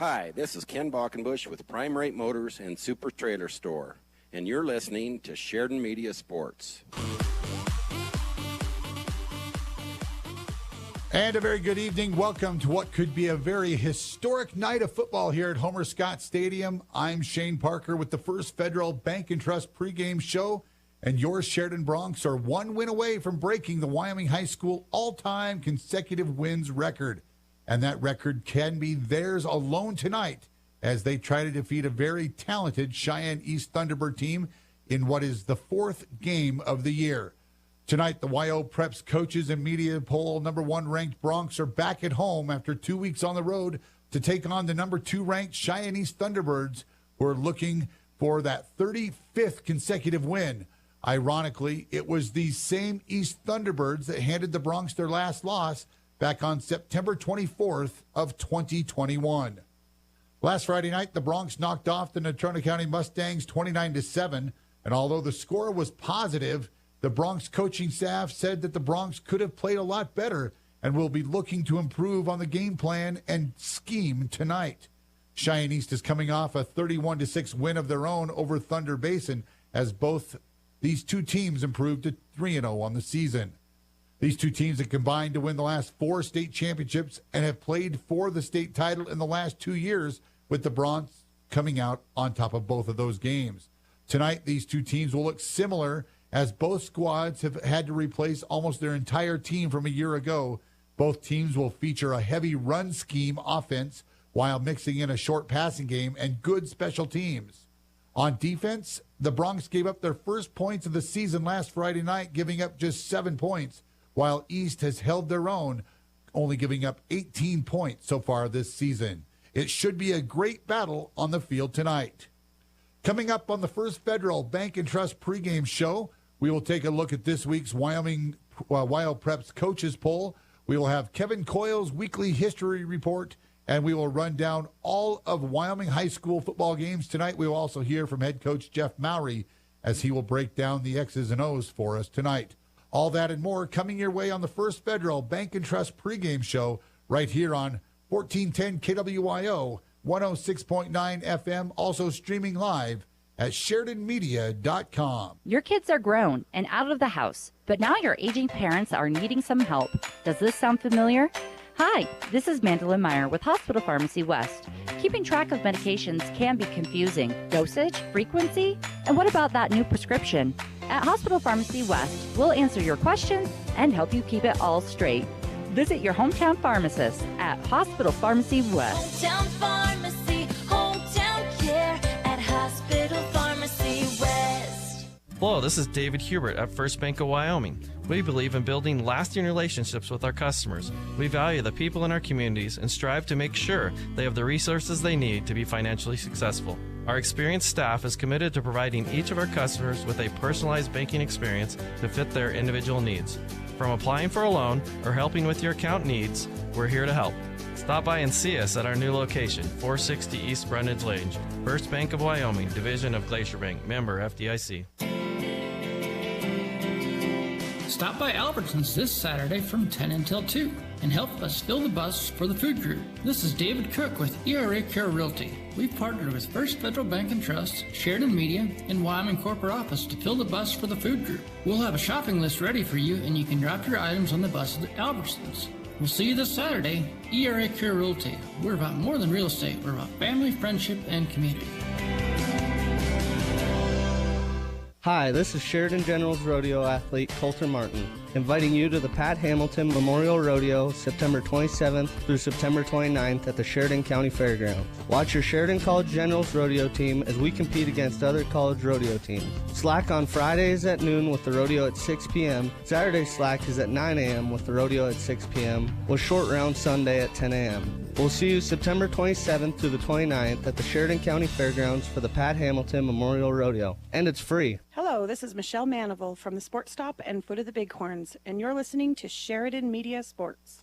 Hi, this is Ken Balkenbush with Prime Rate Motors and Super Trailer Store, and you're listening to Sheridan Media Sports. And a very good evening. Welcome to what could be a very historic night of football here at Homer Scott Stadium. I'm Shane Parker with the First Federal Bank and Trust pregame show, and your Sheridan Broncs are one win away from breaking the Wyoming High School all-time consecutive wins record. And that record can be theirs alone tonight as they try to defeat a very talented Cheyenne East Thunderbird team in what is the fourth game of the year. Tonight, the YO Preps coaches and media poll number 1 ranked Broncs are back at home after 2 weeks on the road to take on the number 2 ranked Cheyenne East Thunderbirds, who are looking for that 35th consecutive win. Ironically, it was these same East Thunderbirds that handed the Broncs their last loss back on September 24th of 2021. Last Friday night, the Broncs knocked off the Natrona County Mustangs 29-7, and although the score was positive, the Broncs coaching staff said that the Broncs could have played a lot better and will be looking to improve on the game plan and scheme tonight. Cheyenne East is coming off a 31-6 win of their own over Thunder Basin as both these two teams improved to 3-0 on the season. These two teams have combined to win the last 4 state championships and have played for the state title in the last 2 years, with the Broncs coming out on top of both of those games. Tonight, these two teams will look similar as both squads have had to replace almost their entire team from a year ago. Both teams will feature a heavy run scheme offense while mixing in a short passing game and good special teams. On defense, the Broncs gave up their first points of the season last Friday night, giving up just 7 points, while East has held their own, only giving up 18 points so far this season. It should be a great battle on the field tonight. Coming up on the First Federal Bank and Trust pregame show, we will take a look at this week's Wyoming YO Preps coaches poll. We will have Kevin Coyle's weekly history report, and we will run down all of Wyoming high school football games tonight. We will also hear from head coach Jeff Maury as he will break down the X's and O's for us tonight. All that and more coming your way on the First Federal Bank and Trust pregame show right here on 1410 KWYO, 106.9 FM, also streaming live at SheridanMedia.com. Your kids are grown and out of the house, but now your aging parents are needing some help. Does this sound familiar? Hi, this is Mandolin Meyer with Hospital Pharmacy West. Keeping track of medications can be confusing. Dosage, frequency, and what about that new prescription? At Hospital Pharmacy West, we'll answer your questions and help you keep it all straight. Visit your hometown pharmacist at Hospital Pharmacy West. Hometown pharmacy, hometown care at Hospital Pharmacy West. Hello, this is David Hubert at First Bank of Wyoming. We believe in building lasting relationships with our customers. We value the people in our communities and strive to make sure they have the resources they need to be financially successful. Our experienced staff is committed to providing each of our customers with a personalized banking experience to fit their individual needs. From applying for a loan or helping with your account needs, we're here to help. Stop by and see us at our new location, 460 East Brundage Lane, First Bank of Wyoming, division of Glacier Bank, member FDIC. Stop by Albertsons this Saturday from 10 until 2 and help us fill the bus for the food group. This is David Cook with ERA Care Realty. We've partnered with First Federal Bank and Trust, Sheridan Media, and Wyoming Corporate Office to fill the bus for the food group. We'll have a shopping list ready for you, and you can drop your items on the bus at Albertsons. We'll see you this Saturday. ERA Care Realty. We're about more than real estate. We're about family, friendship, and community. Hi, this is Sheridan General's rodeo athlete Coulter Martin, inviting you to the Pat Hamilton Memorial Rodeo September 27th through September 29th at the Sheridan County Fairgrounds. Watch your Sheridan College Generals rodeo team as we compete against other college rodeo teams. Slack on Fridays at noon with the rodeo at 6 p.m. Saturday slack is at 9 a.m. with the rodeo at 6 p.m. with short round Sunday at 10 a.m. We'll see you September 27th through the 29th at the Sheridan County Fairgrounds for the Pat Hamilton Memorial Rodeo, and it's free. Hello, this is Michelle Manival from the Sports Stop and Foot of the Bighorns, and you're listening to Sheridan Media Sports.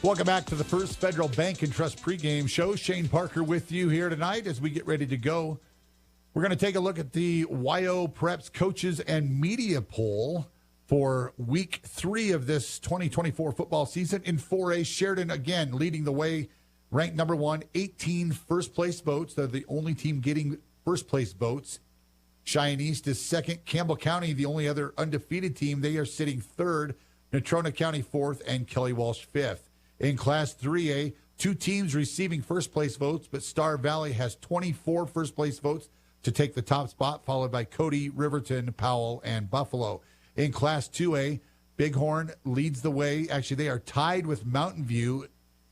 Welcome back to the First Federal Bank and Trust pregame show. Shane Parker with you here tonight as we get ready to go. We're going to take a look at the YO Preps coaches and media poll for week 3 of this 2024 football season. In 4A, Sheridan again leading the way, ranked number 1, 18 first-place votes. They're the only team getting first-place votes. Cheyenne East is second. Campbell County, the only other undefeated team, they are sitting third. Natrona County fourth, and Kelly Walsh fifth. In Class 3A, 2 teams receiving first-place votes, but Star Valley has 24 first-place votes to take the top spot, followed by Cody, Riverton, Powell, and Buffalo. In Class 2A, Bighorn leads the way. Actually, they are tied with Mountain View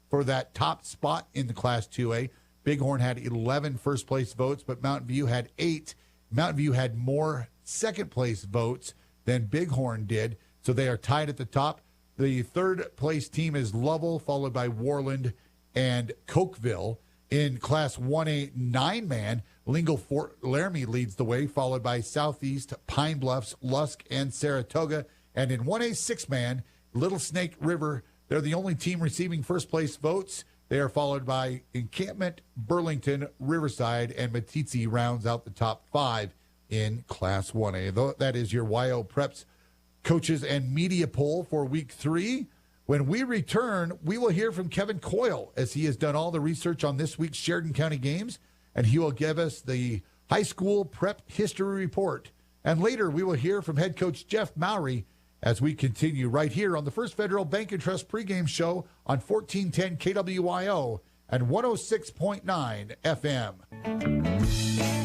for that top spot in the Class 2A. Bighorn had 11 first-place votes, but Mountain View had 8. Mountain View had more second-place votes than Bighorn did, so they are tied at the top. The third-place team is Lovell, followed by Worland and Cokeville. In Class 1A 9-man, Lingle-Fort Laramie leads the way, followed by Southeast, Pine Bluffs, Lusk, and Saratoga. And in 1A 6-man, Little Snake River, they're the only team receiving first-place votes. They are followed by Encampment, Burlington, Riverside, and Meeteetse rounds out the top 5 in Class 1A. That is your YO Preps coaches and media poll for week 3. When we return, we will hear from Kevin Coyle as he has done all the research on this week's Sheridan County games, and he will give us the high school prep history report. And later, we will hear from head coach Jeff Maury as we continue right here on the First Federal Bank and Trust pregame show on 1410 KWYO and 106.9 FM.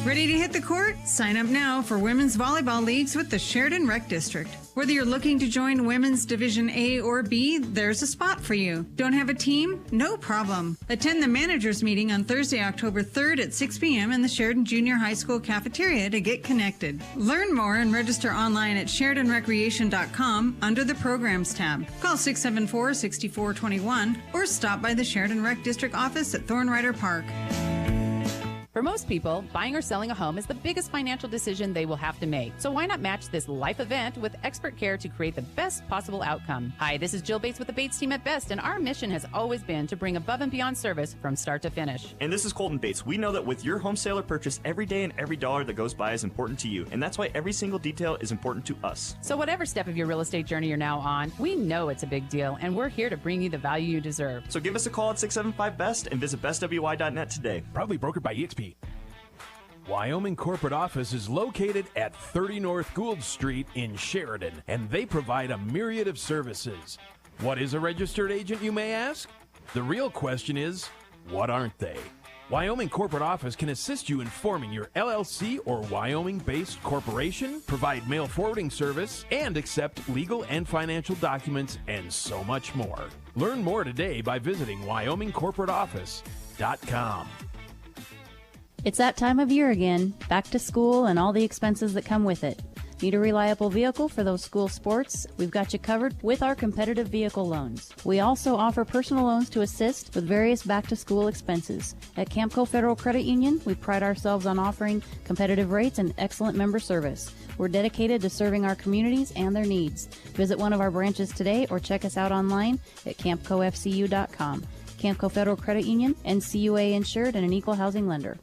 Ready to hit the court? Sign up now for women's volleyball leagues with the Sheridan Rec District. Whether you're looking to join women's Division A or B, there's a spot for you. Don't have a team? No problem. Attend the managers meeting on Thursday, October 3rd at 6 p.m. in the Sheridan Junior High School cafeteria to get connected. Learn more and register online at SheridanRecreation.com under the Programs tab. Call 674-6421 or stop by the Sheridan Rec District office at Thornrider Park. For most people, buying or selling a home is the biggest financial decision they will have to make. So why not match this life event with expert care to create the best possible outcome? Hi, this is Jill Bates with the Bates team at Best, and our mission has always been to bring above and beyond service from start to finish. And this is Colton Bates. We know that with your home sale or purchase, every day and every dollar that goes by is important to you, and that's why every single detail is important to us. So whatever step of your real estate journey you're now on, we know it's a big deal, and we're here to bring you the value you deserve. So give us a call at 675-BEST and visit bestwy.net today. Proudly brokered by EXP. Wyoming corporate office is located at 30 North Gould Street in Sheridan, and they provide a myriad of services. What is a registered agent, you may ask? The real question is, what aren't they? Wyoming corporate office can assist you in forming your LLC or Wyoming-based corporation, provide mail forwarding service, and accept legal and financial documents, and so much more. Learn more today by visiting WyomingCorporateOffice.com. It's that time of year again, back to school and all the expenses that come with it. Need a reliable vehicle for those school sports? We've got you covered with our competitive vehicle loans. We also offer personal loans to assist with various back-to-school expenses. At Campco Federal Credit Union, we pride ourselves on offering competitive rates and excellent member service. We're dedicated to serving our communities and their needs. Visit one of our branches today or check us out online at campcofcu.com. Campco Federal Credit Union, NCUA insured and an equal housing lender.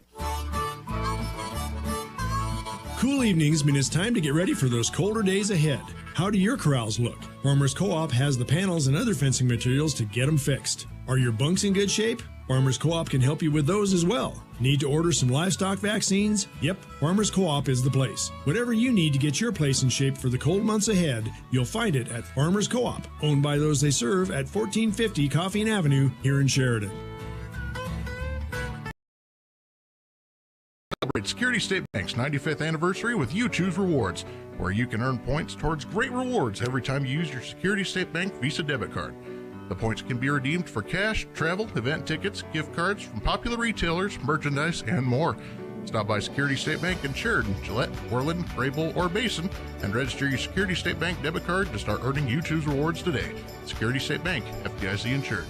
Cool evenings mean it's time to get ready for those colder days ahead. How do your corrals look? Farmers Co-op has the panels and other fencing materials to get them fixed. Are your bunks in good shape? Farmers Co-op can help you with those as well. Need to order some livestock vaccines? Yep, Farmers Co-op is the place. Whatever you need to get your place in shape for the cold months ahead, you'll find it at Farmers Co-op, owned by those they serve at 1450 Coffeen Avenue here in Sheridan. Celebrate Security State Bank's 95th anniversary with You Choose Rewards, where you can earn points towards great rewards every time you use your Security State Bank Visa debit card. The points can be redeemed for cash, travel, event tickets, gift cards from popular retailers, merchandise, and more. Stop by Security State Bank in Sheridan, Gillette, Orland, Graybull, or Basin and register your Security State Bank debit card to start earning You Choose Rewards today. Security State Bank, FDIC insured.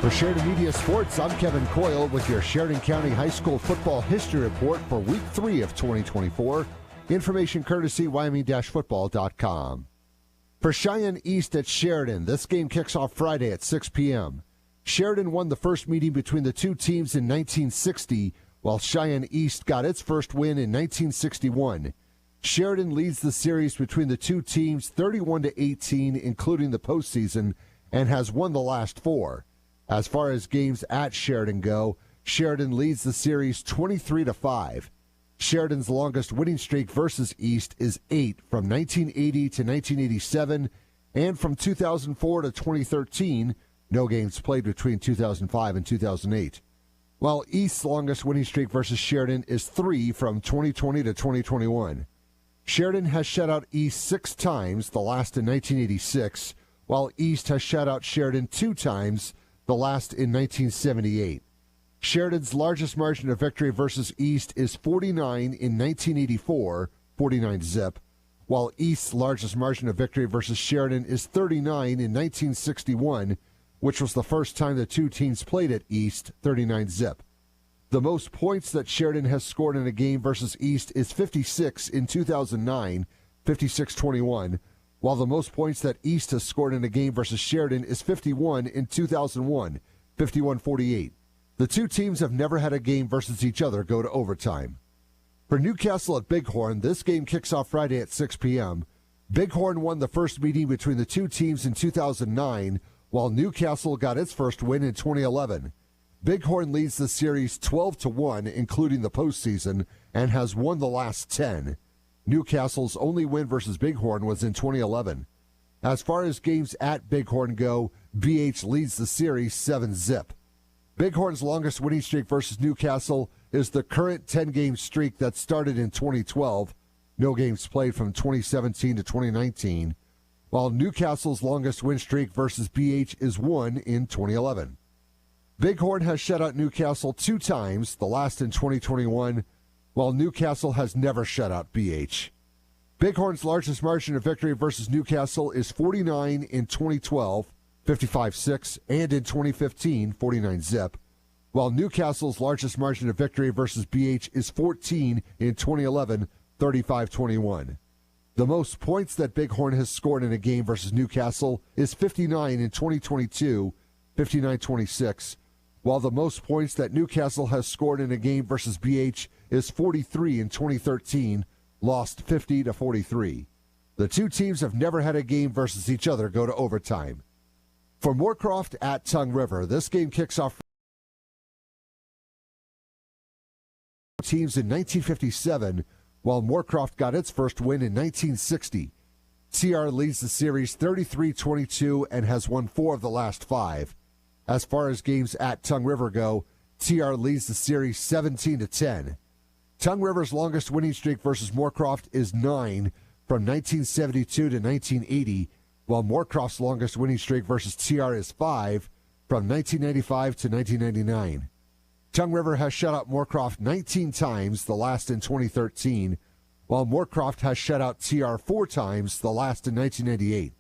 For Sheridan Media Sports, I'm Kevin Coyle with your Sheridan County High School Football History Report for Week 3 of 2024. Information courtesy Wyoming-football.com. For Cheyenne East at Sheridan, this game kicks off Friday at 6 p.m. Sheridan won the first meeting between the two teams in 1960, while Cheyenne East got its first win in 1961. Sheridan leads the series between the two teams 31-18, including the postseason, and has won the last 4. As far as games at Sheridan go, Sheridan leads the series 23-5. Sheridan's longest winning streak versus East is 8 from 1980 to 1987, and from 2004 to 2013, no games played between 2005 and 2008. While East's longest winning streak versus Sheridan is 3 from 2020 to 2021. Sheridan has shut out East 6 times, the last in 1986, while East has shut out Sheridan 2 times, the last in 1978. Sheridan's largest margin of victory versus East is 49 in 1984, 49 zip, while East's largest margin of victory versus Sheridan is 39 in 1961, which was the first time the two teams played at East, 39 zip. The most points that Sheridan has scored in a game versus East is 56 in 2009, 56-21, while the most points that East has scored in a game versus Sheridan is 51 in 2001, 51-48. The two teams have never had a game versus each other go to overtime. For Newcastle at Bighorn, this game kicks off Friday at 6 p.m. Bighorn won the first meeting between the two teams in 2009, while Newcastle got its first win in 2011. Bighorn leads the series 12-1, including the postseason, and has won the last 10. Newcastle's only win versus Bighorn was in 2011. As far as games at Bighorn go, BH leads the series 7-zip. Bighorn's longest winning streak versus Newcastle is the current 10-game streak that started in 2012, no games played from 2017 to 2019, while Newcastle's longest win streak versus BH is 1 in 2011. Bighorn has shut out Newcastle 2 times, the last in 2021, while Newcastle has never shut out BH. Bighorn's largest margin of victory versus Newcastle is 49 in 2012, 55-6, and in 2015, 49-zip, while Newcastle's largest margin of victory versus BH is 14 in 2011, 35-21. The most points that Bighorn has scored in a game versus Newcastle is 59 in 2022, 59-26, while the most points that Newcastle has scored in a game versus BH is 43 in 2013, lost 50-43. The two teams have never had a game versus each other go to overtime. For Moorcroft at Tongue River, this game kicks off teams in 1957, while Moorcroft got its first win in 1960. TR leads the series 33-22 and has won 4 of the last 5. As far as games at Tongue River go, TR leads the series 17-10. Tongue River's longest winning streak versus Moorcroft is 9 from 1972 to 1980, while Moorcroft's longest winning streak versus TR is 5 from 1995 to 1999. Tongue River has shut out Moorcroft 19 times, the last in 2013, while Moorcroft has shut out TR 4 times, the last in 1998.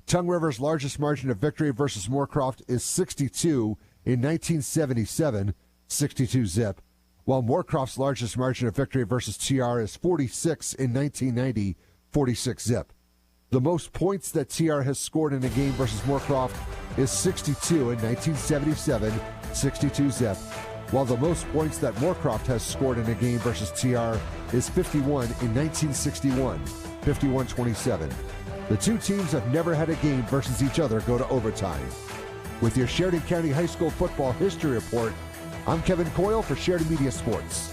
Tongue River's largest margin of victory versus Moorcroft is 62 in 1977, 62-zip, while Moorcroft's largest margin of victory versus TR is 46 in 1990, 46-zip. The most points that TR has scored in a game versus Moorcroft is 62 in 1977, 62-zip, while the most points that Moorcroft has scored in a game versus TR is 51 in 1961, 51-27. The two teams have never had a game versus each other go to overtime. With your Sheridan County High School Football History Report, I'm Kevin Coyle for Sheridan Media Sports.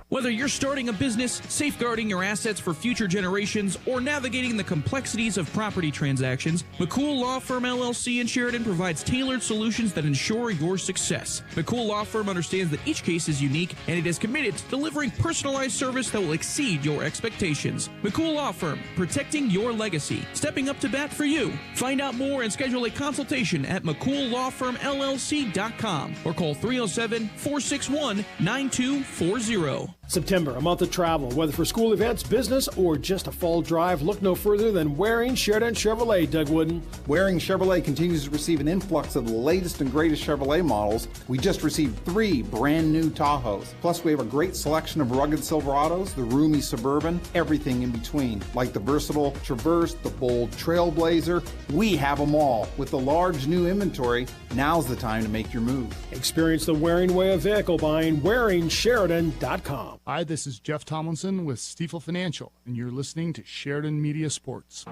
Whether you're starting a business, safeguarding your assets for future generations, or navigating the complexities of property transactions, McCool Law Firm LLC in Sheridan provides tailored solutions that ensure your success. McCool Law Firm understands that each case is unique, and it is committed to delivering personalized service that will exceed your expectations. McCool Law Firm, protecting your legacy, stepping up to bat for you. Find out more and schedule a consultation at McCoolLawFirmLLC.com or call 307-461-9240. September, a month of travel. Whether for school events, business, or just a fall drive, look no further than Waring Sheridan Chevrolet, Doug Wooden. Waring Chevrolet continues to receive an influx of the latest and greatest Chevrolet models. We just received 3 brand new Tahoes. Plus, we have a great selection of rugged Silverados, the roomy Suburban, everything in between, like the versatile Traverse, the bold Trailblazer. We have them all. With the large new inventory, now's the time to make your move. Experience the Waring way of vehicle buying, WaringSheridan.com. Hi, this is Jeff Tomlinson with Stiefel Financial, and you're listening to Sheridan Media Sports.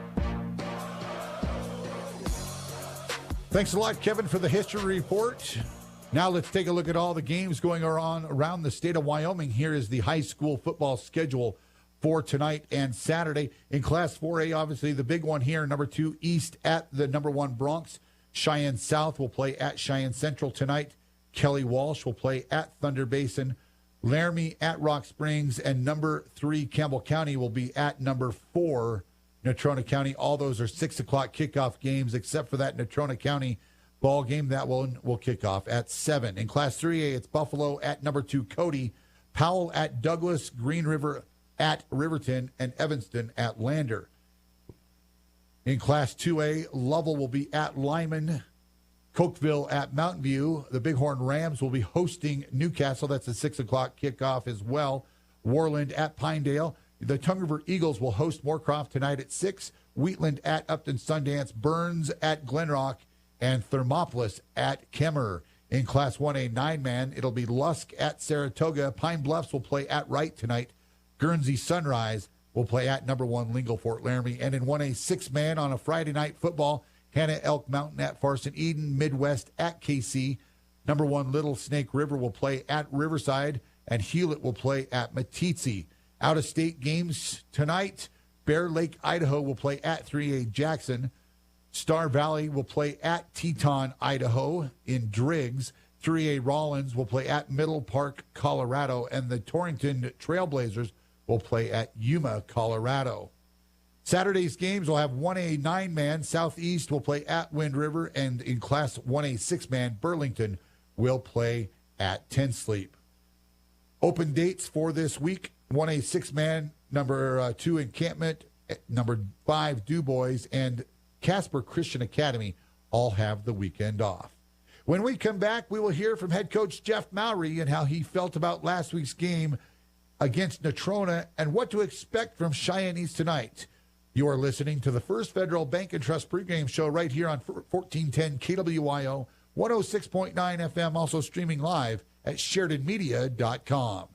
Thanks a lot, Kevin, for the history report. Now let's take a look at all the games going on around the state of Wyoming. Here is the high school football schedule for tonight and Saturday. In Class 4A, obviously the big one here, number 2 East at the number 1 Bronc. Cheyenne South will play at Cheyenne Central tonight. Kelly Walsh will play at Thunder Basin. Laramie at Rock Springs, and number 3 Campbell County will be at number 4 Natrona County. All those are 6 o'clock kickoff games, except for that Natrona County ball game. That one will kick off at 7. In Class 3A, it's Buffalo at number 2 Cody, Powell at Douglas, Green River at Riverton, and Evanston at Lander. In Class 2A, Lovell will be at Lyman, Cokeville at Mountain View. The Bighorn Rams will be hosting Newcastle. That's a 6 o'clock kickoff as well. Warland at Pinedale. The Tongue River Eagles will host Moorcroft tonight at 6. Wheatland at Upton Sundance. Burns at Glenrock. And Thermopolis at Kemmerer. In Class 1A 9-man, it'll be Lusk at Saratoga. Pine Bluffs will play at Wright tonight. Guernsey Sunrise will play at number 1 Lingle Fort Laramie. And in 1A 6-man on a Friday night football, Hannah Elk Mountain at Farson Eden, Midwest at KC. Number 1 Little Snake River will play at Riverside, and Hewlett will play at Meeteetse. Out-of-state games tonight, Bear Lake, Idaho will play at 3A Jackson. Star Valley will play at Teton, Idaho in Driggs. 3A Rollins will play at Middle Park, Colorado, and the Torrington Trailblazers will play at Yuma, Colorado. Saturday's games will have 1A 9-man. Southeast will play at Wind River, and in Class 1A 6-man, Burlington will play at Ten Sleep. Open dates for this week: 1A 6-man, number 2 Encampment, number 5 DuBois, and Casper Christian Academy all have the weekend off. When we come back, we will hear from head coach Jeff Maury and how he felt about last week's game against Natrona and what to expect from Cheyenne East tonight. You are listening to the First Federal Bank and Trust pregame show right here on 1410 KWYO, 106.9 FM, also streaming live at SheridanMedia.com.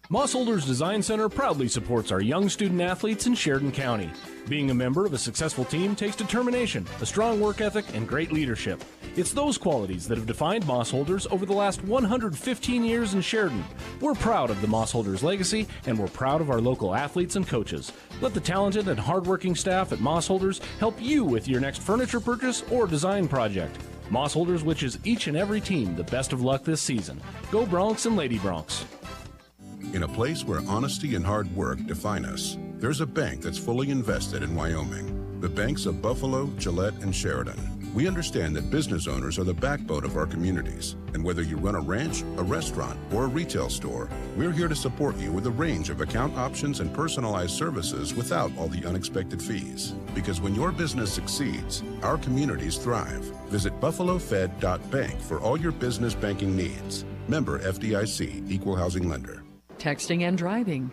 Mossholders Design Center proudly supports our young student athletes in Sheridan County. Being a member of a successful team takes determination, a strong work ethic, and great leadership. It's those qualities that have defined Mossholders over the last 115 years in Sheridan. We're proud of the Mossholders legacy, and we're proud of our local athletes and coaches. Let the talented and hardworking staff at Mossholders help you with your next furniture purchase or design project. Mossholders wishes each and every team the best of luck this season. Go Broncs and Lady Broncs. In a place where honesty and hard work define us, there's a bank that's fully invested in Wyoming. The banks of Buffalo, Gillette, and Sheridan. We understand that business owners are the backbone of our communities. And whether you run a ranch, a restaurant, or a retail store, we're here to support you with a range of account options and personalized services without all the unexpected fees. Because when your business succeeds, our communities thrive. Visit buffalofed.bank for all your business banking needs. Member FDIC, Equal Housing Lender. Texting and driving.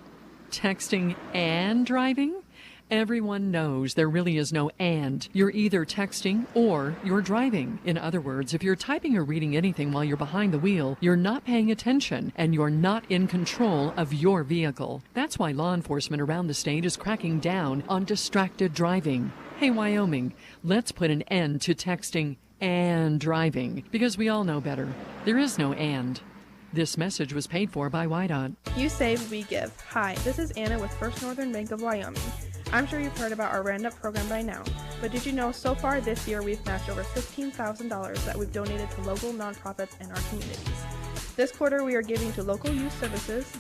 Texting and driving? Everyone knows there really is no and. You're either texting or you're driving. In other words, if you're typing or reading anything while you're behind the wheel, you're not paying attention and you're not in control of your vehicle. That's why law enforcement around the state is cracking down on distracted driving. Hey, Wyoming, let's put an end to texting and driving because we all know better. There is no and. This message was paid for by WYDOT. You save, we give. Hi, this is Anna with First Northern Bank of Wyoming. I'm sure you've heard about our Roundup program by now, but did you know so far this year we've matched over $15,000 that we've donated to local nonprofits in our communities. This quarter we are giving to local youth services.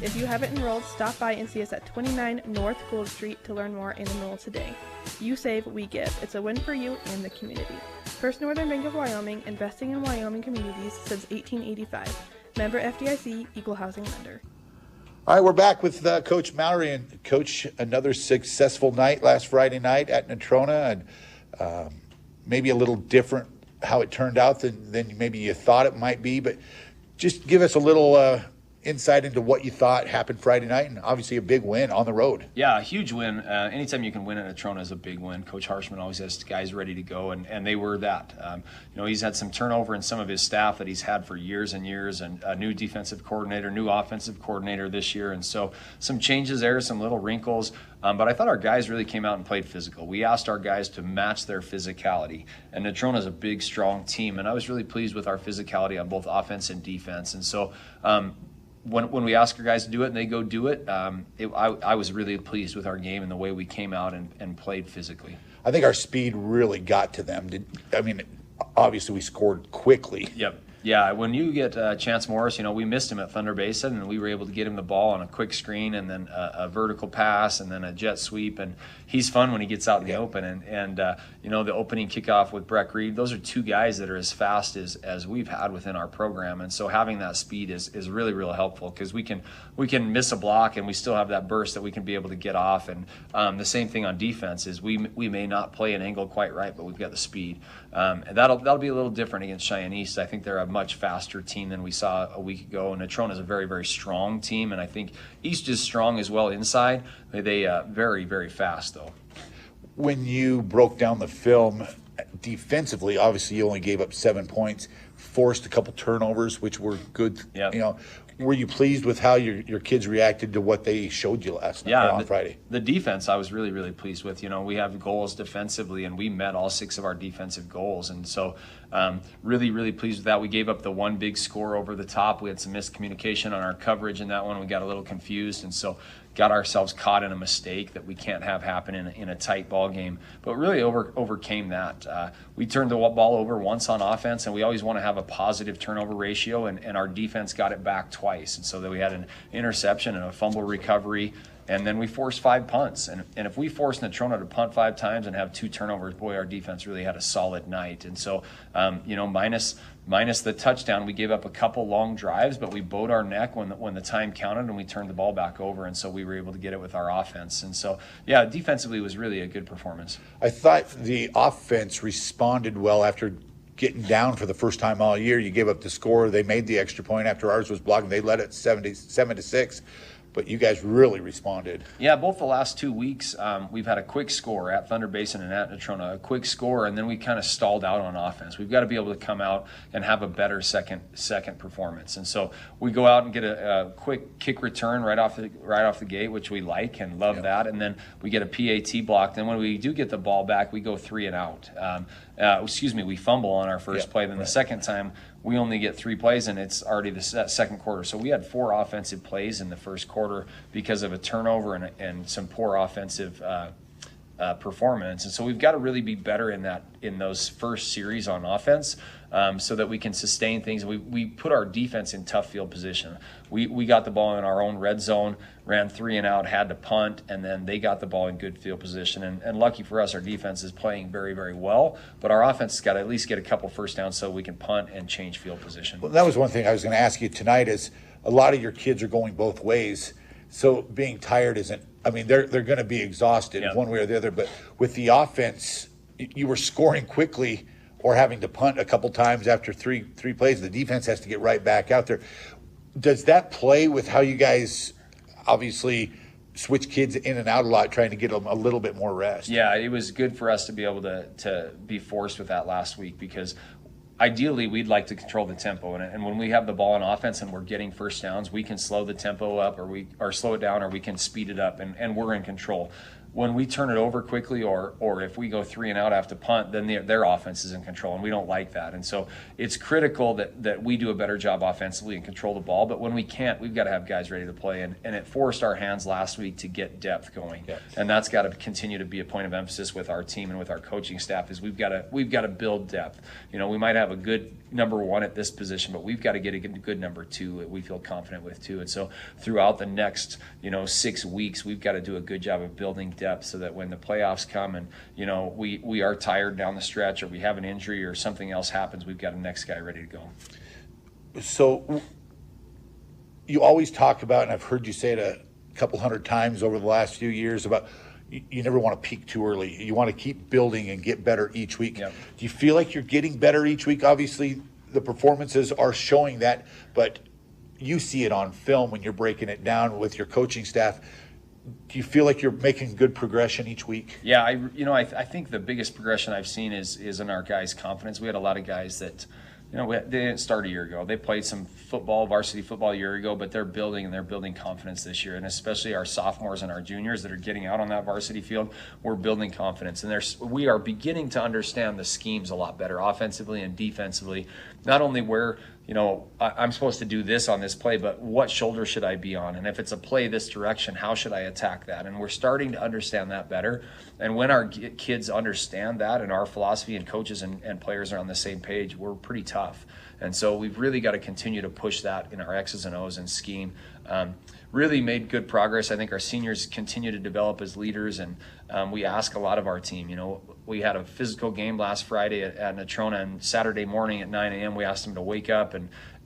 If you haven't enrolled, stop by and see us at 29 North Gould Street to learn more and enroll today. You save, we give. It's a win for you and the community. First Northern Bank of Wyoming, investing in Wyoming communities since 1885. Member FDIC, Equal Housing Lender. All right, we're back with Coach Maury. And Coach, another successful night last Friday night at Natrona, and maybe a little different how it turned out than maybe you thought it might be. But just give us a little insight into what you thought happened Friday night, and obviously a big win on the road. Yeah, a huge win. Anytime you can win at Natrona is a big win. Coach Harshman always has guys ready to go, and they were that. He's had some turnover in some of his staff that he's had for years and years, and a new defensive coordinator, new offensive coordinator this year, and so some changes there, some little wrinkles. But I thought our guys really came out and played physical. We asked our guys to match their physicality, and Natrona is a big, strong team, and I was really pleased with our physicality on both offense and defense. And so when we ask our guys to do it and they go do it, I was really pleased with our game and the way we came out and played physically. I think our speed really got to them. Obviously we scored quickly. Yep. Yeah, when you get Chance Morris, we missed him at Thunder Basin, and we were able to get him the ball on a quick screen and then a vertical pass and then a jet sweep. And he's fun when he gets out in the open. And the opening kickoff with Breck Reed, those are two guys that are as fast as we've had within our program. And so having that speed is really, really helpful, because we can miss a block and we still have that burst that we can be able to get off. And the same thing on defense is we may not play an angle quite right, but we've got the speed. And that'll be a little different against Cheyenne East. I think they're a much faster team than we saw a week ago, and Natrona is a very, very strong team, and I think East is strong as well inside. They very, very fast though. When you broke down the film defensively, obviously you only gave up 7 points, forced a couple turnovers, which were good. Yep. Were you pleased with how your kids reacted to what they showed you last night on Friday? The defense I was really, really pleased with. We have goals defensively, and we met all 6 of our defensive goals. And so really, really pleased with that. We gave up the one big score over the top. We had some miscommunication on our coverage in that one. We got a little confused, and so got ourselves caught in a mistake that we can't have happen in a tight ball game, but really overcame that. We turned the ball over once on offense, and we always want to have a positive turnover ratio, and our defense got it back twice. And so that we had an interception and a fumble recovery, and then we forced 5 punts. And if we force Natrona to punt 5 times and have 2 turnovers, boy, our defense really had a solid night. And so, minus the touchdown, we gave up a couple long drives, but we bowed our neck when the time counted, and we turned the ball back over, and so we were able to get it with our offense. And so, yeah, defensively was really a good performance. I thought the offense responded well after getting down for the first time all year. You gave up the score. They made the extra point after ours was blocked. They led it 7-6. But you guys really responded. Yeah, both the last 2 weeks, we've had a quick score at Thunder Basin and at Natrona, a quick score, and then we kind of stalled out on offense. We've got to be able to come out and have a better second performance. And so we go out and get a quick kick return right off the gate, which we like and love that. And then we get a PAT block. Then when we do get the ball back, we go 3 and out. We fumble on our first play. Then the second time, we only get 3 plays, and it's already the second quarter. So we had 4 offensive plays in the first quarter because of a turnover and some poor offensive performance. And so we've got to really be better in those first series on offense, so that we can sustain things. We put our defense in tough field position. We got the ball in our own red zone, ran 3 and out, had to punt, and then they got the ball in good field position. And lucky for us, our defense is playing very, very well, but our offense has got to at least get a couple first downs so we can punt and change field position. Well, that was one thing I was going to ask you tonight is a lot of your kids are going both ways. So being tired isn't, they're going to be exhausted one way or the other, but with the offense, you were scoring quickly or having to punt a couple times after three plays. The defense has to get right back out there. Does that play with how you guys obviously switch kids in and out a lot, trying to get them a little bit more rest? Yeah, it was good for us to be able to be forced with that last week, because ideally we'd like to control the tempo, and when we have the ball on offense and we're getting first downs, we can slow the tempo up or slow it down, or we can speed it up, and we're in control. When we turn it over quickly, or if we go 3 and out after punt, then their offense is in control, and we don't like that. And so it's critical that we do a better job offensively and control the ball. But when we can't, we've got to have guys ready to play. And it forced our hands last week to get depth going. Yeah. And that's got to continue to be a point of emphasis with our team and with our coaching staff, is we've got to build depth. We might have a good number 1 at this position, but we've got to get a good number 2 that we feel confident with too. And so throughout the next 6 weeks, we've got to do a good job of building depth, so that when the playoffs come and we are tired down the stretch, or we have an injury or something else happens, we've got a next guy ready to go. So you always talk about, and I've heard you say it a couple hundred times over the last few years, about you never want to peak too early. You want to keep building and get better each week. Yep. Do you feel like you're getting better each week? Obviously, the performances are showing that, but you see it on film when you're breaking it down with your coaching staff. Do you feel like you're making good progression each week? Yeah, I think the biggest progression I've seen is in our guys' confidence. We had a lot of guys that, they didn't start a year ago. They played some varsity football a year ago, but they're building confidence this year. And especially our sophomores and our juniors that are getting out on that varsity field, we're building confidence. And we are beginning to understand the schemes a lot better, offensively and defensively. Not only where, I'm supposed to do this on this play, but what shoulder should I be on? And if it's a play this direction, how should I attack that? And we're starting to understand that better. And when our kids understand that and our philosophy and coaches and players are on the same page, we're pretty tough. And so we've really got to continue to push that in our X's and O's and scheme. Really made good progress. I think our seniors continue to develop as leaders, and we ask a lot of our team. We had a physical game last Friday at Natrona, and Saturday morning at 9 a.m. we asked them to wake up,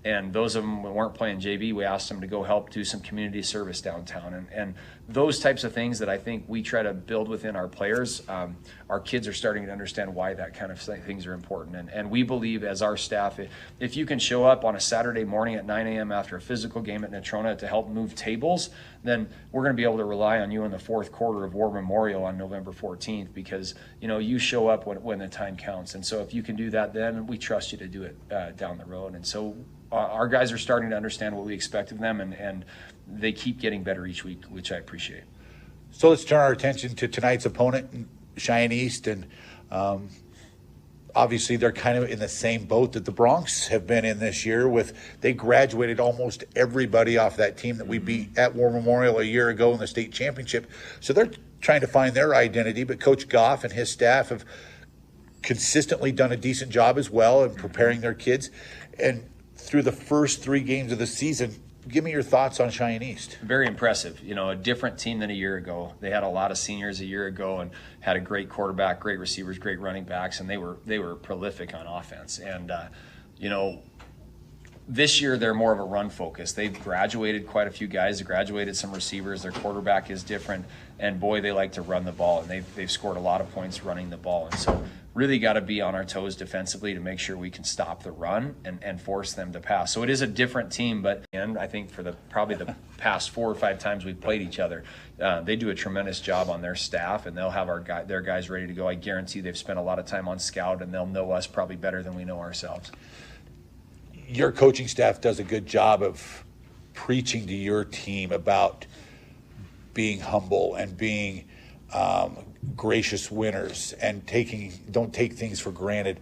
and those of them that weren't playing JV, we asked them to go help do some community service downtown. And those types of things that I think we try to build within our players, our kids are starting to understand why that kind of things are important. And we believe as our staff, if you can show up on a Saturday morning at 9 a.m. after a physical game at Natrona to help move tables, then we're going to be able to rely on you in the fourth quarter of War Memorial on November 14th because, you show up when the time counts. And so if you can do that, then we trust you to do it down the road. And so our guys are starting to understand what we expect of them, and they keep getting better each week, which I appreciate. So let's turn our attention to tonight's opponent, Cheyenne East, and obviously they're kind of in the same boat that the Broncs have been in this year. They graduated almost everybody off that team that we beat at War Memorial a year ago in the state championship. So they're trying to find their identity, but Coach Goff and his staff have consistently done a decent job as well in preparing their kids. And through the first 3 games of the season, give me your thoughts on Cheyenne East. Very impressive. A different team than a year ago. They had a lot of seniors a year ago and had a great quarterback, great receivers, great running backs, and they were prolific on offense. And this year they're more of a run focus. They've graduated quite a few guys. They graduated some receivers. Their quarterback is different, and boy, they like to run the ball, and they've scored a lot of points running the ball. And so really got to be on our toes defensively to make sure we can stop the run and force them to pass. So it is a different team, but and I think for probably the past 4 or 5 times we've played each other, they do a tremendous job on their staff, and they'll have their guys ready to go. I guarantee they've spent a lot of time on scout, and they'll know us probably better than we know ourselves. Your coaching staff does a good job of preaching to your team about being humble and being gracious winners and don't take things for granted.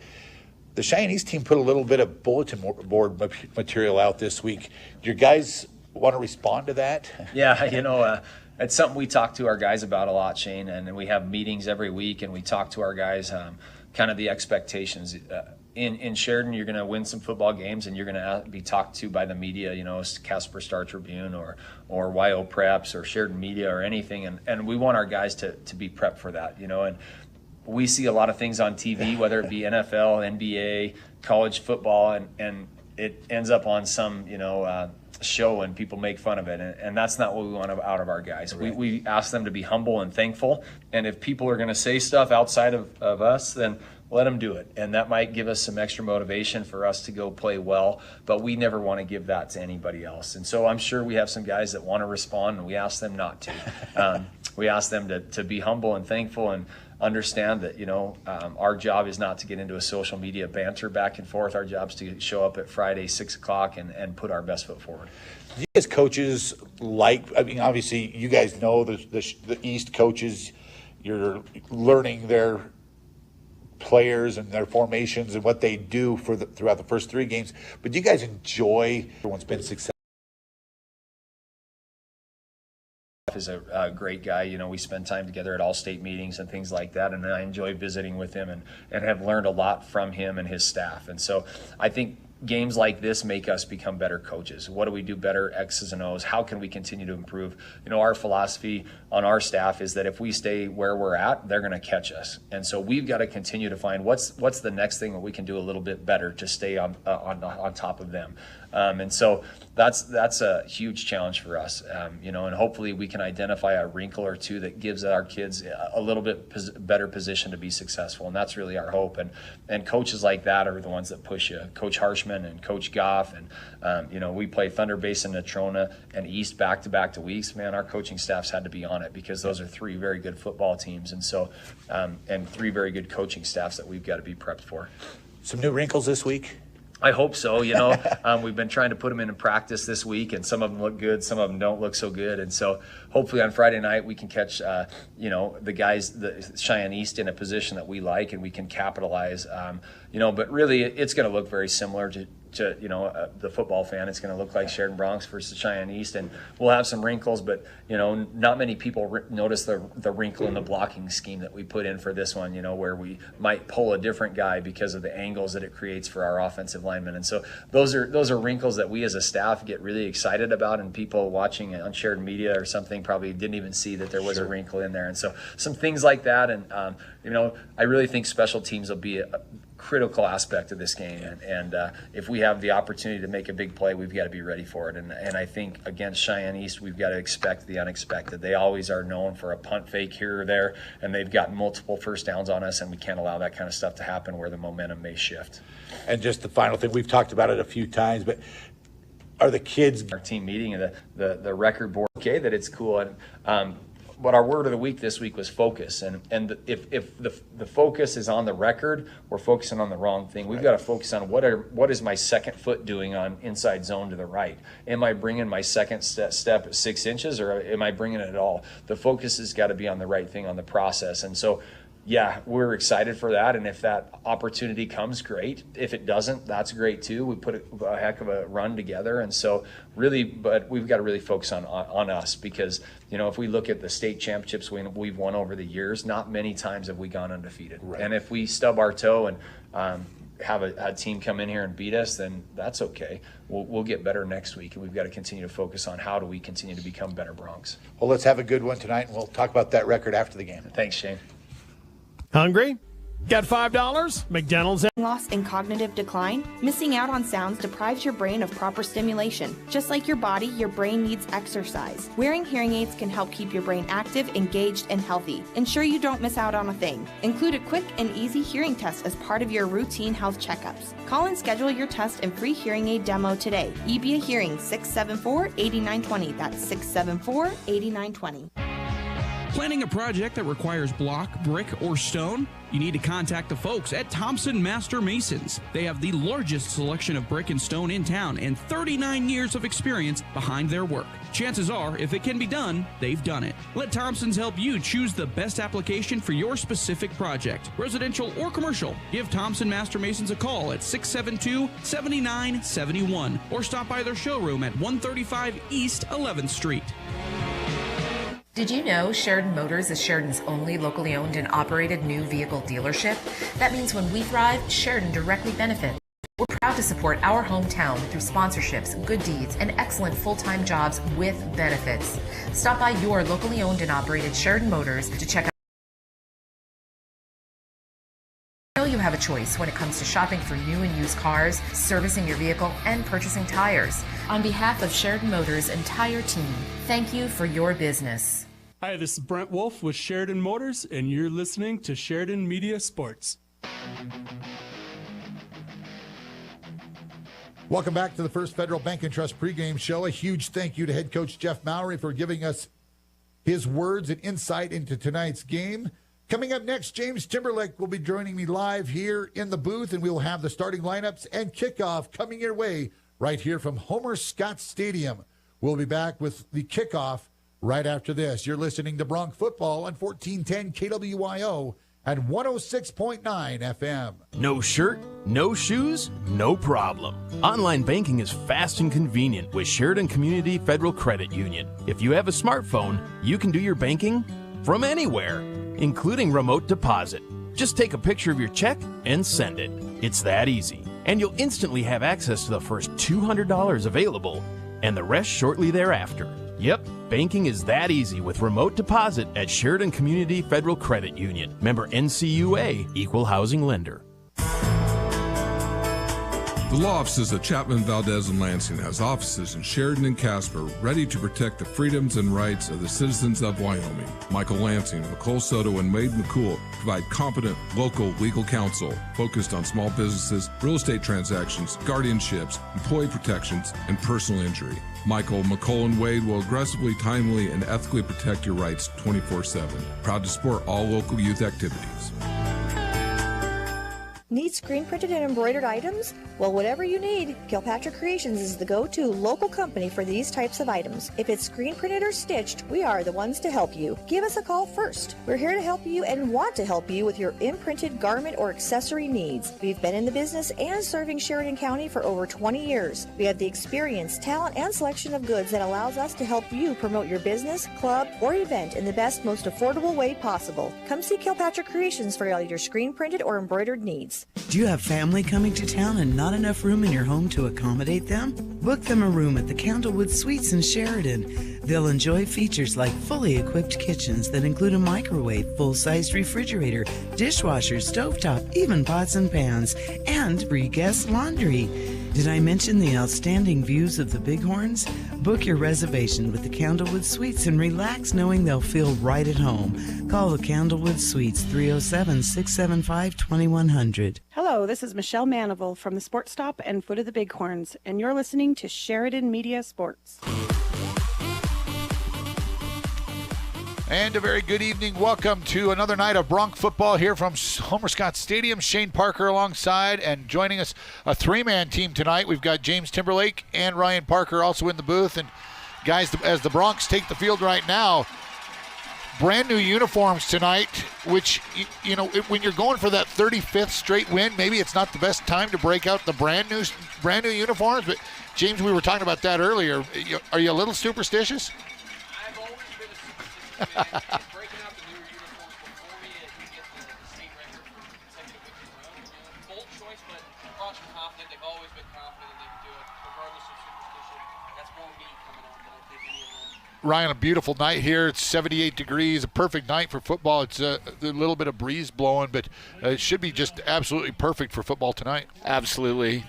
The Cheyenne East team put a little bit of bulletin board material out this week. Do your guys want to respond to that? Yeah, it's something we talk to our guys about a lot, Shane, and we have meetings every week, and we talk to our guys kind of the expectations. In Sheridan, you're going to win some football games, and you're going to be talked to by the media, Casper Star Tribune or YO Preps or Sheridan Media or anything, and we want our guys to be prepped for that, and we see a lot of things on TV, whether it be NFL, NBA, college football, and it ends up on some, show and people make fun of it, and that's not what we want out of our guys. Right. We ask them to be humble and thankful, and if people are going to say stuff outside of us, then let them do it, and that might give us some extra motivation for us to go play well, but we never want to give that to anybody else. And so I'm sure we have some guys that want to respond, and we ask them not to. We ask them to be humble and thankful and understand that, our job is not to get into a social media banter back and forth. Our job is to show up at Friday, 6 o'clock, and put our best foot forward. Do you guys coaches obviously you guys know the East coaches, you're learning their players and their formations and what they do throughout the first 3 games, but do you guys enjoy everyone's been successful? Is a great guy. We spend time together at all state meetings and things like that, and I enjoy visiting with him and have learned a lot from him and his staff. And so I think games like this make us become better coaches. What do we do better? X's and O's. How can we continue to improve? Our philosophy on our staff is that if we stay where we're at, they're going to catch us. And so we've got to continue to find what's the next thing that we can do a little bit better to stay on top of them. And so that's a huge challenge for us, and hopefully we can identify a wrinkle or two that gives our kids a little bit better position to be successful, and that's really our hope. And coaches like that are the ones that push you. Coach Harshman and Coach Goff, and we play Thunder Basin, Natrona, and East back-to-back weeks. Man, our coaching staffs had to be on it because those are 3 very good football teams, and so and 3 very good coaching staffs that we've got to be prepped for. Some new wrinkles this week? I hope so. We've been trying to put them in practice this week, and some of them look good, some of them don't look so good. And so hopefully on Friday night we can catch, the guys, the Cheyenne East, in a position that we like, and we can capitalize. But really it's going to look very similar to the football fan. It's going to look like Sheridan Bronx versus Cheyenne East, and we'll have some wrinkles, but not many people notice the wrinkle in the blocking scheme that we put in for this one, where we might pull a different guy because of the angles that it creates for our offensive linemen. And so those are wrinkles that we as a staff get really excited about, and people watching on shared media or something probably didn't even see that there was a wrinkle in there. And so some things like that, and I really think special teams will be a critical aspect of this game, and if we have the opportunity to make a big play, we've got to be ready for it. And I think against Cheyenne East, we've got to expect the unexpected. They always are known for a punt fake here or there, and they've got multiple first downs on us, and we can't allow that kind of stuff to happen where the momentum may shift. And just the final thing, we've talked about it a few times, but are the kids, our team meeting and the record board, okay, that it's cool. And but our word of the week this week was focus, and if the focus is on the record, we're focusing on the wrong thing. We've got to focus on what is my second foot doing on inside zone to the right. Am I bringing my second step at 6 inches, or am I bringing it at all? The focus has got to be on the right thing, on the process. And so yeah, we're excited for that, and if that opportunity comes, great. If it doesn't, that's great too. We put a heck of a run together, and so really, but we've got to really focus on us, because if we look at the state championships we've won over the years, not many times have we gone undefeated. Right. And if we stub our toe and have a team come in here and beat us, then that's okay. We'll get better next week, and we've got to continue to focus on how do we continue to become better Broncs. Well, let's have a good one tonight, and we'll talk about that record after the game. Thanks, Shane. Hungry? Got $5? McDonald's. Loss and cognitive decline? Missing out on sounds deprives your brain of proper stimulation. Just like your body, your brain needs exercise. Wearing hearing aids can help keep your brain active, engaged, and healthy. Ensure you don't miss out on a thing. Include a quick and easy hearing test as part of your routine health checkups. Call and schedule your test and free hearing aid demo today. EBA Hearing, 674-8920. That's 674-8920. Planning a project that requires block, brick, or stone? You need to contact the folks at Thompson Master Masons. They have the largest selection of brick and stone in town and 39 years of experience behind their work. Chances are, if it can be done, they've done it. Let Thompson's help you choose the best application for your specific project, residential or commercial. Give Thompson Master Masons a call at 672-7971 or stop by their showroom at 135 East 11th Street. Did you know Sheridan Motors is Sheridan's only locally owned and operated new vehicle dealership? That means when we thrive, Sheridan directly benefits. We're proud to support our hometown through sponsorships, good deeds, and excellent full-time jobs with benefits. Stop by your locally owned and operated Sheridan Motors to check out. You know you have a choice when it comes to shopping for new and used cars, servicing your vehicle, and purchasing tires. On behalf of Sheridan Motors' entire team, thank you for your business. Hi, this is Brent Wolf with Sheridan Motors, and you're listening to Sheridan Media Sports. Welcome back to the First Federal Bank and Trust pregame show. A huge thank you to head coach Jeff Maury for giving us his words and insight into tonight's game. Coming up next, James Timberlake will be joining me live here in the booth, and we will have the starting lineups and kickoff coming your way right here from Homer Scott Stadium. We'll be back with the kickoff right after this. You're listening to Bronc Football on 1410 KWYO and 106.9 FM. No shirt, no shoes, no problem. Online banking is fast and convenient with Sheridan Community Federal Credit Union. If you have a smartphone, you can do your banking from anywhere, including remote deposit. Just take a picture of your check and send it. It's that easy. And you'll instantly have access to the first $200 available and the rest shortly thereafter. Yep, banking is that easy with remote deposit at Sheridan Community Federal Credit Union. Member NCUA, Equal Housing Lender. The law offices of Chapman, Valdez, and Lansing has offices in Sheridan and Casper ready to protect the freedoms and rights of the citizens of Wyoming. Michael Lansing, McCole Soto, and Wade McCool provide competent local legal counsel focused on small businesses, real estate transactions, guardianships, employee protections, and personal injury. Michael, McCole, and Wade will aggressively, timely, and ethically protect your rights 24/7. Proud to support all local youth activities. Need screen printed and embroidered items? Well, whatever you need, Kilpatrick Creations is the go-to local company for these types of items. If it's screen printed or stitched, we are the ones to help you. Give us a call first. We're here to help you and want to help you with your imprinted garment or accessory needs. We've been in the business and serving Sheridan County for over 20 years. We have the experience, talent, and selection of goods that allows us to help you promote your business, club, or event in the best, most affordable way possible. Come see Kilpatrick Creations for all your screen printed or embroidered needs. Do you have family coming to town and not enough room in your home to accommodate them? Book them a room at the Candlewood Suites in Sheridan. They'll enjoy features like fully equipped kitchens that include a microwave, full-sized refrigerator, dishwasher, stovetop, even pots and pans, and free guest laundry. Did I mention the outstanding views of the Bighorns? Book your reservation with the Candlewood Suites and relax knowing they'll feel right at home. Call the Candlewood Suites 307-675-2100. Hello, this is Michelle Manival from the Sports Stop and Foot of the Bighorns, and you're listening to Sheridan Media Sports. And a very good evening. Welcome to another night of Bronc football here from Homer Scott Stadium. Shane Parker alongside, and joining us, a three-man team tonight. We've got James Timberlake and Ryan Parker also in the booth. And guys, as the Broncs take the field right now, brand new uniforms tonight, which, you know, when you're going for that 35th straight win, maybe it's not the best time to break out the brand new uniforms. But James, we were talking about that earlier. Are you a little superstitious? Breaking out the newer uniforms before you get the state record for consecutive wins in a row. You know, bold choice, but Broncs are confident. They've always been confident that they can do it, regardless of superstition. That's more me coming on than I think any of them. Ryan, a beautiful night here. It's 78 degrees, a perfect night for football. It's a little bit of breeze blowing, but it should be just absolutely perfect for football tonight. Absolutely.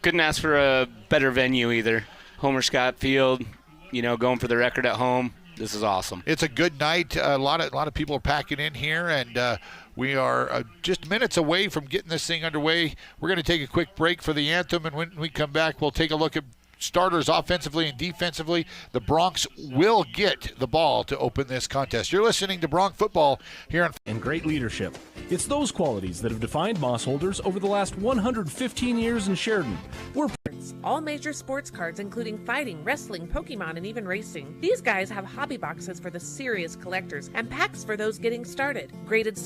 Couldn't ask for a better venue either. Homer Scott Field, you know, going for the record at home. This is awesome. It's a good night. A lot of people are packing in here, and we are just minutes away from getting this thing underway. We're going to take a quick break for the anthem, and when we come back, we'll take a look at starters offensively and defensively. The Broncs will get the ball to open this contest. You're listening to Bronc football here on... And great leadership. It's those qualities that have defined Moss holders over the last 115 years in Sheridan. We're all major sports cards, including fighting, wrestling, Pokemon, and even racing. These guys have hobby boxes for the serious collectors and packs for those getting started. Graded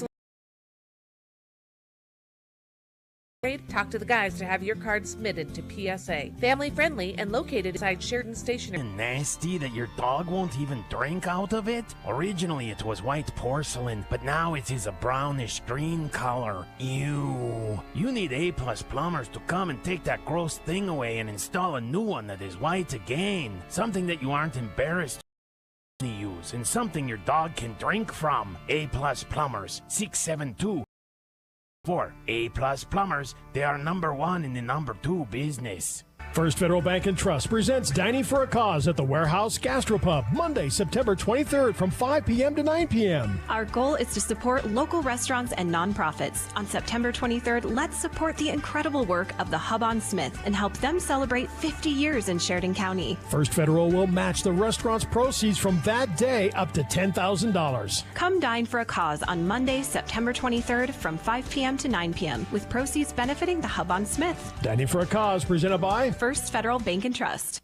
talk to the guys to have your card submitted to PSA. Family friendly and located inside Sheridan Station. Nasty that your dog won't even drink out of it? Originally it was white porcelain, but now it is a brownish green color. Ew. You need A+ plumbers to come and take that gross thing away and install a new one that is white again. Something that you aren't embarrassed to use, and something your dog can drink from. A+ plumbers, 672. For A+ plumbers, they are number one in the number two business. First Federal Bank and Trust presents Dining for a Cause at the Warehouse Gastropub, Monday, September 23rd from 5 p.m. to 9 p.m. Our goal is to support local restaurants and nonprofits. On September 23rd, let's support the incredible work of the Hub on Smith and help them celebrate 50 years in Sheridan County. First Federal will match the restaurant's proceeds from that day up to $10,000. Come dine for a cause on Monday, September 23rd from 5 p.m. to 9 p.m. with proceeds benefiting the Hub on Smith. Dining for a Cause presented by First Federal Bank and Trust.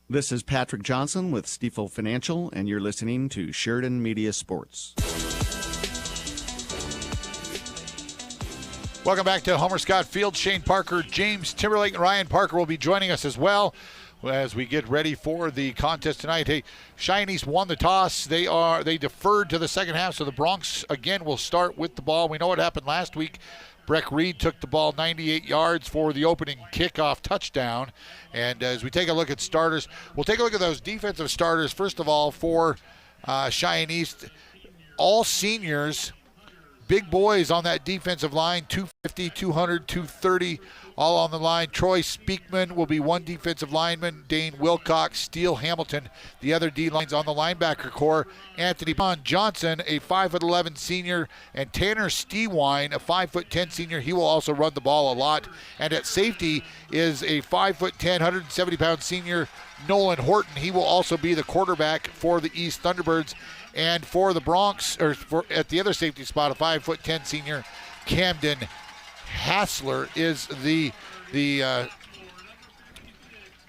This is Patrick Johnson with Stifel Financial, and you're listening to Sheridan Media Sports. Welcome back to Homer Scott Field. Shane Parker, James Timberlake, and Ryan Parker will be joining us as well as we get ready for the contest tonight. Hey, Cheyenne East won the toss. They deferred to the second half, so the Broncs again will start with the ball. We know what happened last week. Breck Reed took the ball 98 yards for the opening kickoff touchdown. And as we take a look at starters, we'll take a look at those defensive starters. First of all, for Cheyenne East, all seniors. big boys on that defensive line, 250, 200, 230, all on the line. Troy Speakman will be one defensive lineman. Dane Wilcox, Steele Hamilton, the other D-lines on the linebacker core. Anthony Bond Johnson, a 5'11 senior, and Tanner Stewine, a 5'10 senior. He will also run the ball a lot. And at safety is a 5'10", 170-pound senior, Nolan Horton. He will also be the quarterback for the East Thunderbirds. And for the Broncs, at the other safety spot, a 5'10 senior, Camden Hassler is the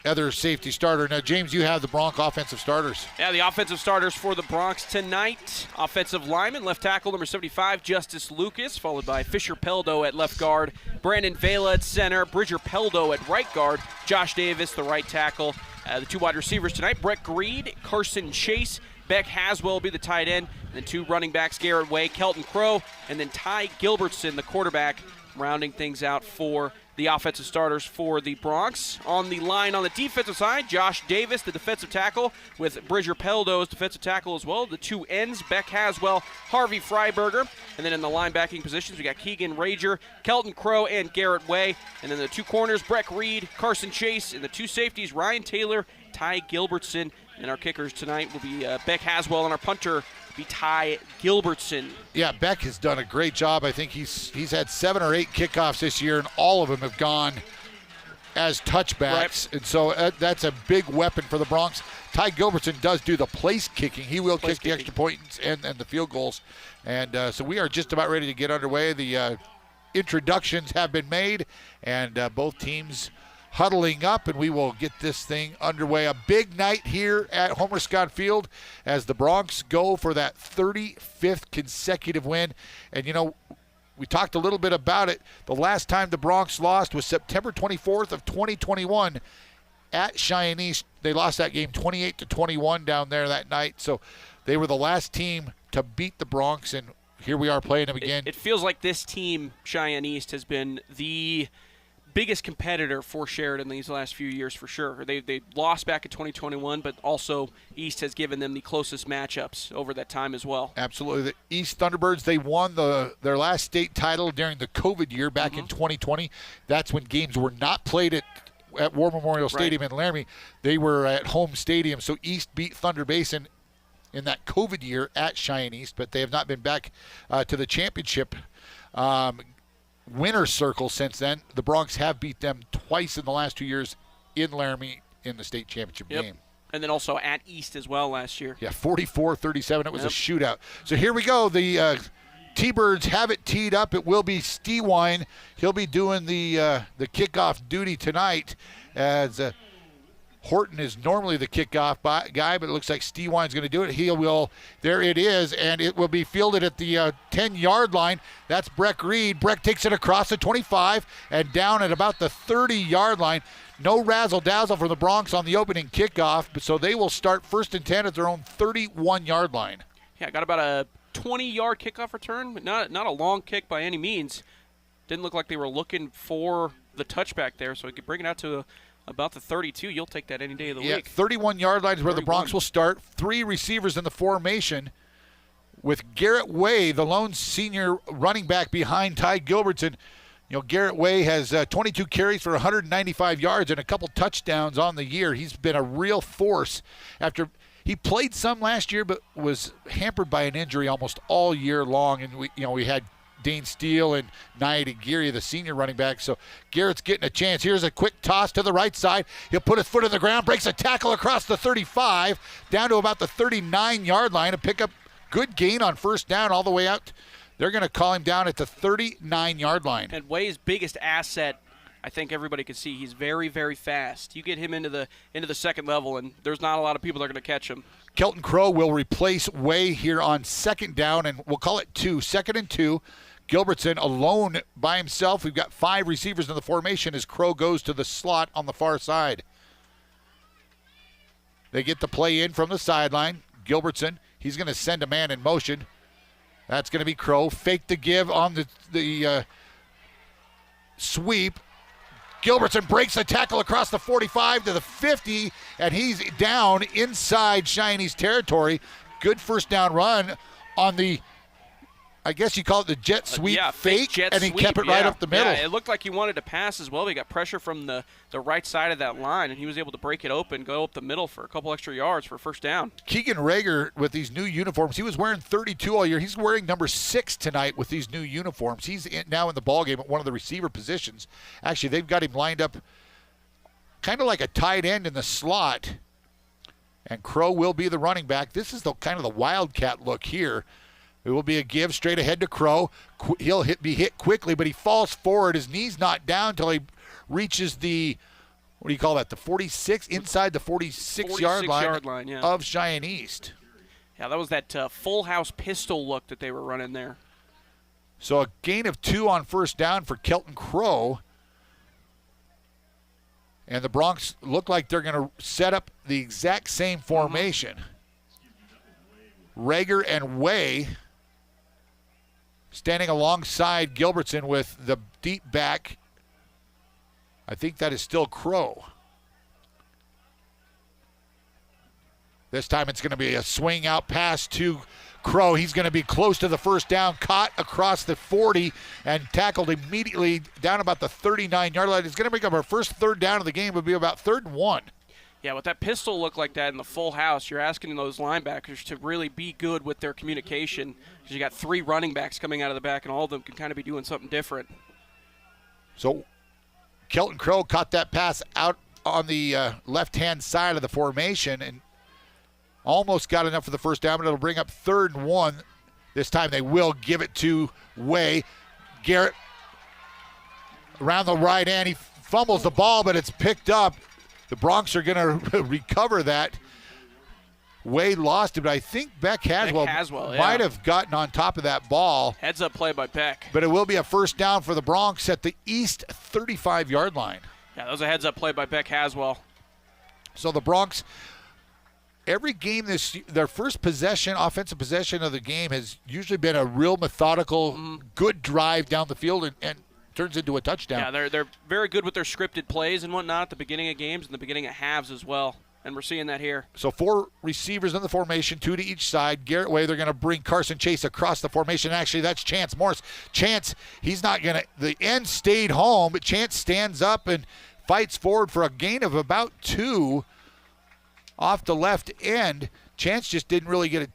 other safety starter. Now, James, you have the Bronc offensive starters. Yeah, the offensive starters for the Broncs tonight. Offensive lineman, left tackle number 75, Justice Lucas, followed by Fisher Peldo at left guard, Brandon Vela at center, Bridger Peldo at right guard, Josh Davis, the right tackle. The two wide receivers tonight, Brett Greed, Carson Chase, Beck Haswell will be the tight end, and then two running backs, Garrett Way, Kelton Crow, and then Ty Gilbertson, the quarterback, rounding things out for the offensive starters for the Broncs. On the line on the defensive side, Josh Davis, the defensive tackle, with Bridger Peldo as defensive tackle as well. The two ends, Beck Haswell, Harvey Freiberger. And then in the linebacking positions, we got Keegan Rager, Kelton Crow, and Garrett Way. And then the two corners, Breck Reed, Carson Chase, and the two safeties, Ryan Taylor, Ty Gilbertson. And our kickers tonight will be Beck Haswell, and our punter be Ty Gilbertson. Yeah, Beck has done a great job. I think he's had 7 or 8 kickoffs this year, and all of them have gone as touchbacks. Right. And so that's a big weapon for the Broncs. Ty Gilbertson does do the place kicking. He will kick the extra points and the field goals. And so we are just about ready to get underway. The introductions have been made, and both teams huddling up, and we will get this thing underway. A big night here at Homer Scott Field as the Broncs go for that 35th consecutive win. And, you know, we talked a little bit about it. The last time the Broncs lost was September 24th of 2021 at Cheyenne East. They lost that game 28-21 down there that night. So they were the last team to beat the Broncs, and here we are playing them again. It feels like this team, Cheyenne East, has been the biggest competitor for Sheridan these last few years for sure. They lost back in 2021, but also East has given them the closest matchups over that time as well. Absolutely. The East Thunderbirds, they won their last state title during the COVID year back in 2020. That's when games were not played at War Memorial Stadium in Laramie. They were at home stadium, so East beat Thunder Basin in that COVID year at Cheyenne East, but they have not been back to the championship winner circle since then. The Broncs have beat them twice in the last 2 years in Laramie in the state championship game. And then also at East as well last year. Yeah, 44-37. It was a shootout. So here we go. The T-Birds have it teed up. It will be Stewine. He'll be doing the kickoff duty tonight, as Horton is normally the kickoff guy, but it looks like Stewine's going to do it. There it is, and it will be fielded at the 10-yard line. That's Breck Reed. Breck takes it across the 25 and down at about the 30-yard line. No razzle-dazzle for the Broncs on the opening kickoff, so they will start 1st and 10 at their own 31-yard line. Yeah, got about a 20-yard kickoff return, but not a long kick by any means. Didn't look like they were looking for the touchback there, so we could bring it out to about the 32. You'll take that any day of the week. 31-yard line is where the Broncs will start. 3 receivers in the formation, with Garrett Way, the lone senior running back behind Ty Gilbertson. You know, Garrett Way has 22 carries for 195 yards and a couple touchdowns on the year. He's been a real force after he played some last year, but was hampered by an injury almost all year long. And we had Dane Steele and Nia Aguirre, the senior running back. So Garrett's getting a chance. Here's a quick toss to the right side. He'll put his foot on the ground, breaks a tackle across the 35, down to about the 39-yard line, and pick up good gain on first down all the way out. They're going to call him down at the 39-yard line. And Way's biggest asset, I think everybody can see, he's very, very fast. You get him into the second level, and there's not a lot of people that are going to catch him. Kelton Crow will replace Way here on second down, and we'll call it 2. 2nd and 2. Gilbertson alone by himself. We've got 5 receivers in the formation as Crow goes to the slot on the far side. They get the play in from the sideline. Gilbertson, he's going to send a man in motion. That's going to be Crow. Fake the give on the sweep. Gilbertson breaks the tackle across the 45 to the 50, and he's down inside Cheyenne's territory. Good first down run on the I guess you call it the jet sweep fake, jet and he sweep, kept it right up the middle. Yeah, it looked like he wanted to pass as well. But he got pressure from the right side of that line, and he was able to break it open, go up the middle for a couple extra yards for a first down. Keegan Rager with these new uniforms. He was wearing 32 all year. He's wearing number 6 tonight with these new uniforms. He's now in the ballgame at one of the receiver positions. Actually, they've got him lined up kind of like a tight end in the slot, and Crow will be the running back. This is the kind of the Wildcat look here. It will be a give straight ahead to Crow. He'll be hit quickly, but he falls forward. His knee's not down until he reaches the, what do you call that, the 46, inside the 46-yard line yeah. of Cheyenne East. Yeah, that was that full house pistol look that they were running there. So a gain of 2 on first down for Kelton Crow. And the Broncs look like they're going to set up the exact same formation. Rager and Way standing alongside Gilbertson with the deep back. I think that is still Crow. This time it's going to be a swing out pass to Crow. He's going to be close to the first down, caught across the 40 and tackled immediately down about the 39-yard line. It's going to make up our first third down of the game. It would be about 3rd and 1. Yeah, with that pistol look like that in the full house, you're asking those linebackers to really be good with their communication, because you got 3 running backs coming out of the back, and all of them can kind of be doing something different. So Kelton Crow caught that pass out on the left-hand side of the formation and almost got enough for the first down, but it'll bring up 3rd and 1. This time they will give it to Way. Garrett around the right end. He fumbles the ball, but it's picked up. The Broncs are going to recover that. Way lost it, but I think Beck Haswell might have gotten on top of that ball. Heads up play by Beck. But it will be a first down for the Broncs at the east 35-yard line. Yeah, that was a heads up play by Beck Haswell. So the Broncs, every game their first possession, offensive possession of the game has usually been a real methodical, good drive down the field and turns into a touchdown. Yeah, they're very good with their scripted plays and whatnot at the beginning of games and the beginning of halves as well. And we're seeing that here. So 4 receivers in the formation, 2 to each side. Garrett Way, they're going to bring Carson Chase across the formation. Actually, that's Chance Morris. Chance, he's not going to, the end stayed home, but Chance stands up and fights forward for a gain of about 2 off the left end. Chance just didn't really get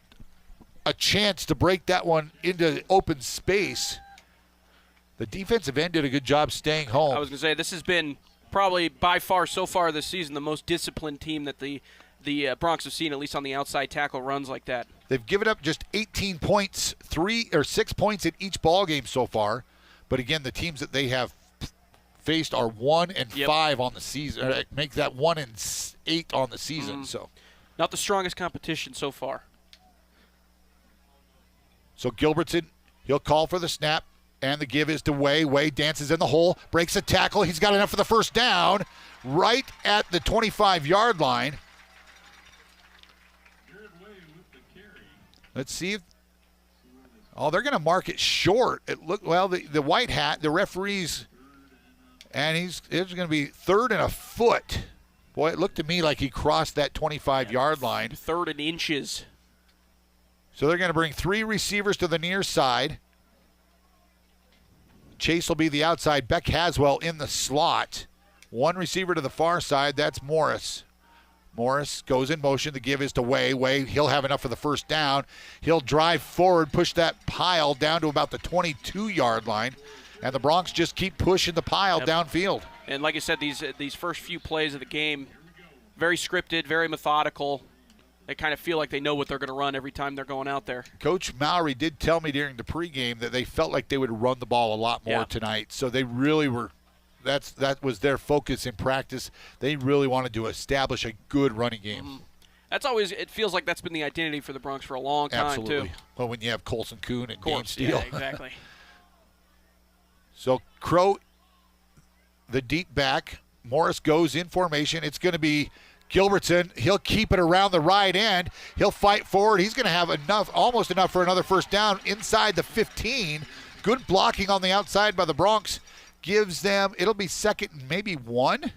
a chance to break that one into open space. The defensive end did a good job staying home. I was going to say, this has been probably by far so far this season the most disciplined team that the Broncs have seen, at least on the outside tackle runs like that. They've given up just 18 points, 3 or 6 points in each ball game so far. But again, the teams that they have faced are 1 and 5 on the season. Make that 1 and 8 on the season. So, not the strongest competition so far. So Gilbertson, he'll call for the snap. And the give is to Way. Way dances in the hole, breaks a tackle. He's got enough for the first down right at the 25-yard line. Let's see if they're going to mark it short. It looked the white hat, the referees, and it's going to be 3rd and a foot. Boy, it looked to me like he crossed that 25-yard line. 3rd and inches. So they're going to bring 3 receivers to the near side. Chase will be the outside. Beck Haswell in the slot. 1 receiver to the far side. That's Morris. Morris goes in motion. The give is to Way. Way, he'll have enough for the first down. He'll drive forward, push that pile down to about the 22-yard line. And the Broncs just keep pushing the pile downfield. And like I said, these first few plays of the game, very scripted, very methodical. They kind of feel like they know what they're going to run every time they're going out there. Coach Maury did tell me during the pregame that they felt like they would run the ball a lot more tonight. So they really were – that was their focus in practice. They really wanted to establish a good running game. That's always – it feels like that's been the identity for the Broncs for a long time, Absolutely. too. Well, when you have Colson Kuhn and Game Steele. Yeah, exactly. So Crow, the deep back. Morris goes in formation. It's going to be – Gilbertson, he'll keep it around the right end. He'll fight forward. He's going to have almost enough for another first down inside the 15. Good blocking on the outside by the Broncs. Gives them, it'll be 2nd and maybe 1.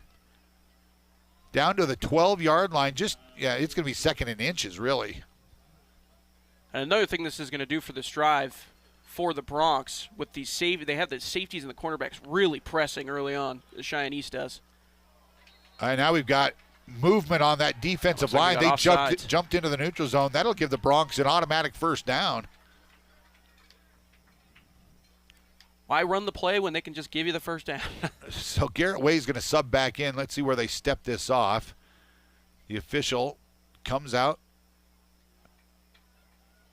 Down to the 12-yard line. It's going to be 2nd and inches, really. And another thing this is going to do for this drive, for the Broncs with these they have the safeties and the cornerbacks really pressing early on. Cheyenne East does. All right, now we've got movement on that defensive line. They jumped into the neutral zone. That'll give the Broncs an automatic first down. Why run the play when they can just give you the first down? So Garrett Way's going to sub back in. Let's see where they step this off. The official comes out.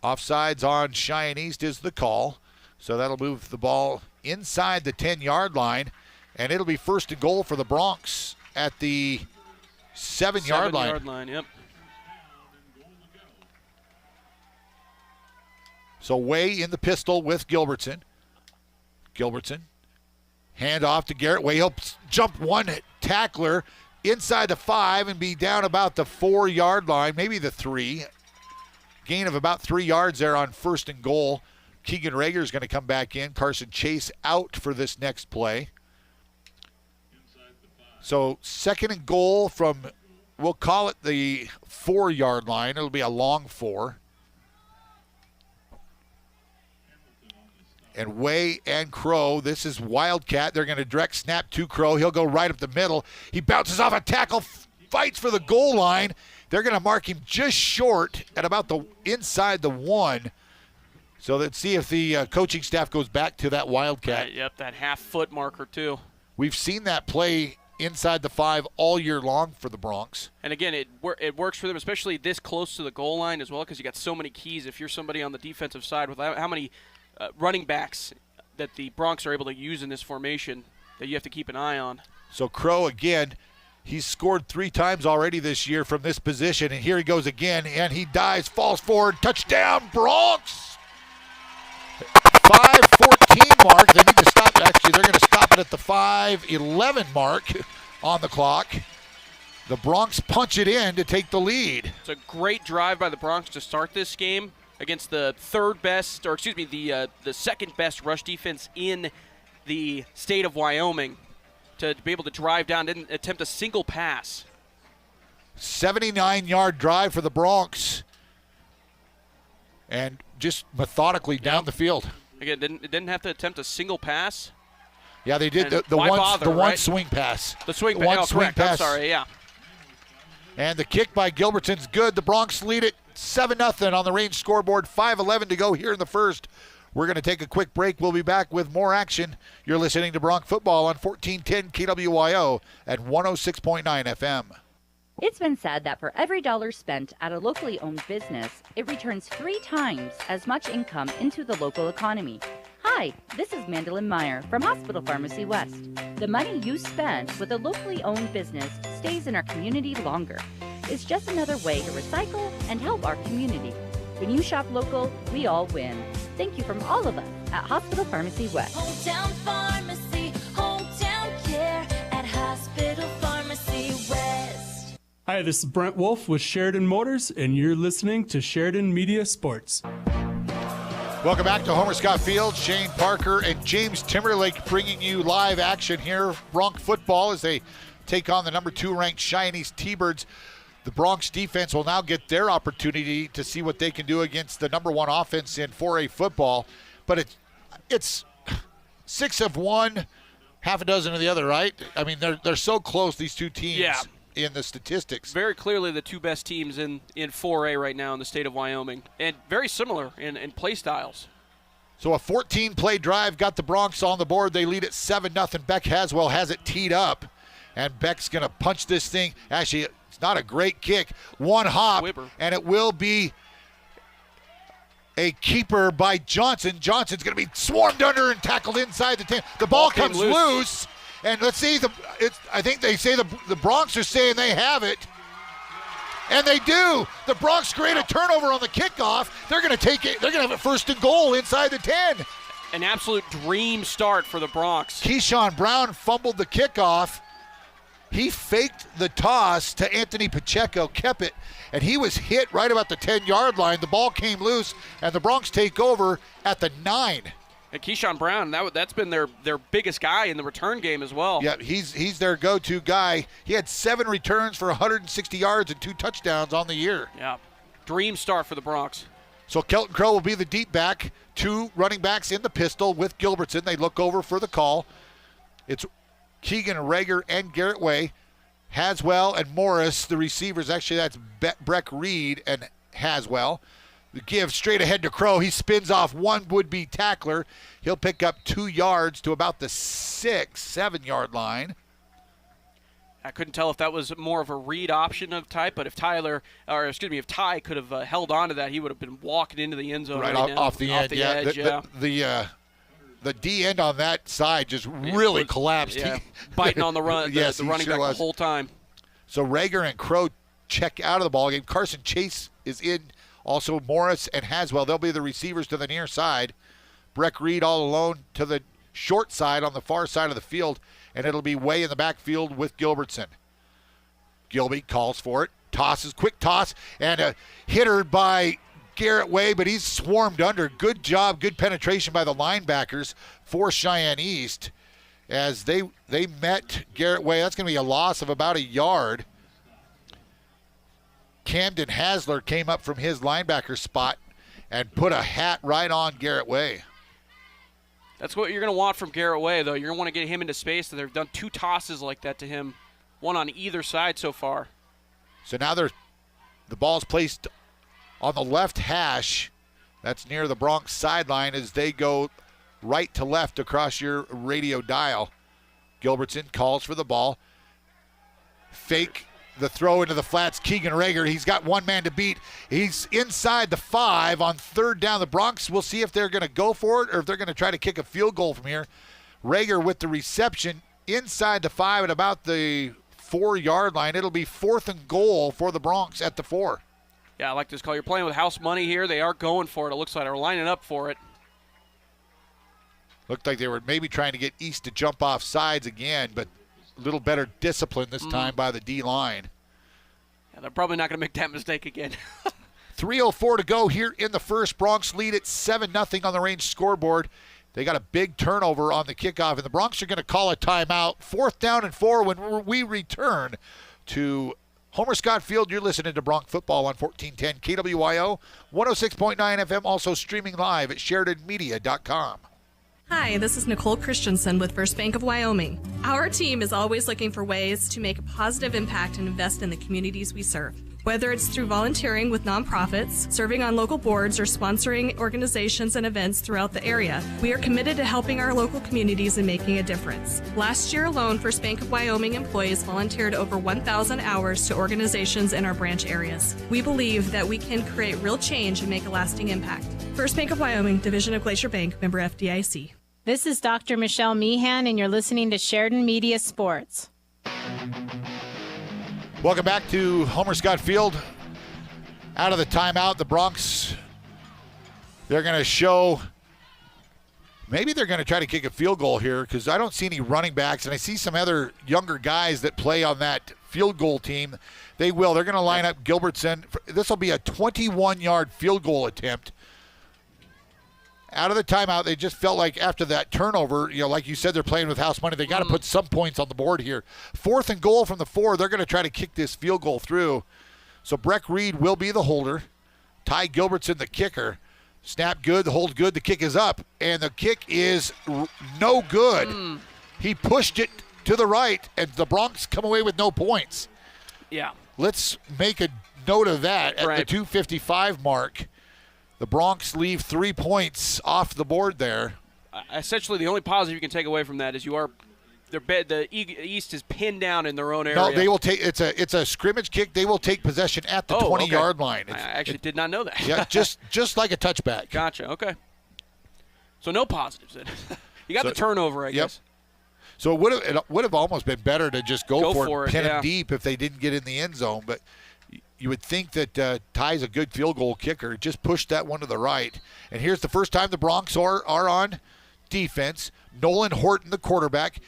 Offsides on Cheyenne East is the call. So that'll move the ball inside the 10-yard line, and it'll be first and goal for the Broncs at the 7-yard line. 7-yard line, yep. So Way in the pistol with Gilbertson. Hand off to Garrett Way. He'll jump one tackler inside the 5 and be down about the 4-yard line, maybe the 3. Gain of about 3 yards there on first and goal. Keegan Rager is going to come back in. Carson Chase out for this next play. So second and goal from, we'll call it the 4-yard line. It'll be a long 4. And Way and Crow, this is Wildcat. They're going to direct snap to Crow. He'll go right up the middle. He bounces off a tackle, fights for the goal line. They're going to mark him just short at about the inside the 1. So let's see if the coaching staff goes back to that Wildcat. Yep, that half-foot marker too. We've seen that play inside the 5 all year long for the Broncs. And again, it works for them, especially this close to the goal line as well, because you got so many keys. If you're somebody on the defensive side, with how many running backs that the Broncs are able to use in this formation that you have to keep an eye on. So Crow, again, he's scored 3 times already this year from this position, and here he goes again, and he dives, falls forward, touchdown, Broncs! 5:14 mark. They need to stop. Actually, they're going to stop it at the 5:11 mark on the clock. The Broncs punch it in to take the lead. It's a great drive by the Broncs to start this game against the the second best rush defense in the state of Wyoming, to be able to drive down, didn't attempt a single pass. 79-yard drive for the Broncs, and just methodically down the field. Again, didn't have to attempt a single pass. Yeah, they did the one swing pass. The swing pass. Swing pass. I'm sorry, yeah. And the kick by Gilbertson's good. The Broncs lead it 7-0 on the range scoreboard. 5:11 to go here in the first. We're going to take a quick break. We'll be back with more action. You're listening to Bronc Football on 1410 KWYO at 106.9 FM. It's been said that for every dollar spent at a locally owned business, it returns 3 times as much income into the local economy. Hi, this is Mandolin Meyer from Hospital Pharmacy West. The money you spend with a locally owned business stays in our community longer. It's just another way to recycle and help our community. When you shop local, we all win. Thank you from all of us at Hospital Pharmacy West. Hometown Pharmacy, hometown care at Hospital Pharmacy West. Hi, this is Brent Wolf with Sheridan Motors, and you're listening to Sheridan Media Sports. Welcome back to Homer Scott Field. Shane Parker and James Timberlake bringing you live action here. Bronc football as they take on the number 2 ranked Cheyenne East T-Birds. The Broncs defense will now get their opportunity to see what they can do against the number 1 offense in 4A football. But it's 6 of one, half a dozen of the other, right? I mean, they're so close, these two teams, in the statistics. Very clearly the 2 best teams in 4A right now in the state of Wyoming, and very similar in play styles. So a 14-play drive got the Broncs on the board. They lead at 7-0. Beck Haswell has it teed up, and Beck's going to punch this thing. Actually, it's not a great kick. One hop, and it will be a keeper by Johnson. Johnson's going to be swarmed under and tackled inside the 10. The ball comes loose. And let's see, I think they say the Broncs are saying they have it. And they do. The Broncs create a turnover on the kickoff. They're going to take it. They're going to have it first and goal inside the 10. An absolute dream start for the Broncs. Keyshawn Brown fumbled the kickoff. He faked the toss to Anthony Pacheco, kept it, and he was hit right about the 10-yard line. The ball came loose, and the Broncs take over at the 9. And Keyshawn Brown, that's been their biggest guy in the return game as well. Yeah, he's their go-to guy. He had 7 returns for 160 yards and 2 touchdowns on the year. Yeah, dream start for the Broncs. So Kelton Crow will be the deep back. 2 running backs in the pistol with Gilbertson. They look over for the call. It's Keegan Rager and Garrett Way. Haswell and Morris, the receivers. Actually, that's Breck Reed and Haswell. The give straight ahead to Crow. He spins off one would-be tackler. He'll pick up 2 yards to about the 6-7 yard line. I couldn't tell if that was more of a read option of type, but if Ty could have held on to that, he would have been walking into the end zone right now. off the end. The D end on that side just really collapsed. Yeah, biting on the run, yes, the running back the whole time. So Rager and Crow check out of the ballgame. Carson Chase is in. Also Morris and Haswell. They'll be the receivers to the near side. Breck Reed all alone to the short side on the far side of the field, and it'll be Way in the backfield with Gilbertson. Gilby calls for it. Tosses, quick toss, and a hitter by Garrett Way, but he's swarmed under. Good job, good penetration by the linebackers for Cheyenne East as they met Garrett Way. That's going to be a loss of about 1 yard. Camden Hasler came up from his linebacker spot and put a hat right on Garrett Way. That's what you're going to want from Garrett Way, though. You're going to want to get him into space. They've done 2 tosses like that to him, one on either side so far. So now the ball's placed on the left hash. That's near the Bronc sideline as they go right to left across your radio dial. Gilbertson calls for the ball. Fake the throw into the flats. Keegan Rager, he's got one man to beat. He's inside the 5 on 3rd down. The Broncs, we'll see if they're going to go for it or if they're going to try to kick a field goal from here. Rager with the reception inside the 5 at about the 4-yard line. It'll be 4th and goal for the Broncs at the 4. Yeah, I like this call. You're playing with house money here. They are going for it. It looks like they're lining up for it. Looked like they were maybe trying to get East to jump off sides again, but a little better discipline this time by the D-line. Yeah, they're probably not going to make that mistake again. 3:04 to go here in the first. Broncs lead at 7-0 on the range scoreboard. They got a big turnover on the kickoff, and the Broncs are going to call a timeout. 4th down and 4 when we return to Homer Scott Field. You're listening to Bronc Football on 1410 KWYO, 106.9 FM, also streaming live at SheridanMedia.com. Hi, this is Nicole Christensen with First Bank of Wyoming. Our team is always looking for ways to make a positive impact and invest in the communities we serve. Whether it's through volunteering with nonprofits, serving on local boards, or sponsoring organizations and events throughout the area, we are committed to helping our local communities and making a difference. Last year alone, First Bank of Wyoming employees volunteered over 1,000 hours to organizations in our branch areas. We believe that we can create real change and make a lasting impact. First Bank of Wyoming, Division of Glacier Bank, member FDIC. This is Dr. Michelle Meehan, and you're listening to Sheridan Media Sports. Welcome back to Homer Scott Field. Out of the timeout, the Broncs, they're going to show, maybe they're going to try to kick a field goal here because I don't see any running backs, and I see some other younger guys that play on that field goal team. They will. They're going to line up Gilbertson. This will be a 21-yard field goal attempt. Out of the timeout, they just felt like after that turnover, like you said, they're playing with house money. They got to put some points on the board here. 4th and goal from the 4. They're going to try to kick this field goal through. So Breck Reed will be the holder. Ty Gilbertson, the kicker. Snap good, the hold good, the kick is up. And the kick is no good. He pushed it to the right, and the Broncs come away with no points. Yeah. Let's make a note of that at the 2:55 mark. The Broncs leave 3 points off the board there. Essentially, the only positive you can take away from that is the East is pinned down in their own area. No, they will take. It's a scrimmage kick. They will take possession at the 20-yard line. I actually did not know that. Yeah, just like a touchback. Gotcha. Okay. So no positives then. You got the turnover, I guess. So it would have almost been better to just go for it, pin yeah. them deep if they didn't get in the end zone, but. You would think that Ty's a good field goal kicker. Just pushed that one to the right. And here's the first time the Broncs are on defense. Nolan Horton, the quarterback.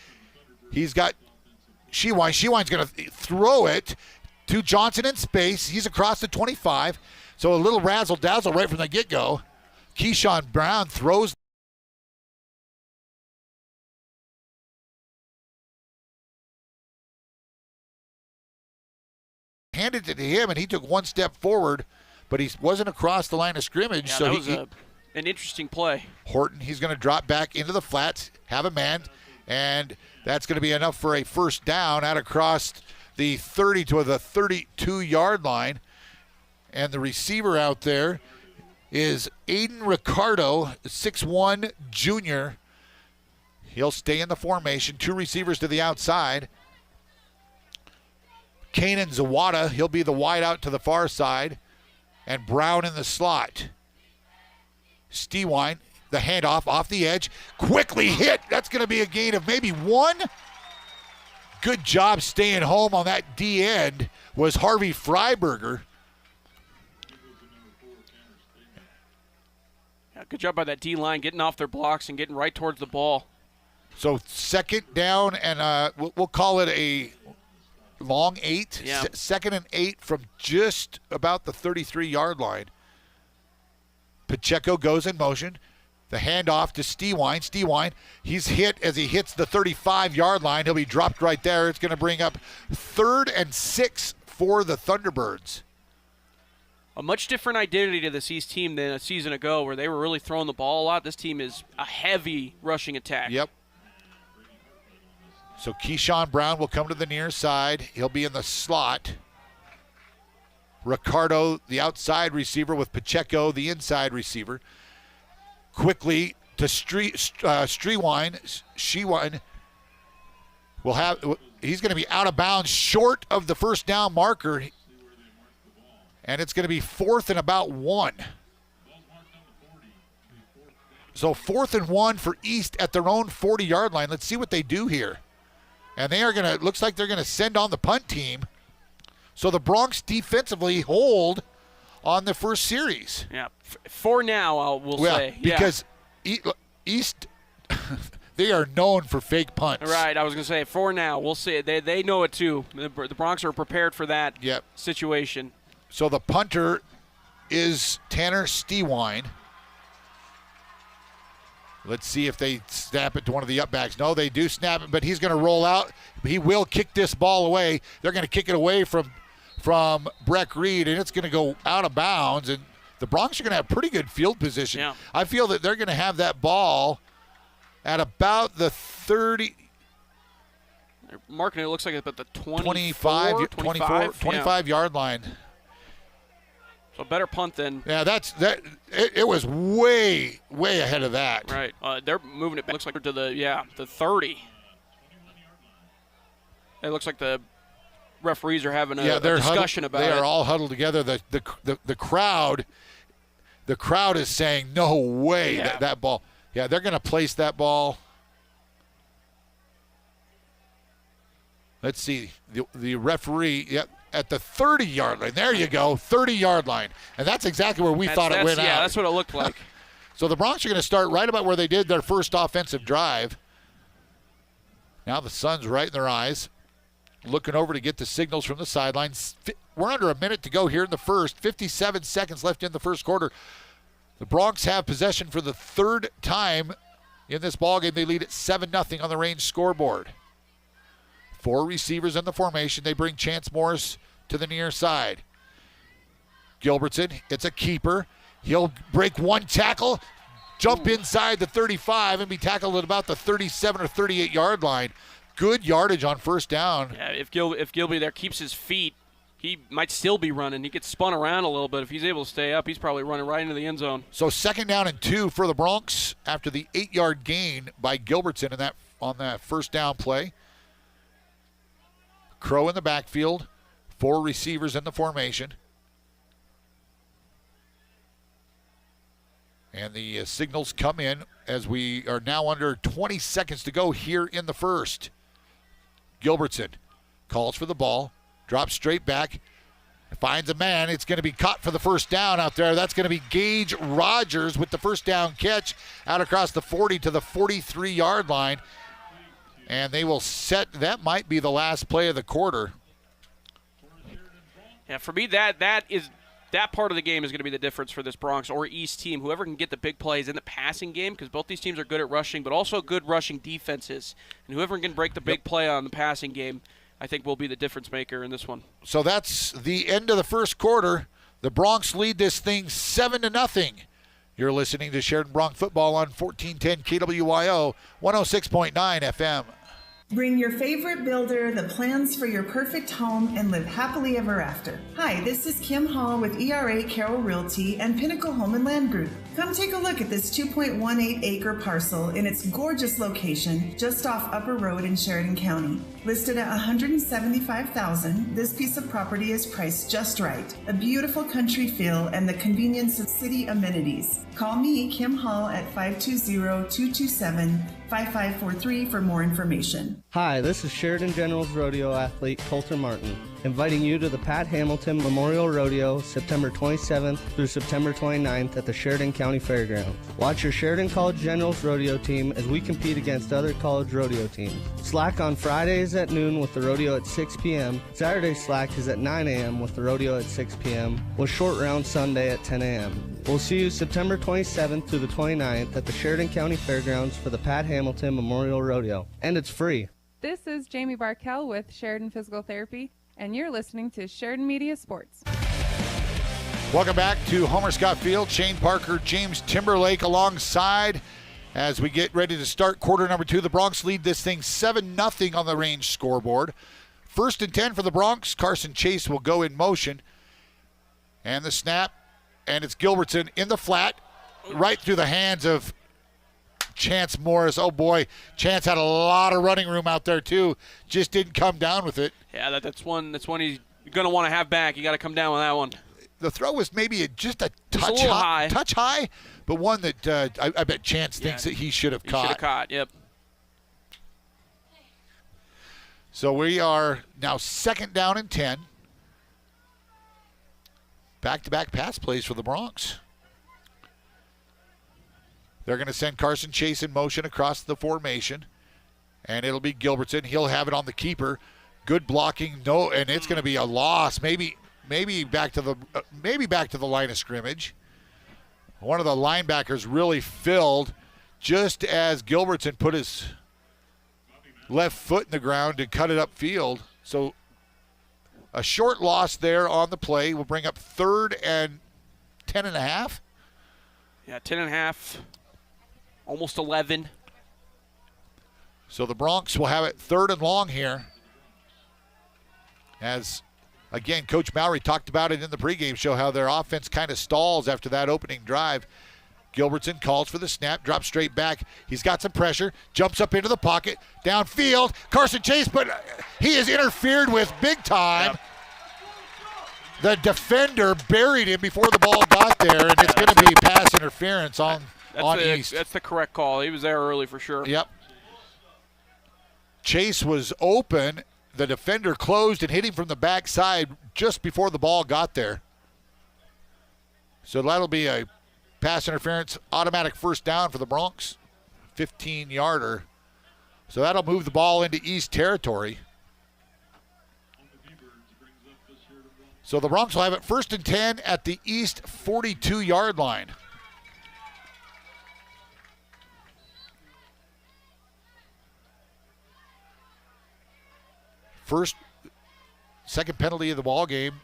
He's got Cheyenne. Cheyenne's going to throw it to Johnson in space. He's across the 25. So a little razzle-dazzle right from the get-go. Keyshawn Brown throws. Handed it to him, and he took one step forward, but he wasn't across the line of scrimmage. Yeah, so that was an interesting play. Horton, he's going to drop back into the flats, have a man, and that's going to be enough for a first down out across the 30 to the 32-yard line. And the receiver out there is Aiden Ricardo, 6'1", junior. He'll stay in the formation. 2 receivers to the outside. Kanan Zawada, he'll be the wide out to the far side. And Brown in the slot. Stewine, the handoff off the edge. Quickly hit. That's going to be a gain of maybe 1. Good job staying home on that D end was Harvey Freiberger. Yeah, good job by that D line getting off their blocks and getting right towards the ball. So second down, and we'll call it a long 8. Yeah. Second and 8 from just about the 33-yard line. Pacheco goes in motion. The handoff to Stewine. Stewine, he's hit as he hits the 35-yard line. He'll be dropped right there. It's going to bring up 3rd and 6 for the Thunderbirds. A much different identity to this East team than a season ago where they were really throwing the ball a lot. This team is a heavy rushing attack. Yep. So Keyshawn Brown will come to the near side. He'll be in the slot. Ricardo, the outside receiver, with Pacheco, the inside receiver. Quickly to Stewine. He's going to be out of bounds, short of the first down marker. And it's going to be 4th and about 1. So 4th and 1 for East at their own 40-yard line. Let's see what they do here. And they are going to, looks like they're going to send on the punt team. So the Broncs defensively hold on the first series. Yeah, for now, we'll say. Because East, they are known for fake punts. Right, I was going to say, for now, we'll see. They know it too. The Broncs are prepared for that situation. So the punter is Tanner Stewine. Let's see if they snap it to one of the upbacks. No, they do snap it, but he's going to roll out. He will kick this ball away. They're going to kick it away from Breck Reed, and it's going to go out of bounds. And the Broncs are going to have pretty good field position. Yeah. I feel that they're going to have that ball at about the 30. They're marking it looks like it's at the 25-yard line. So better punt than. Yeah, it was way ahead of that. Right. They're moving it back. Looks like to the 30. It looks like the referees are having a discussion about it. They are all huddled together. The crowd is saying no way that ball. Yeah, they're going to place that ball. Let's see. The referee, at the 30-yard line. There you go, 30-yard line. And that's exactly where we thought it went out. Yeah, that's what it looked like. So the Broncs are going to start right about where they did their first offensive drive. Now the sun's right in their eyes. Looking over to get the signals from the sidelines. We're under a minute to go here in the first. 57 seconds left in the first quarter. The Broncs have possession for the 3rd time in this ballgame. They lead at 7-0 on the range scoreboard. 4 receivers in the formation. They bring Chance Morris to the near side. Gilbertson, it's a keeper. He'll break 1 tackle, jump inside the 35, and be tackled at about the 37 or 38-yard line. Good yardage on first down. Yeah, if Gilby there keeps his feet, he might still be running. He gets spun around a little bit. If he's able to stay up, he's probably running right into the end zone. So 2nd down and 2 for the Broncs after the 8-yard gain by Gilbertson on that first down play. Crow in the backfield, 4 receivers in the formation. And the signals come in as we are now under 20 seconds to go here in the first. Gilbertson calls for the ball, drops straight back, finds a man. It's going to be caught for the first down out there. That's going to be Gage Rogers with the first down catch out across the 40 to the 43-yard line. And they will set, that might be the last play of the quarter. Yeah, for me, that part of the game is going to be the difference for this Broncs or East team. Whoever can get the big plays in the passing game, because both these teams are good at rushing, but also good rushing defenses. And whoever can break the big play on the passing game, I think will be the difference maker in this one. So that's the end of the first quarter. The Broncs lead this thing 7-0. You're listening to Sheridan Bronc football on 1410 KWYO 106.9 FM. Bring your favorite builder the plans for your perfect home and live happily ever after. Hi, this is Kim Hall with ERA Carroll Realty and Pinnacle Home and Land Group. Come take a look at this 2.18 acre parcel in its gorgeous location just off Upper Road in Sheridan County. Listed at $175,000, this piece of property is priced just right. A beautiful country feel and the convenience of city amenities. Call me, Kim Hall, at 520-227-5543 for more information. Hi, this is Sheridan Generals Rodeo athlete Coulter Martin, inviting you to the Pat Hamilton Memorial Rodeo September 27th through September 29th at the Sheridan County Fairgrounds. Watch your Sheridan College Generals Rodeo team as we compete against other college rodeo teams. Slack on Fridays at noon with the rodeo at 6 p.m. Saturday slack is at 9 a.m. with the rodeo at 6 p.m. with short round Sunday at 10 a.m. We'll see you September 27th through the 29th at the Sheridan County Fairgrounds for the Pat Hamilton Memorial Rodeo, and it's free. This is Jamie Barkell with Sheridan Physical Therapy, and you're listening to Sheridan Media Sports. Welcome back to Homer Scott Field. Shane Parker, James Timberlake alongside as we get ready to start quarter number 2. The Broncs lead this thing 7-0 on the range scoreboard. 1st and 10 for the Broncs. Carson Chase will go in motion. And the snap, and it's Gilbertson in the flat, right through the hands of Chance Morris. Oh, boy. Chance had a lot of running room out there, too. Just didn't come down with it. Yeah, that's one he's going to want to have back. You got to come down with that one. The throw was maybe just a touch high, but one that I bet Chance thinks that he should have caught. He should have caught, yep. So we are now 2nd down and 10. Back-to-back pass plays for the Broncs. They're going to send Carson Chase in motion across the formation, and it'll be Gilbertson. He'll have it on the keeper. Good blocking, and it's going to be a loss. Maybe back to the line of scrimmage. One of the linebackers really filled just as Gilbertson put his left foot in the ground and cut it upfield. So a short loss there on the play will bring up 3rd and 10.5. Yeah, 10.5, almost 11. So the Broncs will have it 3rd and long here. As, again, Coach Maury talked about it in the pregame show, how their offense kind of stalls after that opening drive. Gilbertson calls for the snap, drops straight back. He's got some pressure, jumps up into the pocket, downfield. Carson Chase, but he is interfered with big time. Yep. The defender buried him before the ball got there, and it's going to be pass interference on East. That's the correct call. He was there early for sure. Yep. Chase was open. The defender closed and hit him from the backside just before the ball got there. So that'll be a pass interference, automatic 1st down for the Broncs, 15-yarder. So that'll move the ball into East territory. So the Broncs will have it 1st and 10 at the East 42-yard line. Second penalty of the ball game.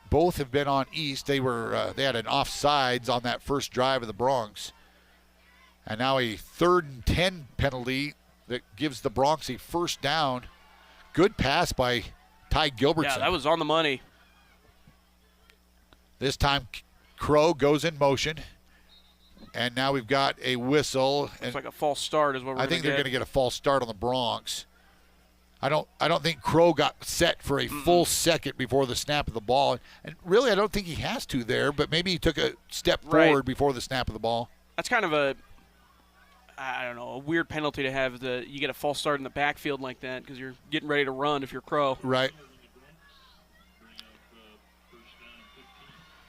Both have been on East. They had an offsides on that first drive of the Broncs. And now a 3rd and 10 penalty that gives the Broncs a 1st down. Good pass by Ty Gilbertson. Yeah, that was on the money. This time Crow goes in motion. And now we've got a whistle. It's like a false start is what we're I think they're going to get a false start on the Broncs. I don't think Crow got set for a full second before the snap of the ball. And really, I don't think he has to there, but maybe he took a step forward before the snap of the ball. That's kind of a weird penalty to have. You get a false start in the backfield like that because you're getting ready to run if you're Crow. Right.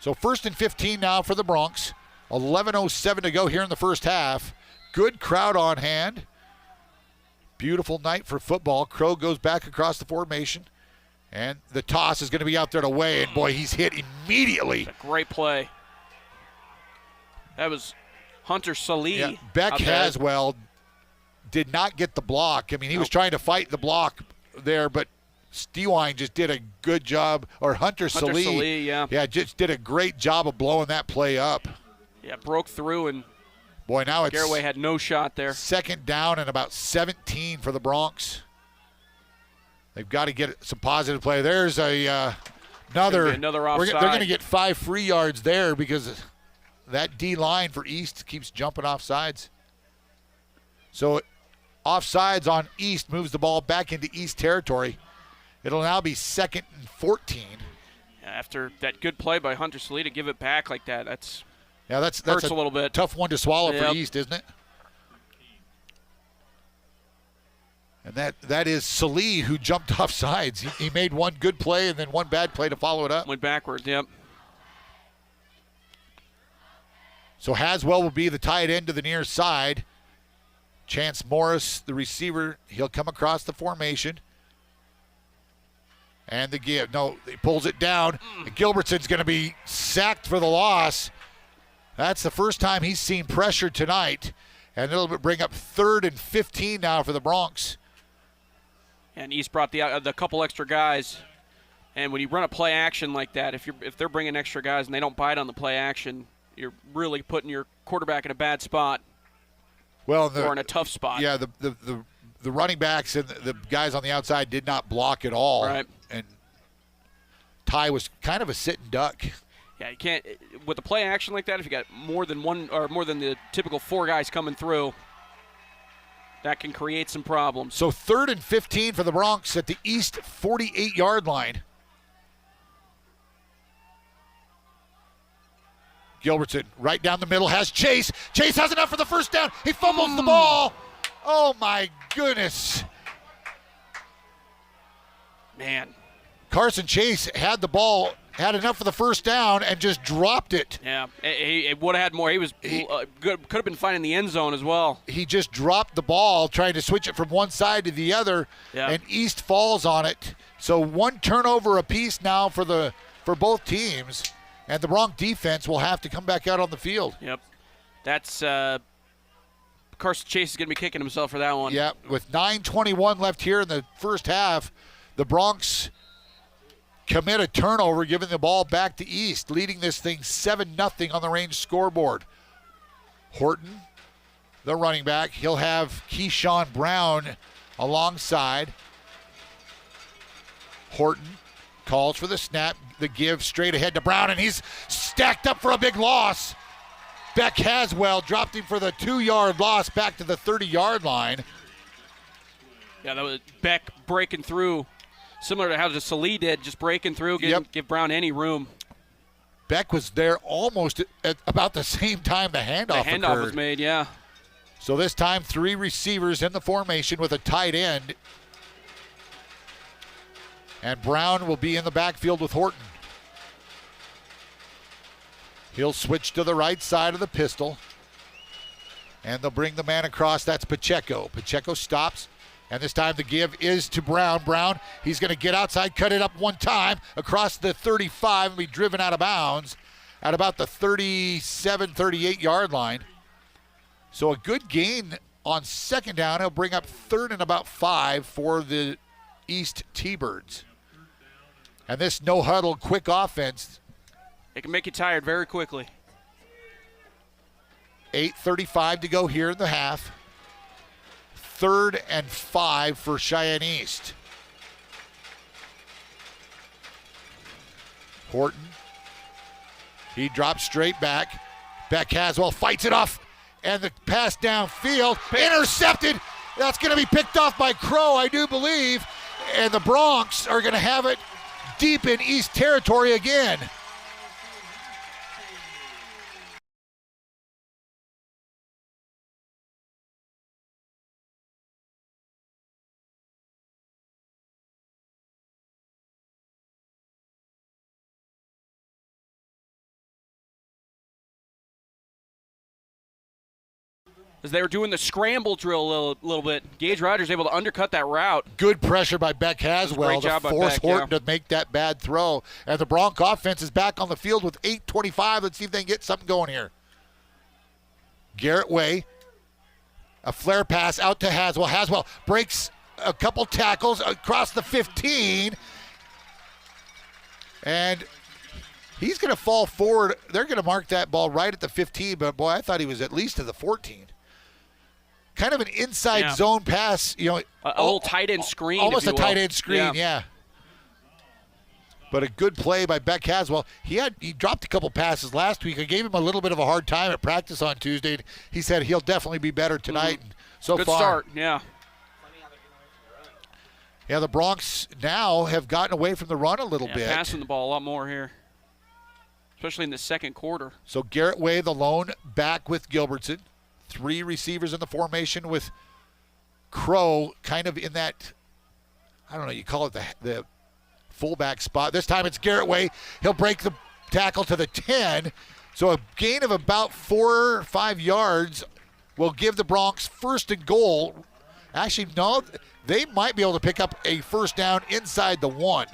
So 1st and 15 now for the Broncs. 11:07 to go here in the first half. Good crowd on hand. Beautiful night for football. Crow goes back across the formation. And the toss is going to be out there to Way. And, boy, he's hit immediately. That's a great play. That was Hunter Salee. Yeah, Beck Haswell did not get the block. I mean, he was trying to fight the block there, but Statewide just did a good job, or Hunter Salee. Yeah, just did a great job of blowing that play up. Yeah, broke through, and boy, now it's Garraway had no shot there. Second down and about 17 for the Broncs. They've got to get some positive play. There's another offside. They're going to get 5 free yards there because that D line for East keeps jumping off sides. So offsides on East moves the ball back into East territory. It'll now be 2nd and 14. After that good play by Hunter Salee to give it back like that, that's hurts a little bit. Tough one to swallow for East, isn't it? And that is Salee who jumped off sides. He made one good play and then one bad play to follow it up. Went backwards, yep. So Haswell will be the tight end to the near side. Chance Morris, the receiver, he'll come across the formation. And the give. No, he pulls it down. And Gilbertson's going to be sacked for the loss. That's the first time he's seen pressure tonight. And it'll bring up 3rd and 15 now for the Broncs. And East brought the couple extra guys. And when you run a play action like that, if they're bringing extra guys and they don't bite on the play action, you're really putting your quarterback in a bad spot. Well, or in a tough spot. Yeah, the running backs and the guys on the outside did not block at all. Right. And Ty was kind of a sitting duck. Yeah, you can't with a play action like that. If you got more than one or more than the typical 4 guys coming through, that can create some problems. So 3rd and 15 for the Broncs at the East 48-yard line. Gilbertson right down the middle has Chase. Chase has enough for the first down. He fumbles the ball. Oh, my goodness. Man. Carson Chase had the ball, had enough for the first down, and just dropped it. Yeah, he would have had more. He was good. Could have been finding the end zone as well. He just dropped the ball, trying to switch it from one side to the other, and East falls on it. So 1 turnover apiece now for both teams, and the Bronc defense will have to come back out on the field. Yep, that's Carson Chase is going to be kicking himself for that one. Yeah, with 9:21 left here in the first half, the Broncs commit a turnover, giving the ball back to East, leading this thing 7-0 on the range scoreboard. Horton, the running back, he'll have Keyshawn Brown alongside. Horton calls for the snap, the give straight ahead to Brown, and he's stacked up for a big loss. Beck Haswell dropped him for the 2-yard loss back to the 30-yard line. Yeah, that was Beck breaking through. Similar to how the Salee did, just breaking through, give Brown any room. Beck was there almost at about the same time the handoff occurred. Was made, yeah. So this time 3 receivers in the formation with a tight end. And Brown will be in the backfield with Horton. He'll switch to the right side of the pistol. And they'll bring the man across. That's Pacheco. Pacheco stops. And this time the give is to Brown. Brown, he's going to get outside, cut it up one time across the 35 and be driven out of bounds at about the 37, 38-yard line. So a good gain on second down. He'll bring up 3rd and about 5 for the East T-Birds. And this no-huddle quick offense. It can make you tired very quickly. 8:35 to go here in the half. 3rd and 5 for Cheyenne East. Horton. He drops straight back. Beck Haswell fights it off. And the pass downfield. Intercepted. That's going to be picked off by Crow, I do believe. And the Broncs are going to have it deep in East territory again. As they were doing the scramble drill a little bit, Gage Rogers able to undercut that route. Good pressure by Beck Haswell to force Horton to make that bad throw. And the Bronc offense is back on the field with 8:25. Let's see if they can get something going here. Garrett Way, a flare pass out to Haswell. Haswell breaks a couple tackles across the 15. And he's going to fall forward. They're going to mark that ball right at the 15, but boy, I thought he was at least to the 14. Kind of an inside zone pass, you know. A little tight end screen. Almost a tight end screen, yeah. But a good play by Beck Haswell. He dropped a couple passes last week. I gave him a little bit of a hard time at practice on Tuesday. He said he'll definitely be better tonight. And so good far, start, yeah. Yeah, the Broncs now have gotten away from the run a little bit. Passing the ball a lot more here, especially in the second quarter. So Garrett Way, the lone back with Gilbertson. 3 receivers in the formation with Crow kind of in that, I don't know, you call it the fullback spot. This time it's Garrett Way. He'll break the tackle to the 10. So a gain of about 4 or 5 yards will give the Broncs first and goal. Actually, no, they might be able to pick up a first down inside the 1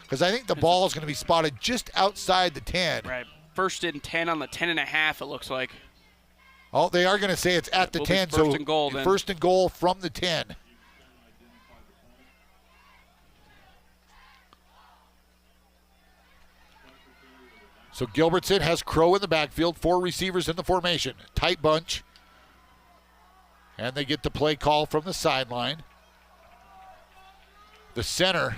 because I think the ball is going to be spotted just outside the 10. Right. First and 10 on the 10.5, it looks like. Oh, they are going to say it's at the 10. First and goal, then. First and goal from the 10. So Gilbertson has Crow in the backfield, 4 receivers in the formation. Tight bunch. And they get the play call from the sideline. The center,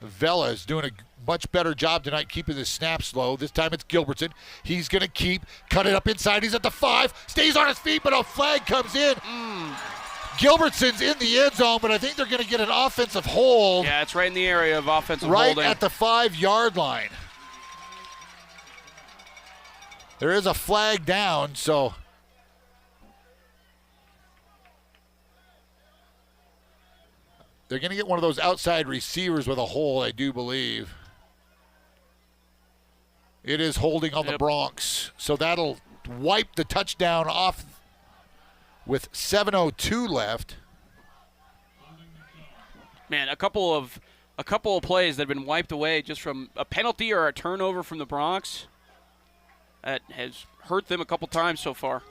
Vela, is doing a much better job tonight keeping the snaps low. This time it's Gilbertson. He's going to cut it up inside. He's at the 5, stays on his feet, but a flag comes in. Gilbertson's in the end zone, but I think they're going to get an offensive hold. Yeah, it's right in the area of offensive holding. Right at the 5-yard line. There is a flag down, so they're going to get one of those outside receivers with a hold, I do believe. It is holding on the Broncs, so that'll wipe the touchdown off with 7:02 left. Man, a couple of plays that have been wiped away just from a penalty or a turnover from the Broncs. That has hurt them a couple times so far.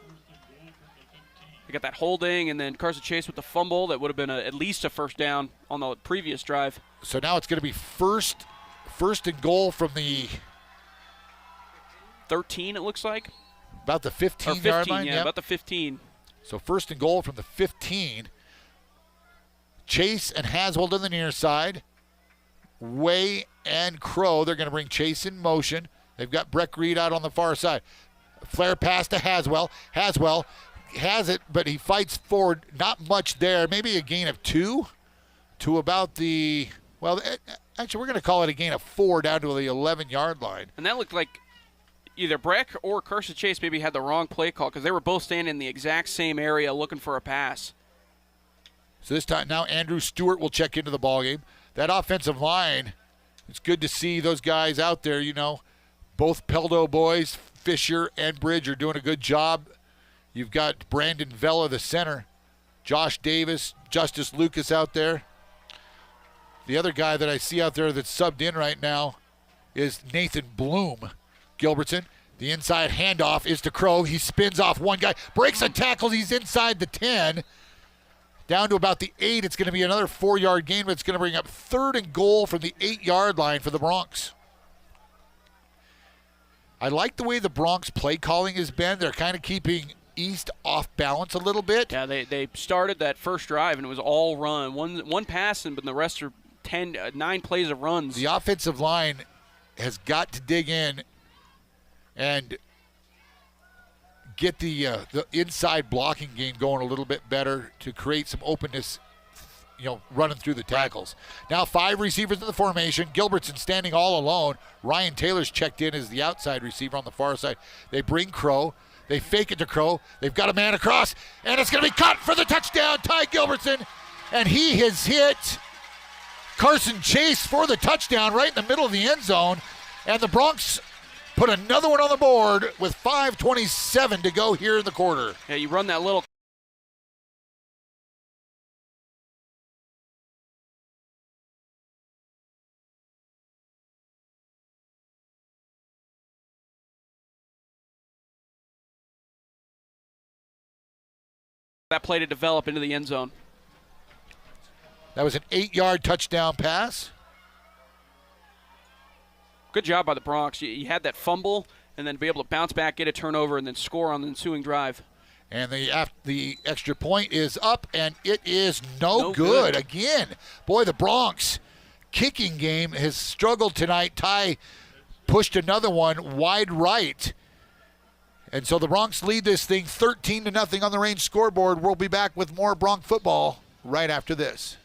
They got that holding, and then Carson Chase with the fumble that would have been at least a first down on the previous drive. So now it's going to be first and goal from the 13, it looks like. About the 15-yard line? Yeah, about the 15. So first and goal from the 15. Chase and Haswell on the near side. Way and Crow, they're going to bring Chase in motion. They've got Breck Reed out on the far side. Flare pass to Haswell. Haswell has it, but he fights forward. Not much there. Maybe a gain of 2 to about the, well, actually, we're going to call it a gain of 4 down to the 11-yard line. And that looked like either Breck or Carson Chase maybe had the wrong play call because they were both standing in the exact same area looking for a pass. So this time now Andrew Stewart will check into the ballgame. That offensive line, it's good to see those guys out there, you know. Both Peldo boys, Fisher and Bridge, are doing a good job. You've got Brandon Vela, the center. Josh Davis, Justice Lucas out there. The other guy that I see out there that's subbed in right now is Nathan Bloom. Gilbertson, the inside handoff is to Crow. He spins off one guy, breaks a tackle. He's inside the 10. Down to about the 8. It's going to be another 4-yard gain, but it's going to bring up third and goal from the 8-yard line for the Broncs. I like the way the Broncs play calling has been. They're kind of keeping East off balance a little bit. Yeah, they started that first drive, and it was all run. One pass, but the rest are 9 plays of runs. The offensive line has got to dig in and get the inside blocking game going a little bit better to create some openness, you know, running through the tackles. Now 5 receivers in the formation. Gilbertson standing all alone. Ryan Taylor's checked in as the outside receiver on the far side. They bring Crow. They fake it to Crow. They've got a man across, and it's going to be cut for the touchdown. Ty Gilbertson, and he has hit Carson Chase for the touchdown right in the middle of the end zone, and the Broncs put another one on the board with 5:27 to go here in the quarter. Yeah, you run that little that play to develop into the end zone. That was an 8-yard touchdown pass. Good job by the Broncs. You had that fumble, and then be able to bounce back, get a turnover, and then score on the ensuing drive. And the extra point is up, and it is no good again. Boy, the Broncs kicking game has struggled tonight. Ty pushed another one wide right. And so the Broncs lead this thing 13-0 on the Range scoreboard. We'll be back with more Bronc football right after this.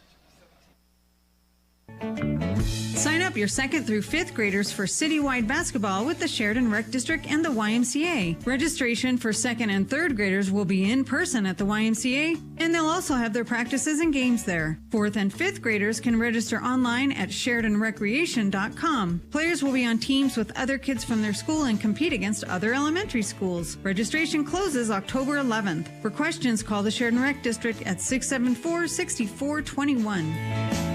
Sign up your 2nd through 5th graders for citywide basketball with the Sheridan Rec District and the YMCA. Registration for 2nd and 3rd graders will be in person at the YMCA, and they'll also have their practices and games there. 4th and 5th graders can register online at SheridanRecreation.com. Players will be on teams with other kids from their school and compete against other elementary schools. Registration closes October 11th. For questions, call the Sheridan Rec District at 674-6421.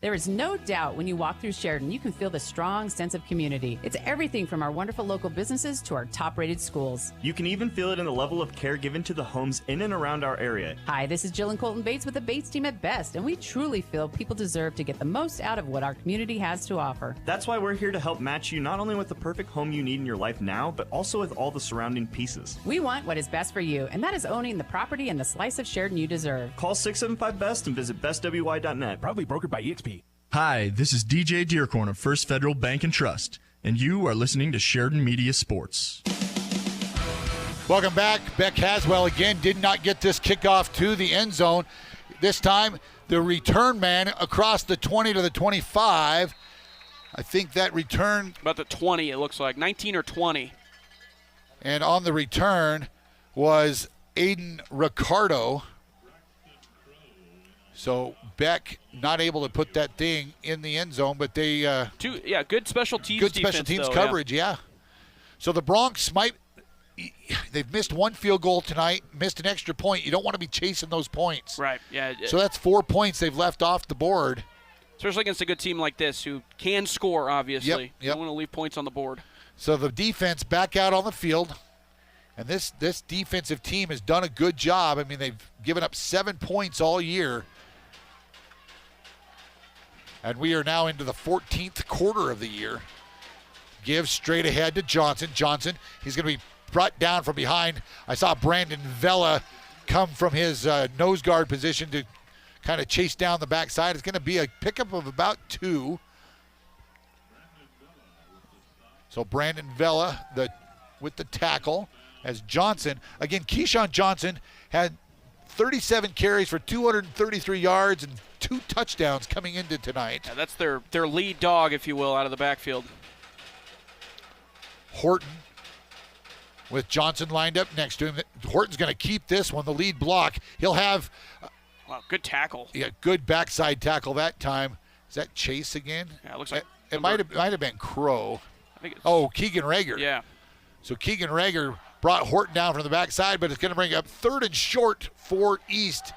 There is no doubt when you walk through Sheridan, you can feel the strong sense of community. It's everything from our wonderful local businesses to our top-rated schools. You can even feel it in the level of care given to the homes in and around our area. Hi, this is Jill and Colton Bates with the Bates team at Best, and we truly feel people deserve to get the most out of what our community has to offer. That's why we're here to help match you not only with the perfect home you need in your life now, but also with all the surrounding pieces. We want what is best for you, and that is owning the property and the slice of Sheridan you deserve. Call 675-BEST and visit bestwy.net. Proudly brokered by EXP. Hi, this is DJ Dearcorn of First Federal Bank and Trust, and you are listening to Sheridan Media Sports. Welcome back. Beck Haswell again did not get this kickoff to the end zone. This time, the return man across the 20 to the 25. I think that return... About the 20, it looks like. 19 or 20. And on the return was Aiden Ricardo. So Beck not able to put that thing in the end zone, but they good special teams. Good special teams coverage, yeah. So the Broncs they've missed one field goal tonight, missed an extra point. You don't want to be chasing those points, right? Yeah. So that's 4 points they've left off the board, especially against a good team like this who can score. Obviously, Yep. You don't want to leave points on the board. So the defense back out on the field. And this defensive team has done a good job. I mean, they've given up 7 points all year. And we are now into the 14th quarter of the year. Give straight ahead to Johnson. Johnson, he's going to be brought down from behind. I saw Brandon Vela come from his nose guard position to kind of chase down the backside. It's going to be a pickup of about 2. So Brandon Vela with the tackle as Johnson. Again, Keyshawn Johnson had 37 carries for 233 yards and 2 touchdowns coming into tonight. Yeah, that's their lead dog, if you will, out of the backfield. Horton with Johnson lined up next to him. Horton's going to keep this one, the lead block. He'll have good tackle. Yeah, good backside tackle that time. Is that Chase again? Yeah, it looks like it might have been Crow. I think it's Keegan Rager. Yeah. So Keegan Rager brought Horton down from the backside, but it's going to bring up 3rd and short for East.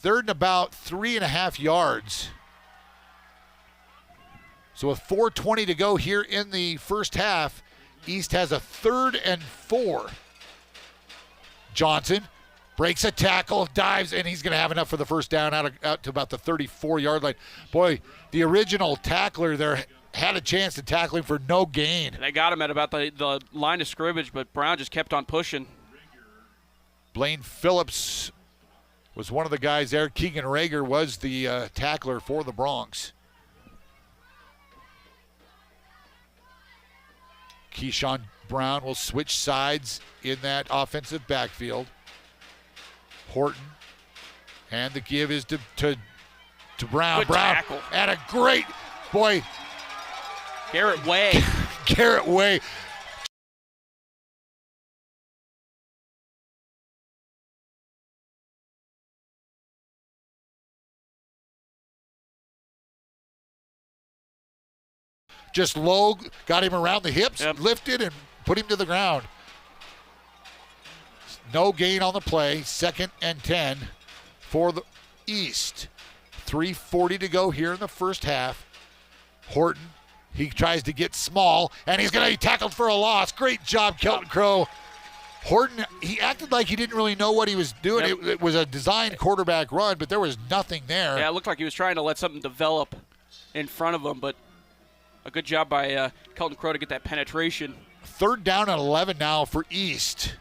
3rd and about 3.5 yards. So with 4:20 to go here in the first half, East has a 3rd and 4. Johnson breaks a tackle, dives, and he's going to have enough for the first down out to about the 34-yard line. Boy, the original tackler there had a chance to tackle him for no gain. They got him at about the line of scrimmage, but Brown just kept on pushing. Blaine Phillips was one of the guys there. Keegan Rager was the tackler for the Broncs. Keyshawn Brown will switch sides in that offensive backfield. Horton. And the give is to Brown. Good Brown tackle. And a great, boy. Garrett Way. Garrett Way. Just low, got him around the hips, lifted, and put him to the ground. No gain on the play. 2nd and 10 for the East. 3:40 to go here in the first half. Horton, he tries to get small, and he's going to be tackled for a loss. Great job, Kelton Crow. Horton, he acted like he didn't really know what he was doing. Yep. It was a designed quarterback run, but there was nothing there. Yeah, it looked like he was trying to let something develop in front of him, but a good job by Kelton Crow to get that penetration. 3rd down and 11 now for East.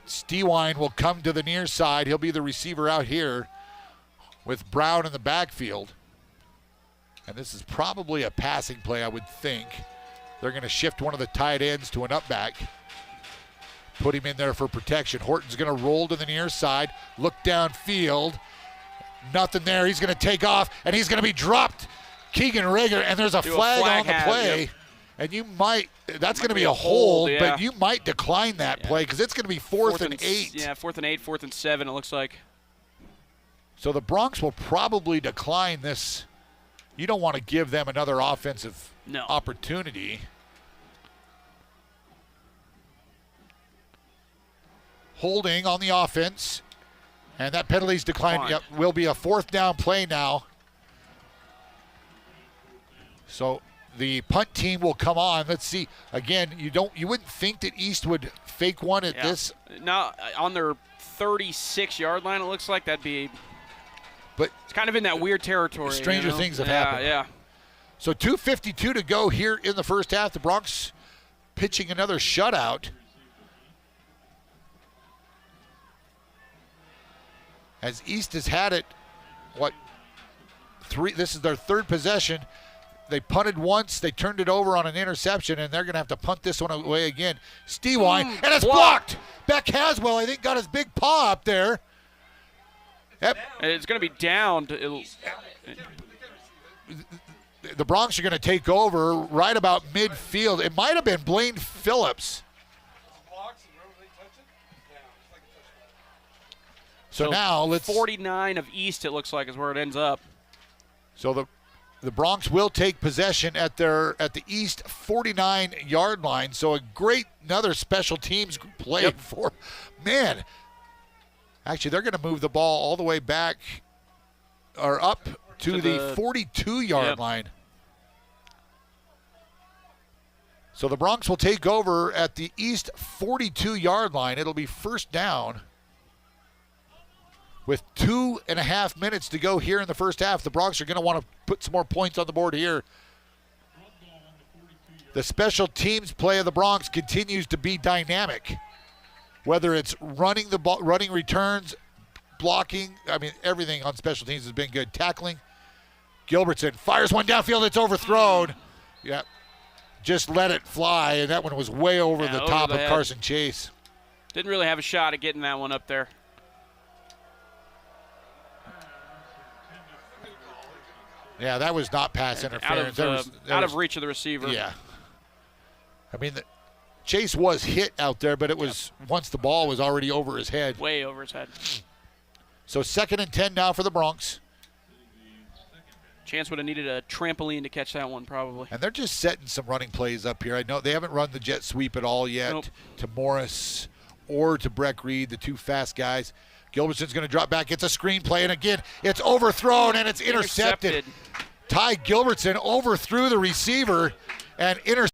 Stewine will come to the near side. He'll be the receiver out here with Brown in the backfield. And this is probably a passing play, I would think. They're going to shift one of the tight ends to an up back. Put him in there for protection. Horton's going to roll to the near side, look downfield. Nothing there. He's going to take off, and he's going to be dropped. Keegan Rager, and there's a flag on the play. Yep. And you that's going to be a hold, yeah. but you might decline that play because it's going to be 4th and 8. Yeah, 4th and 8, 4th and 7, it looks like. So the Broncs will probably decline this. You don't want to give them another offensive opportunity. Holding on the offense. And that penalty's declined. Yep, will be a 4th down play now. So the punt team will come on. Let's see. Again, you wouldn't think that East would fake one at this. Now on their 36-yard line, it looks like that'd be. But it's kind of in that weird territory. Stranger things have happened. Yeah. So 2:52 to go here in the first half. The Broncs pitching another shutout. As East has had it, this is their 3rd possession. They punted once, they turned it over on an interception, and they're going to have to punt this one away again. Stewine, and it's blocked. Beck Haswell, I think, got his big paw up there. Yep. It's going to be down. The Broncs are going to take over right about midfield. It might have been Blaine Phillips. So now let's 49 of East, it looks like, is where it ends up. So the Broncs will take possession at the East 49-yard line. So another special teams play for man. Actually, they're going to move the ball all the way back or up to the 42-yard line. So the Broncs will take over at the East 42-yard line. It'll be 1st down. With 2.5 minutes to go here in the first half, the Broncs are going to want to put some more points on the board here. The special teams play of the Broncs continues to be dynamic. Whether it's running the ball, running returns, blocking, everything on special teams has been good. Tackling. Gilbertson fires one downfield. It's overthrown. Yeah, just let it fly, and that one was way over the top of Carson Chase. Didn't really have a shot at getting that one up there. Yeah, that was not pass interference. Out of reach of the receiver. Yeah. Chase was hit out there, but it was once the ball was already over his head. Way over his head. So 2nd and 10 now for the Broncs. Chance would have needed a trampoline to catch that one probably. And they're just setting some running plays up here. I know they haven't run the jet sweep at all yet to Morris or to Breck Reed, the 2 fast guys. Gilbertson's going to drop back. It's a screen play, and again, it's overthrown, and it's intercepted. Ty Gilbertson overthrew the receiver and intercepted.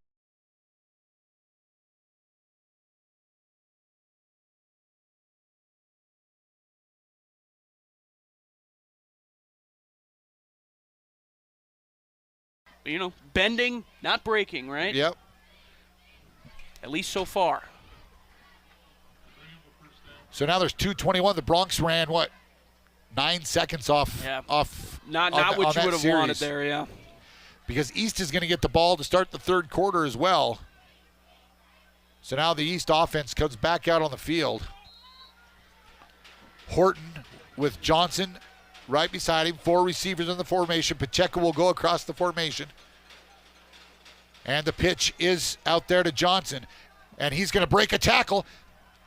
Bending, not breaking, right? Yep. At least so far. So now there's 2:21. The Broncs ran 9 seconds off. Yeah. Not what you would have wanted there, yeah. Because East is going to get the ball to start the 3rd quarter as well. So now the East offense comes back out on the field. Horton with Johnson right beside him. 4 receivers in the formation. Pacheco will go across the formation. And the pitch is out there to Johnson. And he's going to break a tackle.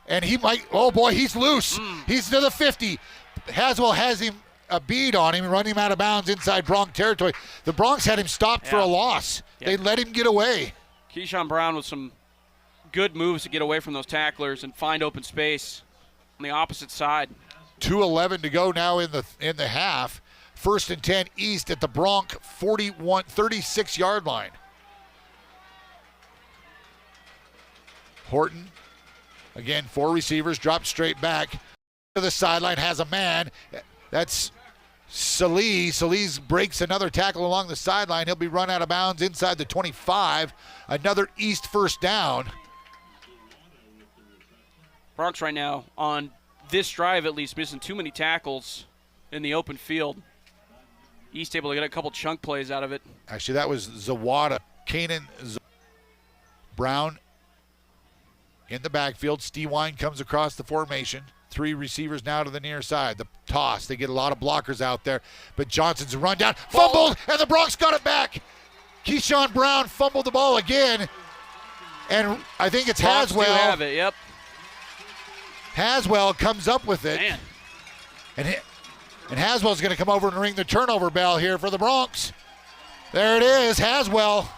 And he might, he's loose. He's to the 50. Haswell has him a bead on him, running him out of bounds inside Bronc territory. The Broncs had him stopped for a loss. Yep. They let him get away. Keyshawn Brown with some good moves to get away from those tacklers and find open space on the opposite side. 2:11 to go now in the half. 1st and 10 East at the Bronc 36-yard line. Horton, again, 4 receivers, drops straight back to the sideline, has a man. That's Salih. Salih breaks another tackle along the sideline. He'll be run out of bounds inside the 25. Another East first down. Bronx right now, on this drive at least, missing too many tackles in the open field. East able to get a couple chunk plays out of it. Actually, that was Zawada. Kanan Brown in the backfield. Stewine comes across the formation. 3 receivers now to the near side. The toss. They get a lot of blockers out there. But Johnson's run down. Fumbled, and the Bronx got it back. Keyshawn Brown fumbled the ball again. And I think it's Bronx Haswell. do have it, yep. Haswell comes up with it. Man. And Haswell's going to come over and ring the turnover bell here for the Bronx. There it is, Haswell.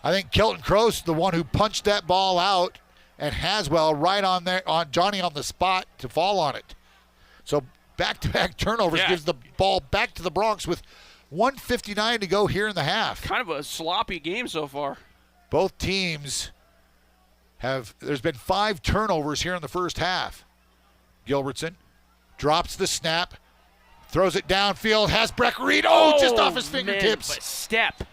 I think Kelton Cross, the one who punched that ball out, and Haswell right on there, on Johnny on the spot to fall on it. So back-to-back turnovers gives the ball back to the Bronx with 1:59 to go here in the half. Kind of a sloppy game so far. Both teams there's been 5 turnovers here in the first half. Gilbertson drops the snap, throws it downfield, has Breck Reed, just off his fingertips. Man, step.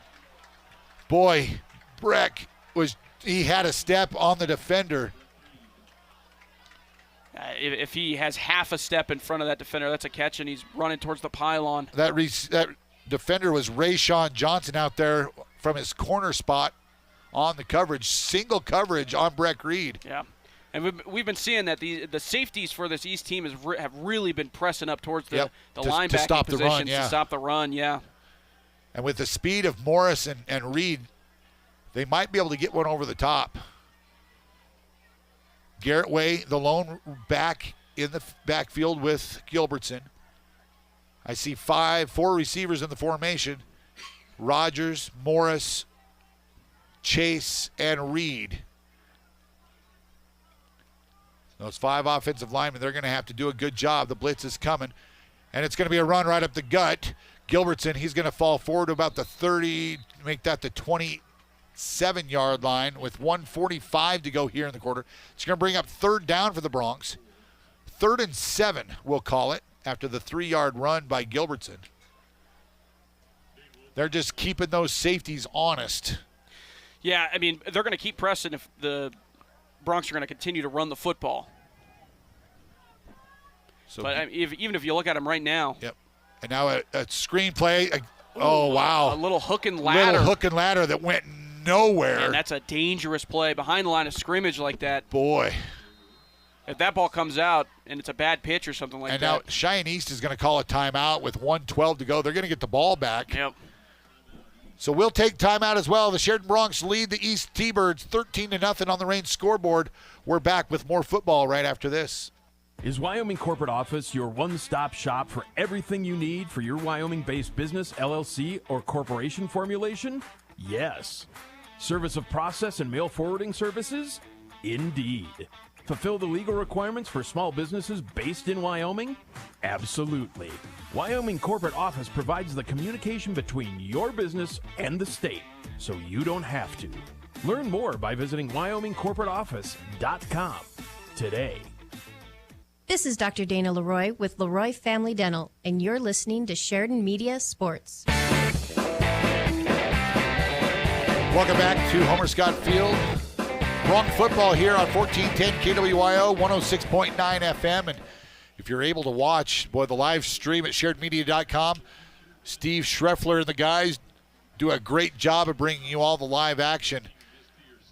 Boy, Breck he had a step on the defender. If he has half a step in front of that defender, that's a catch, and he's running towards the pylon. That defender was Rayshawn Johnson out there from his corner spot on the coverage, single coverage on Breck Reed. Yeah, and we've been seeing that the safeties for this East team have really been pressing up towards the linebacking to stop positions the run, to stop the run, And with the speed of Morris and Reed, they might be able to get one over the top. Garrett Way, the lone back in the backfield with Gilbertson. I see 4 receivers in the formation. Rogers, Morris, Chase, and Reed. Those 5 offensive linemen, they're going to have to do a good job. The blitz is coming, and it's going to be a run right up the gut. Gilbertson, he's going to fall forward to about the 30, make that the 27-yard line with 1:45 to go here in the quarter. It's going to bring up 3rd down for the Bronx. 3rd and 7, we'll call it, after the 3-yard run by Gilbertson. They're just keeping those safeties honest. Yeah, I mean, they're going to keep pressing if the Bronx are going to continue to run the football. But even if you look at them right now. Yep. And now a screenplay. Wow. A little hook and ladder. That went nowhere. And that's a dangerous play behind the line of scrimmage like that. Boy. If that ball comes out and it's a bad pitch or something like that. And now Cheyenne East is going to call a timeout with 1:12 to go. They're going to get the ball back. Yep. So we'll take timeout as well. The Sheridan Bronx lead the East T-Birds 13-0 on the Range scoreboard. We're back with more football right after this. Is Wyoming Corporate Office your one-stop shop for everything you need for your Wyoming-based business, LLC, or corporation formulation? Yes. Service of process and mail forwarding services? Indeed. Fulfill the legal requirements for small businesses based in Wyoming? Absolutely. Wyoming Corporate Office provides the communication between your business and the state, so you don't have to. Learn more by visiting WyomingCorporateOffice.com today. This is Dr. Dana Leroy with Leroy Family Dental, and you're listening to Sheridan Media Sports. Welcome back to Homer Scott Field. Bronc football here on 1410 KWYO, 106.9 FM. And if you're able to watch, the live stream at SheridanMedia.com, Steve Schreffler and the guys do a great job of bringing you all the live action.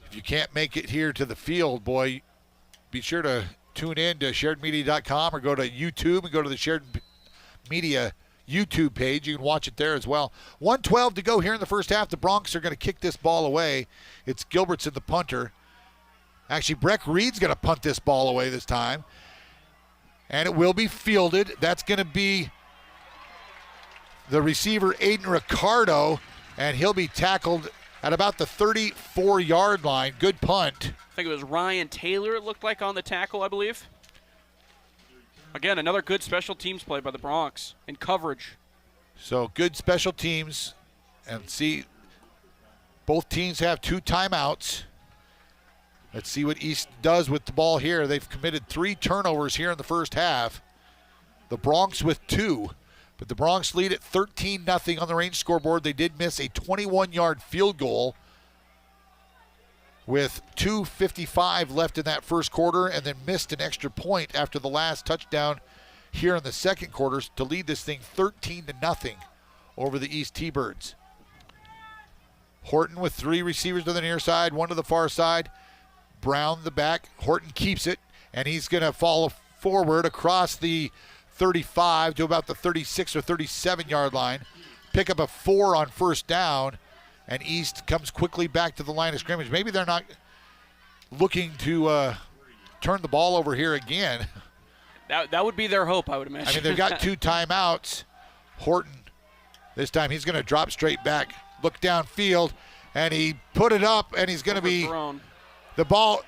If you can't make it here to the field, be sure to tune in to SheridanMedia.com or go to YouTube and go to the Sheridan Media YouTube page. You can watch it there as well. 1:12 to go here in the first half. The Bronx are going to kick this ball away. It's Gilbertson, the punter. Actually, Breck Reed's going to punt this ball away this time. And it will be fielded. That's going to be the receiver, Aiden Ricardo, and he'll be tackled at about the 34-yard line. Good punt. I think it was Ryan Taylor, it looked like, on the tackle, I believe. Again, another good special teams play by the Bronx in coverage. So good special teams. And see, Both teams have 2 timeouts. Let's see what East does with the ball here. They've committed 3 turnovers here in the first half. The Broncs with 2. But the Broncs lead at 13-0 on the range scoreboard. They did miss a 21-yard field goal with 2:55 left in that first quarter, and then missed an extra point after the last touchdown here in the second quarter to lead this thing 13-0 over the East T-Birds. Horton with 3 receivers to the near side, 1 to the far side. Brown the back. Horton keeps it, and he's going to follow forward across the 35 to about the 36 or 37-yard line. Pick up a 4 on first down, and East comes quickly back to the line of scrimmage. Maybe they're not looking to turn the ball over here again. That would be their hope, I would imagine. I mean, they've got 2 timeouts. Horton, this time he's going to drop straight back, look downfield, and he put it up, and he's going to be the ball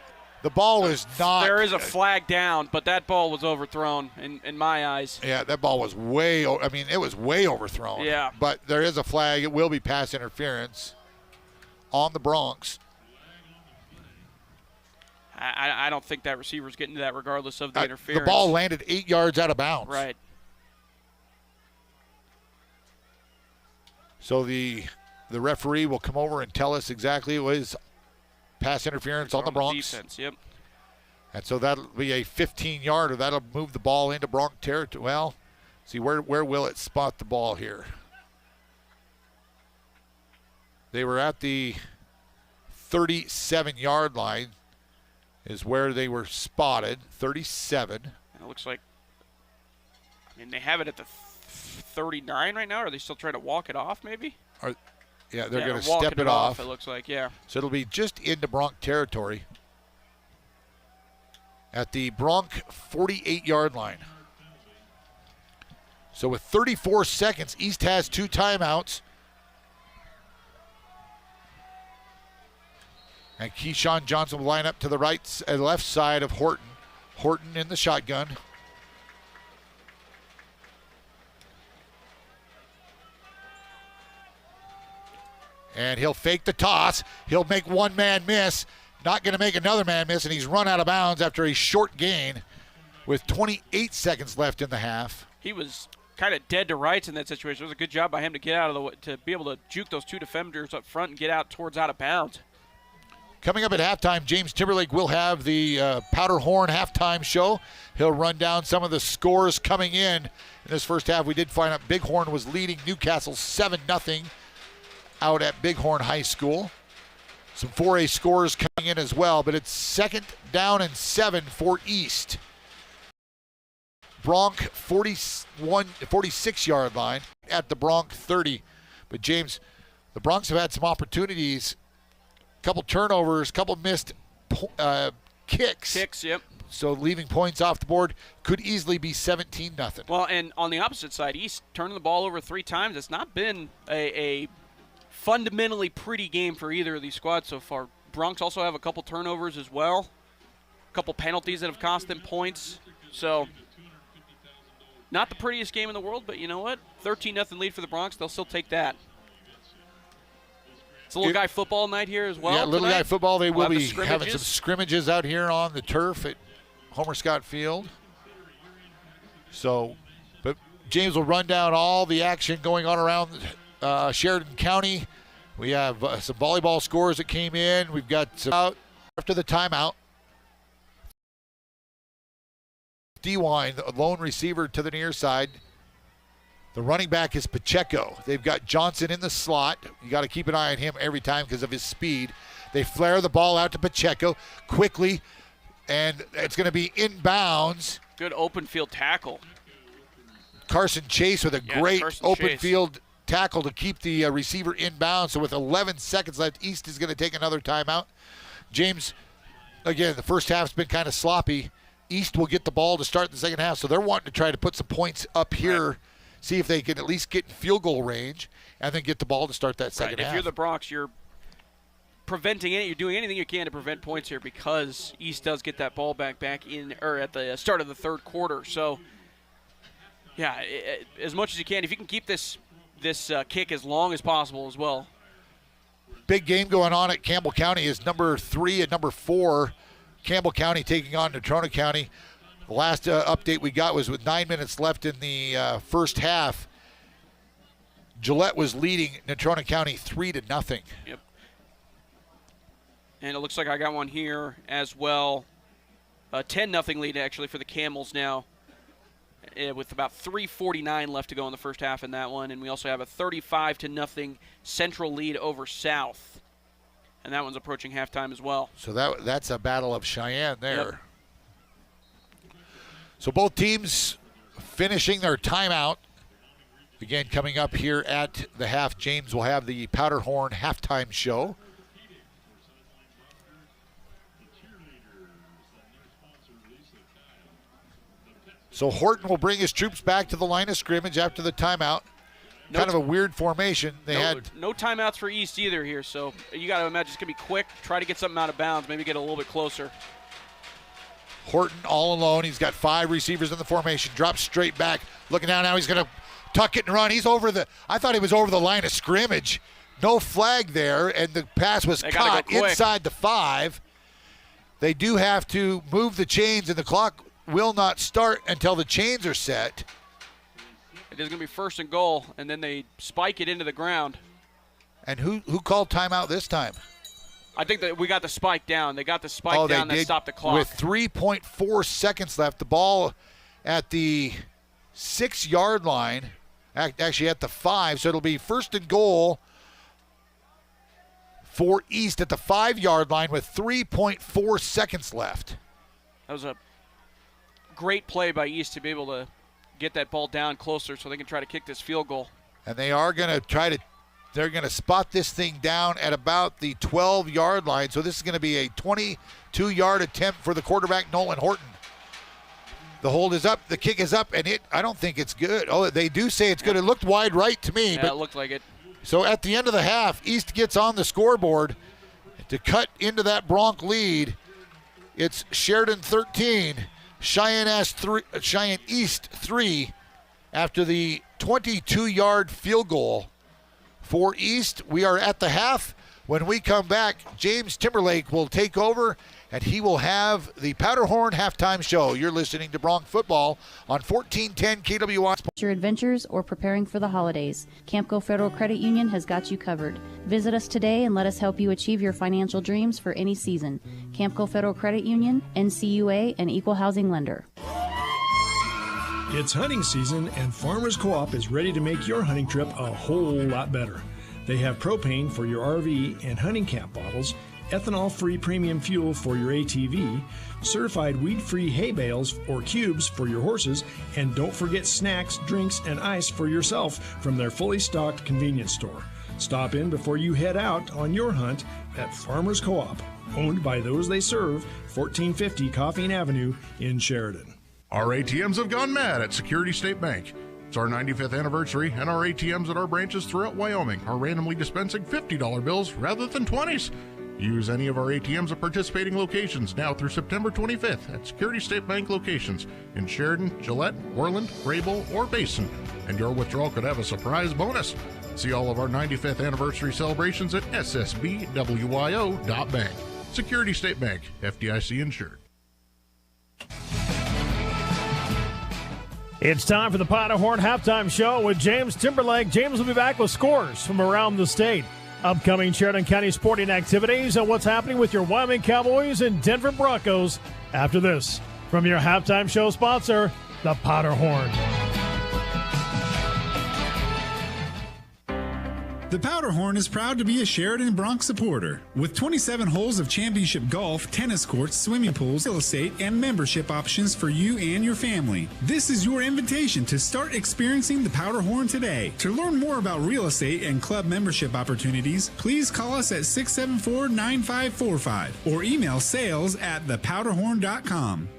is not. There is a flag down, but that ball was overthrown in my eyes. Yeah, that ball was it was way overthrown. Yeah. But there is a flag. It will be pass interference on the Broncs. I don't think that receiver's getting to that regardless of the interference. The ball landed 8 yards out of bounds. Right. So the referee will come over and tell us exactly it was pass interference on the Broncs. Defense, yep. And so that'll be a 15-yarder. That'll move the ball into Bronc territory. Well, see, where will it spot the ball here? They were at the 37-yard line is where they were spotted, 37. And it looks like, they have it at the 39 right now. Are they still trying to walk it off maybe? Yeah, they're going to step it off. It looks like, yeah. So it'll be just into Bronc territory at the Bronc 48-yard line. So with 34 seconds, East has 2 timeouts. And Keyshawn Johnson will line up to the left side of Horton. Horton in the shotgun. And he'll fake the toss. He'll make one man miss. Not going to make another man miss, and he's run out of bounds after a short gain with 28 seconds left in the half. He was kind of dead to rights in that situation. It was a good job by him to get out of the way, to be able to juke those 2 defenders up front and get out of bounds. Coming up at halftime, James Timberlake will have the Powderhorn halftime show. He'll run down some of the scores coming in this first half. We did find out Bighorn was leading Newcastle 7-0 out at Bighorn High School. Some 4A scores coming in as well, but it's 2nd down and 7 for East. Bronc 46-yard line at the Bronc 30. But James, the Broncs have had some opportunities, couple turnovers, couple missed kicks. Yep. So leaving points off the board could easily be 17-0. Well, and on the opposite side, East turning the ball over 3 times. It's not been a fundamentally pretty game for either of these squads so far. Broncs also have a couple turnovers as well, a couple penalties that have cost them points. So not the prettiest game in the world, but you know what? 13-0 lead for the Broncs. They'll still take that. It's a little guy football night here as well. Yeah, little guy football. They will be having having some scrimmages out here on the turf at Homer Scott Field. So, but James will run down all the action going on around Sheridan County. We have some volleyball scores that came in. We've got some out after the timeout. DeWine, the lone receiver to the near side. The running back is Pacheco. They've got Johnson in the slot. You got to keep an eye on him every time because of his speed. They flare the ball out to Pacheco quickly, and it's going to be inbounds. Good open field tackle. Carson Chase with a great open Chase. Field tackle to keep the receiver inbound. So with 11 seconds left, East is going to take another timeout. James, again, the first half's been kind of sloppy. East will get the ball to start the second half, so they're wanting to try to put some points up here, right. See if they can at least get in field goal range, and then get the ball to start that second half. If you're the Broncs, you're preventing it. You're doing anything you can to prevent points here because East does get that ball back in, or at the start of the third quarter. So, yeah, as much as you can. If you can keep this kick as long as possible as well. big game going on at Campbell County is number 3 and number 4. Campbell County taking on Natrona County. The last update we got was with 9 minutes left in the first half. Gillette was leading Natrona County 3-0. Yep. And it looks like I got one here as well. 10-0 lead, actually, for the Camels now, with about 3:49 left to go in the first half in that one. And we also have a 35-0 Central lead over South. And that one's approaching halftime as well. So that's a battle of Cheyenne there. Yep. So both teams finishing their timeout. Again, coming up here at the half, James will have the Powderhorn halftime show. So Horton will bring his troops back to the line of scrimmage after the timeout. Kind of a weird formation. They had no timeouts for East either here, so you got to imagine it's going to be quick. Try to get something out of bounds, maybe get a little bit closer. Horton all alone. He's got 5 receivers in the formation. Drops straight back. Looking down now, he's going to tuck it and run. He's over the – I thought he was over the line of scrimmage. No flag there, and the pass was caught inside the 5. They do have to move the chains, and the clock will not start until the chains are set. It is going to be 1st and goal, and then they spike it into the ground. And who called timeout this time? I think that we got the spike down. They got the spike down that stopped the clock. With 3.4 seconds left, the ball at the 6-yard line, actually at the 5, so it'll be 1st and goal for East at the 5-yard line with 3.4 seconds left. That was a great play by East to be able to get that ball down closer so they can try to kick this field goal. And they are going to they're going to spot this thing down at about the 12-yard line. So this is going to be a 22-yard attempt for the quarterback, Nolan Horton. The hold is up, the kick is up, and I don't think it's good. Oh, they do say it's good. It looked wide right to me. Yeah, but it looked like it. So at the end of the half, East gets on the scoreboard to cut into that Bronc lead. It's Sheridan 13, Cheyenne East 3 after the 22-yard field goal. For East, we are at the half. When we come back, James Timberlake will take over, and he will have the Powderhorn halftime show. You're listening to Bronc Football on 1410 KWI. Your adventures or preparing for the holidays, Campco Federal Credit Union has got you covered. Visit us today and let us help you achieve your financial dreams for any season. Campco Federal Credit Union, NCUA, and Equal Housing Lender. It's hunting season, and Farmers Co-op is ready to make your hunting trip a whole lot better. They have propane for your RV and hunting camp bottles, ethanol-free premium fuel for your ATV, certified weed-free hay bales or cubes for your horses, and don't forget snacks, drinks, and ice for yourself from their fully stocked convenience store. Stop in before you head out on your hunt at Farmers Co-op, owned by those they serve, 1450 Coffeen Avenue in Sheridan. Our ATMs have gone mad at Security State Bank. It's our 95th anniversary, and our ATMs at our branches throughout Wyoming are randomly dispensing $50 bills rather than 20s. Use any of our ATMs at participating locations now through September 25th at Security State Bank locations in Sheridan, Gillette, Orland, Graybull, or Basin, and your withdrawal could have a surprise bonus. See all of our 95th anniversary celebrations at ssbwyo.bank. Security State Bank, FDIC insured. It's time for the Powderhorn halftime show with James Timberlake. James will be back with scores from around the state, upcoming Sheridan County sporting activities, and what's happening with your Wyoming Cowboys and Denver Broncos after this. From your halftime show sponsor, the Powderhorn. The Powderhorn is proud to be a Sheridan Bronc supporter. With 27 holes of championship golf, tennis courts, swimming pools, real estate, and membership options for you and your family. This is your invitation to start experiencing the Powderhorn today. To learn more about real estate and club membership opportunities, please call us at 674-9545 or email sales@thepowderhorn.com.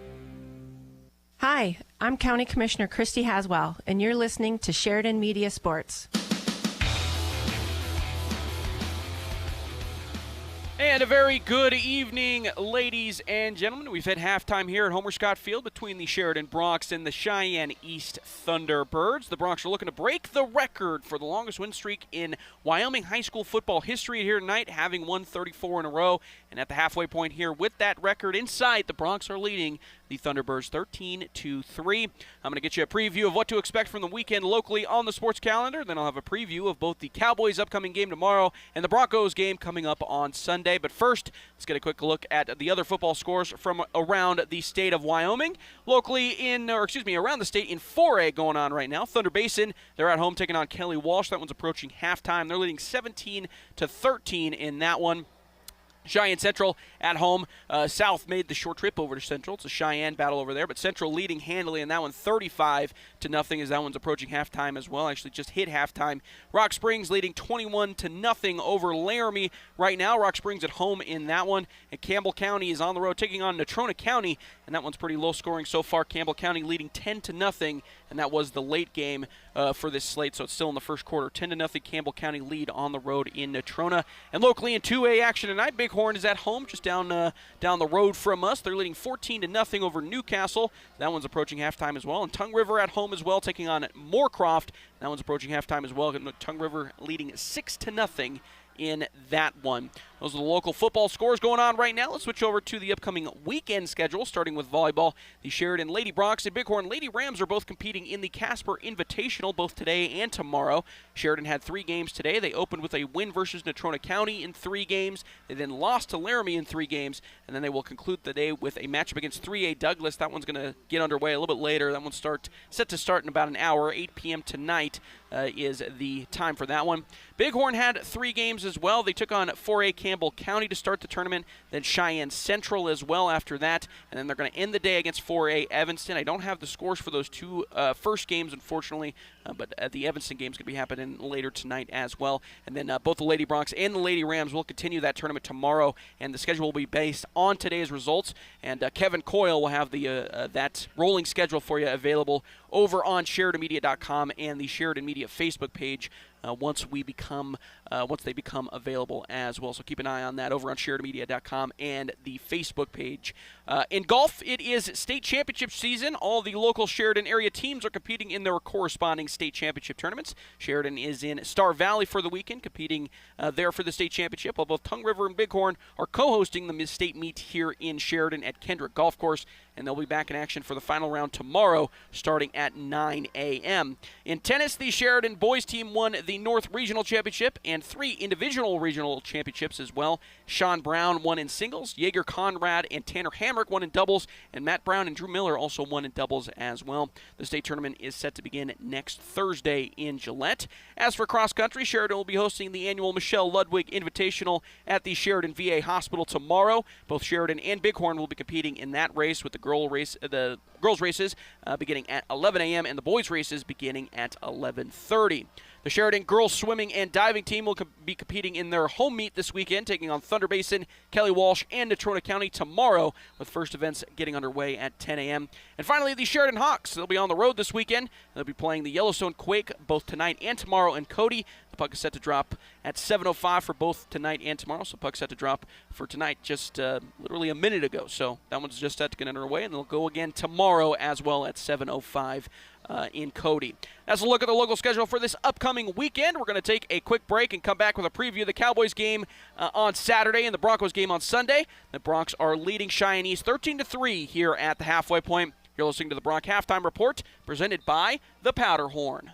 Hi, I'm County Commissioner Christy Haswell, and you're listening to Sheridan Media Sports. And a very good evening, ladies and gentlemen. We've had halftime here at Homer Scott Field between the Sheridan Broncs and the Cheyenne East Thunderbirds. The Broncs are looking to break the record for the longest win streak in Wyoming high school football history here tonight, having won 34 in a row. And at the halfway point here with that record in sight, the Broncs are leading the Thunderbirds 13-3. I'm going to get you a preview of what to expect from the weekend locally on the sports calendar. Then I'll have a preview of both the Cowboys' upcoming game tomorrow and the Broncos game coming up on Sunday. But first, let's get a quick look at the other football scores from around the state of Wyoming. Locally around the state in 4A going on right now. Thunder Basin, they're at home taking on Kelly Walsh. That one's approaching halftime. They're leading 17-13 in that one. Cheyenne Central at home. South made the short trip over to Central. It's a Cheyenne battle over there, but Central leading handily in that one 35-0 as that one's approaching halftime as well. Actually just hit halftime. Rock Springs leading 21-0 over Laramie right now. Rock Springs at home in that one. And Campbell County is on the road taking on Natrona County, and that one's pretty low scoring so far. Campbell County leading 10-0, and that was the late game for this slate, so it's still in the first quarter. 10-0 Campbell County lead on the road in Natrona. And locally in 2A action tonight, Bighorn is at home just down the road from us. They're leading 14-0 over Newcastle. That one's approaching halftime as well. And Tongue River at home as well, taking on Moorcroft. That one's approaching halftime as well. Tongue River leading 6-0 in that one. Those are the local football scores going on right now. Let's switch over to the upcoming weekend schedule, starting with volleyball. The Sheridan Lady Broncs and Bighorn Lady Rams are both competing in the Casper Invitational both today and tomorrow. Sheridan had 3 games today. They opened with a win versus Natrona County in 3 games. They then lost to Laramie in 3 games, and then they will conclude the day with a matchup against 3A Douglas. That one's going to get underway a little bit later. That one's set to start in about an hour. 8 p.m. tonight is the time for that one. Bighorn had 3 games as well. They took on 4A Campbell County to start the tournament, then Cheyenne Central as well after that, and then they're going to end the day against 4A Evanston. I don't have the scores for those 2 first games, unfortunately, but the Evanston game is going to be happening later tonight as well. And then both the Lady Broncs and the Lady Rams will continue that tournament tomorrow, and the schedule will be based on today's results. And Kevin Coyle will have that rolling schedule for you available over on SheridanMedia.com and the Sheridan Media Facebook page once they become available as well. So keep an eye on that over on SheridanMedia.com and the Facebook page. In golf, it is state championship season. All the local Sheridan area teams are competing in their corresponding state championship tournaments. Sheridan is in Star Valley for the weekend, competing there for the state championship, while both Tongue River and Bighorn are co-hosting the state meet here in Sheridan at Kendrick Golf Course, and they'll be back in action for the final round tomorrow starting at 9 a.m. In tennis, the Sheridan boys team won the North Regional Championship and 3 individual regional championships as well. Sean Brown won in singles, Jaeger Conrad and Tanner Hamrick won in doubles, and Matt Brown and Drew Miller also won in doubles as well. The state tournament is set to begin next Thursday in Gillette. As for cross country, Sheridan will be hosting the annual Michelle Ludwig Invitational at the Sheridan VA Hospital tomorrow. Both Sheridan and Bighorn will be competing in that race, with the girls races beginning at 11 a.m. and the boys races beginning at 11:30. The Sheridan girls swimming and diving team will be competing in their home meet this weekend, taking on Thunder Basin, Kelly Walsh, and Natrona County tomorrow, with first events getting underway at 10 a.m. And finally, the Sheridan Hawks. They'll be on the road this weekend. They'll be playing the Yellowstone Quake both tonight and tomorrow in Cody. The puck is set to drop at 7:05 for both tonight and tomorrow. So puck set to drop for tonight just literally a minute ago. So that one's just set to get underway, and they'll go again tomorrow as well at 7:05 in Cody. That's a look at the local schedule for this upcoming weekend. We're going to take a quick break and come back with a preview of the Cowboys game on Saturday and the Broncos game on Sunday. The Broncs are leading Cheyenne East 13-3 here at the halfway point. You're listening to the Bronc Halftime Report, presented by the Powderhorn.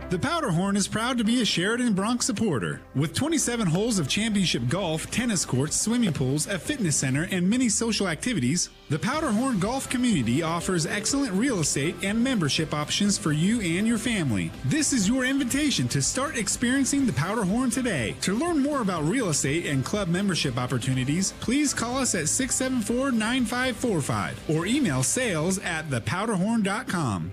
The Powderhorn is proud to be a Sheridan Bronc supporter. With 27 holes of championship golf, tennis courts, swimming pools, a fitness center, and many social activities, the Powderhorn Golf Community offers excellent real estate and membership options for you and your family. This is your invitation to start experiencing the Powderhorn today. To learn more about real estate and club membership opportunities, please call us at 674-9545 or email sales@thepowderhorn.com.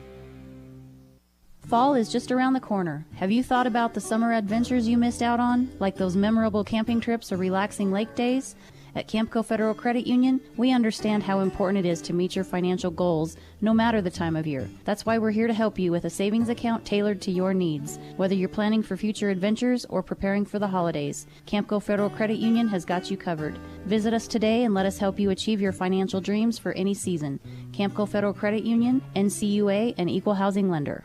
Fall is just around the corner. Have you thought about the summer adventures you missed out on, like those memorable camping trips or relaxing lake days? At Campco Federal Credit Union, we understand how important it is to meet your financial goals no matter the time of year. That's why we're here to help you with a savings account tailored to your needs. Whether you're planning for future adventures or preparing for the holidays, Campco Federal Credit Union has got you covered. Visit us today and let us help you achieve your financial dreams for any season. Campco Federal Credit Union, NCUA, and Equal Housing Lender.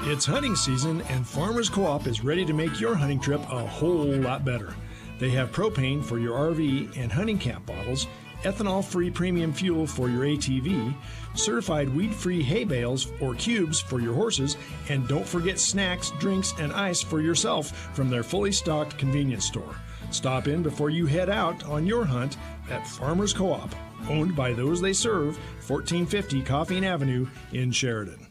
It's hunting season, and Farmers Co-op is ready to make your hunting trip a whole lot better. They have propane for your RV and hunting camp bottles, ethanol-free premium fuel for your ATV, certified weed-free hay bales or cubes for your horses, and don't forget snacks, drinks, and ice for yourself from their fully stocked convenience store. Stop in before you head out on your hunt at Farmers Co-op, owned by those they serve, 1450 Coffeen Avenue in Sheridan.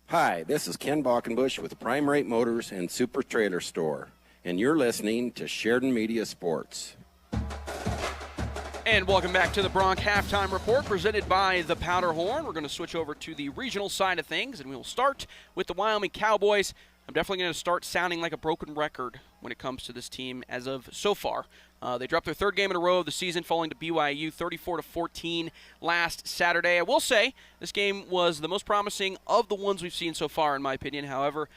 Hi, this is Ken Balkenbush with Prime Rate Motors and Super Trailer Store, and you're listening to Sheridan Media Sports. And welcome back to the Bronc Halftime Report presented by the Powderhorn. We're going to switch over to the regional side of things, and we will start with the Wyoming Cowboys. I'm definitely going to start sounding like a broken record when it comes to this team as of so far. They dropped their third game in a row of the season, falling to BYU 34-14 last Saturday. I will say this game was the most promising of the ones we've seen so far, in my opinion. However,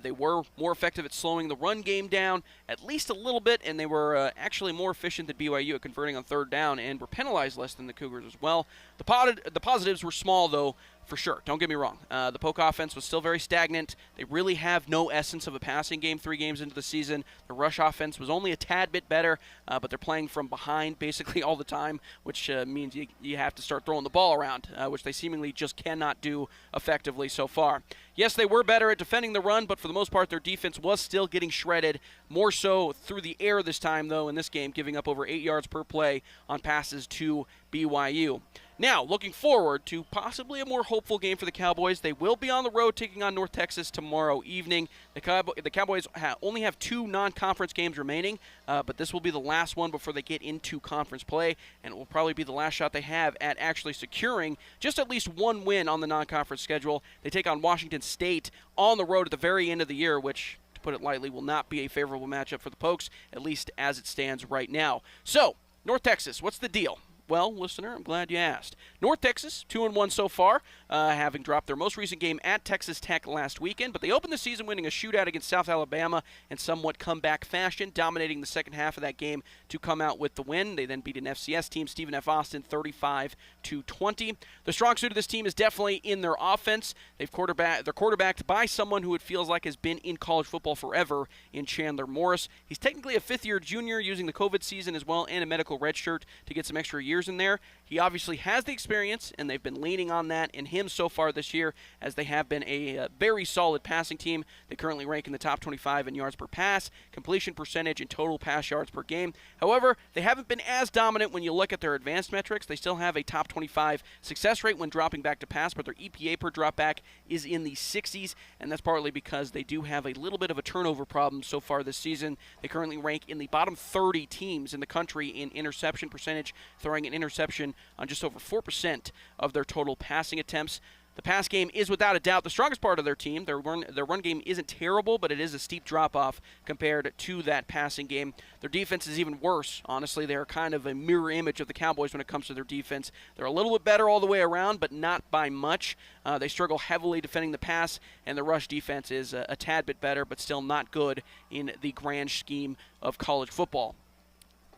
they were more effective at slowing the run game down at least a little bit, and they were actually more efficient than BYU at converting on third down and were penalized less than the Cougars as well. The positives were small, though, for sure. Don't get me wrong. The Polk offense was still very stagnant. They really have no essence of a passing game 3 games into the season. The rush offense was only a tad bit better, but they're playing from behind basically all the time, which means you have to start throwing the ball around, which they seemingly just cannot do effectively so far. Yes, they were better at defending the run, but for the most part, their defense was still getting shredded, more so through the air this time, though, in this game, giving up over 8 yards per play on passes to BYU. Now, looking forward to possibly a more hopeful game for the Cowboys. They will be on the road taking on North Texas tomorrow evening. The Cowboys only have 2 non-conference games remaining, but this will be the last one before they get into conference play, and it will probably be the last shot they have at actually securing just at least one win on the non-conference schedule. They take on Washington State on the road at the very end of the year, which, to put it lightly, will not be a favorable matchup for the Pokes, at least as it stands right now. So, North Texas, what's the deal? Well, listener, I'm glad you asked. North Texas, 2-1 so far, having dropped their most recent game at Texas Tech last weekend, but they opened the season winning a shootout against South Alabama in somewhat comeback fashion, dominating the second half of that game to come out with the win. They then beat an FCS team, Stephen F. Austin, 35-20. The strong suit of this team is definitely in their offense. They're quarterbacked by someone who it feels like has been in college football forever in Chandler Morris. He's technically a fifth-year junior, using the COVID season as well and a medical redshirt to get some extra years in there. He obviously has the experience, and they've been leaning on that in him so far this year, as they have been a very solid passing team. They currently rank in the top 25 in yards per pass, completion percentage, and total pass yards per game. However, they haven't been as dominant when you look at their advanced metrics. They still have a top 25 success rate when dropping back to pass, but their EPA per drop back is in the 60s, and that's partly because they do have a little bit of a turnover problem so far this season. They currently rank in the bottom 30 teams in the country in interception percentage, throwing an interception on just over 4% of their total passing attempts. The pass game is without a doubt the strongest part of their team. Their run game isn't terrible, but it is a steep drop-off compared to that passing game. Their defense is even worse. Honestly, they're kind of a mirror image of the Cowboys when it comes to their defense. They're a little bit better all the way around, but not by much. They struggle heavily defending the pass, and the rush defense is a tad bit better, but still not good in the grand scheme of college football.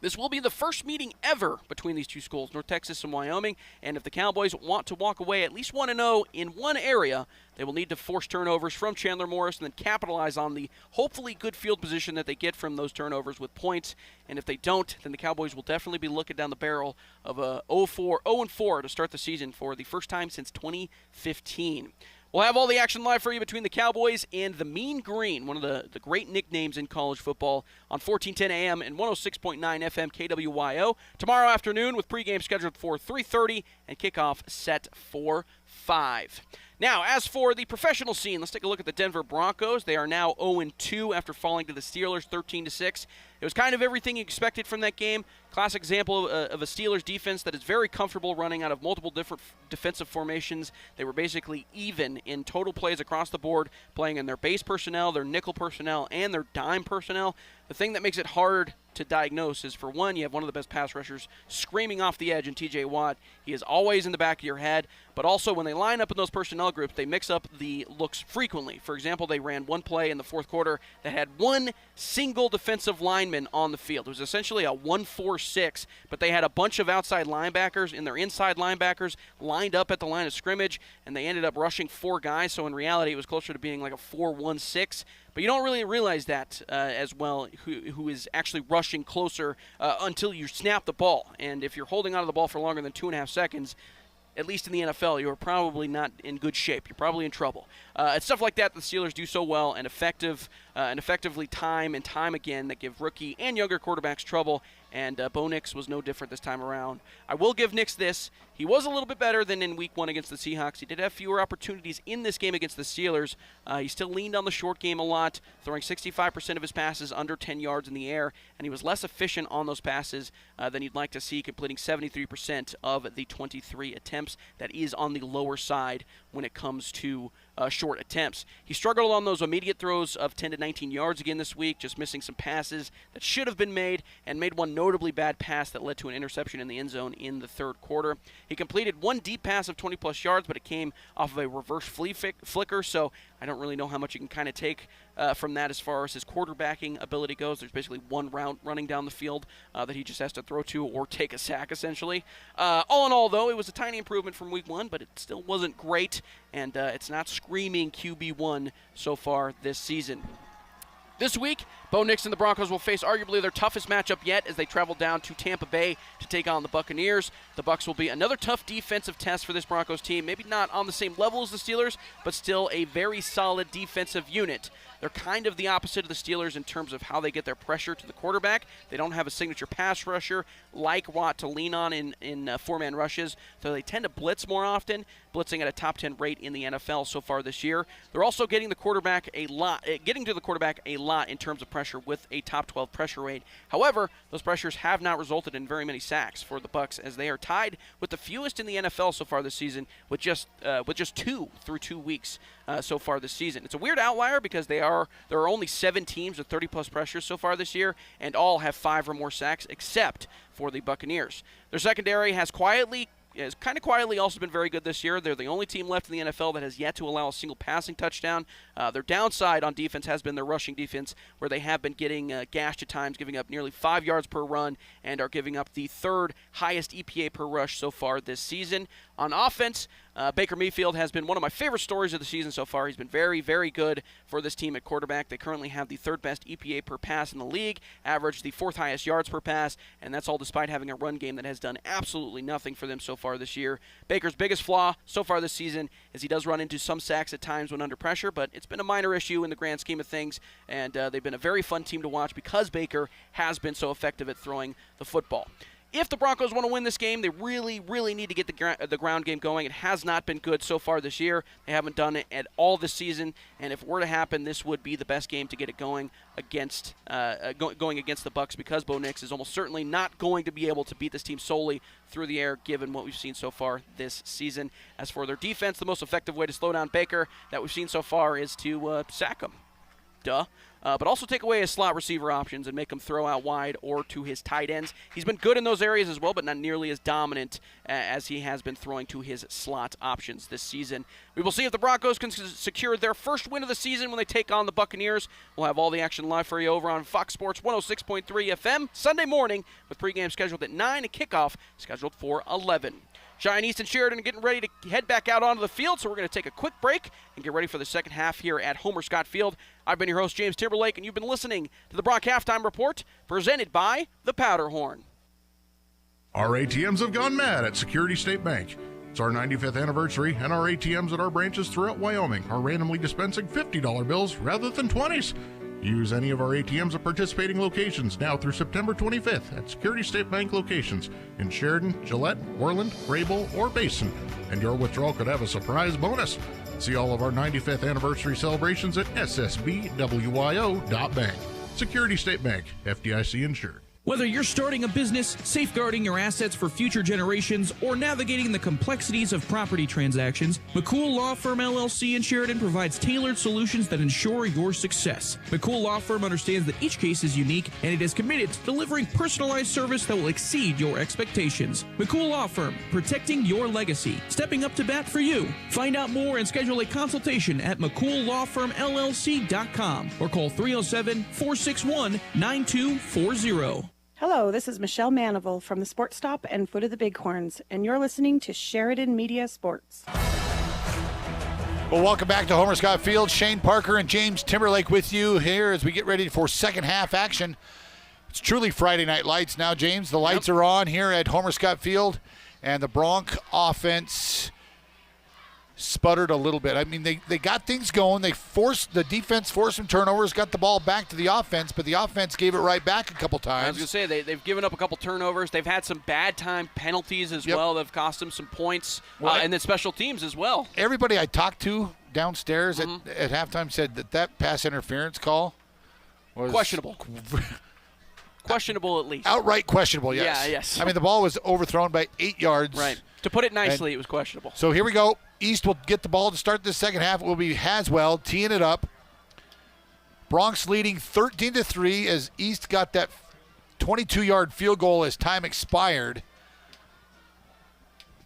This will be the first meeting ever between these two schools, North Texas and Wyoming, and if the Cowboys want to walk away at least 1-0 in one area, they will need to force turnovers from Chandler Morris and then capitalize on the hopefully good field position that they get from those turnovers with points. And if they don't, then the Cowboys will definitely be looking down the barrel of a 0-4 to start the season for the first time since 2015. We'll have all the action live for you between the Cowboys and the Mean Green, one of the great nicknames in college football, on 1410 AM and 106.9 FM KWYO tomorrow afternoon, with pregame scheduled for 3:30 and kickoff set for 5. Now, as for the professional scene, let's take a look at the Denver Broncos. They are now 0-2 after falling to the Steelers 13-6. It was kind of everything you expected from that game. Classic example of a Steelers defense that is very comfortable running out of multiple different defensive formations. They were basically even in total plays across the board, playing in their base personnel, their nickel personnel, and their dime personnel. The thing that makes it hard to diagnose is, for one, you have one of the best pass rushers screaming off the edge in TJ Watt. He is always in the back of your head, but also when they line up in those personnel groups, they mix up the looks frequently. For example, they ran one play in the fourth quarter that had one single defensive lineman on the field. It was essentially a 1-4-6, but they had a bunch of outside linebackers and their inside linebackers lined up at the line of scrimmage, and they ended up rushing 4 guys, so in reality it was closer to being like a 4-1-6. But you don't really realize that as well, who is actually rushing closer until you snap the ball. And if you're holding onto the ball for longer than 2.5 seconds, at least in the NFL, you're probably not in good shape. You're probably in trouble. It's stuff like that the Steelers do so well and effectively time and time again that give rookie and younger quarterbacks trouble, and Bo Nix was no different this time around. I will give Nix this. He was a little bit better than in Week 1 against the Seahawks. He did have fewer opportunities in this game against the Steelers. He still leaned on the short game a lot, throwing 65% of his passes under 10 yards in the air, and he was less efficient on those passes than you'd like to see, completing 73% of the 23 attempts. That is on the lower side when it comes to short attempts. He struggled on those immediate throws of 10 to 19 yards again this week, just missing some passes that should have been made, and made one notably bad pass that led to an interception in the end zone in the third quarter. He completed one deep pass of 20-plus yards, but it came off of a reverse flea flicker, so I don't really know how much you can kind of take from that as far as his quarterbacking ability goes. There's basically one route running down the field that he just has to throw to or take a sack, essentially. All in all, though, it was a tiny improvement from Week 1, but it still wasn't great, and it's not screaming QB1 so far this season. This week, Bo Nix and the Broncos will face arguably their toughest matchup yet as they travel down to Tampa Bay to take on the Buccaneers. The Bucs will be another tough defensive test for this Broncos team. Maybe not on the same level as the Steelers, but still a very solid defensive unit. They're kind of the opposite of the Steelers in terms of how they get their pressure to the quarterback. They don't have a signature pass rusher like Watt to lean on in four-man rushes, so they tend to blitz more often, blitzing at a top 10 rate in the NFL so far this year. They're also getting to the quarterback a lot in terms of pressure with a top 12 pressure rate. However, those pressures have not resulted in very many sacks for the Bucs, as they are tied with the fewest in the NFL so far this season, with just 2 through 2 weeks so far this season. It's a weird outlier because there are only 7 teams with 30-plus pressures so far this year, and all have 5 or more sacks, except for the Buccaneers. Their secondary has kind of quietly also been very good this year. They're the only team left in the NFL that has yet to allow a single passing touchdown. Their downside on defense has been their rushing defense, where they have been getting gashed at times, giving up nearly 5 yards per run, and are giving up the 3rd highest EPA per rush so far this season. On offense, Baker Mayfield has been one of my favorite stories of the season so far. He's been very, very good for this team at quarterback. They currently have the 3rd best EPA per pass in the league, average the 4th highest yards per pass, and that's all despite having a run game that has done absolutely nothing for them so far this year. Baker's biggest flaw so far this season is he does run into some sacks at times when under pressure, but it's been a minor issue in the grand scheme of things, and they've been a very fun team to watch because Baker has been so effective at throwing the football. If the Broncos want to win this game, they really, really need to get the ground game going. It has not been good so far this year. They haven't done it at all this season, and if it were to happen, this would be the best game to get it going against going against the Bucs, because Bo Nix is almost certainly not going to be able to beat this team solely through the air, given what we've seen so far this season. As for their defense, the most effective way to slow down Baker that we've seen so far is to sack him. But also take away his slot receiver options and make him throw out wide or to his tight ends. He's been good in those areas as well, but not nearly as dominant as he has been throwing to his slot options this season. We will see if the Broncos can secure their first win of the season when they take on the Buccaneers. We'll have all the action live for you over on Fox Sports 106.3 FM Sunday morning, with pregame scheduled at 9 and kickoff scheduled for 11. Cheyenne, East, and Sheridan are getting ready to head back out onto the field, so we're going to take a quick break and get ready for the second half here at Homer Scott Field. I've been your host, James Timberlake, and you've been listening to the Bronc Halftime Report, presented by the Powderhorn. Our ATMs have gone mad at Security State Bank. It's our 95th anniversary, and our ATMs at our branches throughout Wyoming are randomly dispensing $50 bills rather than 20s. Use any of our ATMs at participating locations now through September 25th at Security State Bank locations in Sheridan, Gillette, Orland, Grable, or Basin, and your withdrawal could have a surprise bonus. See all of our 95th anniversary celebrations at ssbwyo.bank. Security State Bank, FDIC insured. Whether you're starting a business, safeguarding your assets for future generations, or navigating the complexities of property transactions, McCool Law Firm LLC in Sheridan provides tailored solutions that ensure your success. McCool Law Firm understands that each case is unique, and it is committed to delivering personalized service that will exceed your expectations. McCool Law Firm, protecting your legacy, stepping up to bat for you. Find out more and schedule a consultation at McCoolLawFirmLLC.com or call 307-461-9240. Hello, this is Michelle Manival from the Sports Stop and Foot of the Bighorns, and you're listening to Sheridan Media Sports. Well, welcome back to Homer Scott Field. Shane Parker and James Timberlake with you here as we get ready for second half action. It's truly Friday Night Lights now, James. The lights are on here at Homer Scott Field, and the Bronc offense sputtered a little bit. I mean, they got things going. The defense forced some turnovers, got the ball back to the offense, but the offense gave it right back a couple times. I was going to say, they've given up a couple turnovers. They've had some bad time penalties as well that have cost them some points, and then special teams as well. Everybody I talked to downstairs at halftime said that pass interference call was questionable. Questionable at least. Outright questionable, yes. Yeah, yes. I mean, the ball was overthrown by 8 yards. Right. To put it nicely, it was questionable. So here we go. East will get the ball to start this second half. It will be Haswell teeing it up. Bronx leading 13-3 as East got that 22-yard field goal as time expired.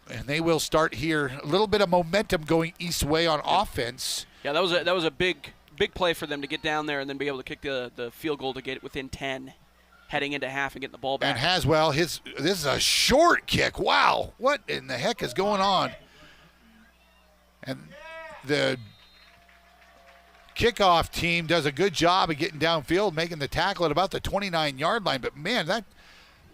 And they will start here. A little bit of momentum going East's way on offense. Yeah, that was a big play for them to get down there and then be able to kick the field goal to get it within 10. Heading into half and getting the ball back. And Haswell, this is a short kick. Wow, what in the heck is going on? And the kickoff team does a good job of getting downfield, making the tackle at about the 29-yard line. But, man, that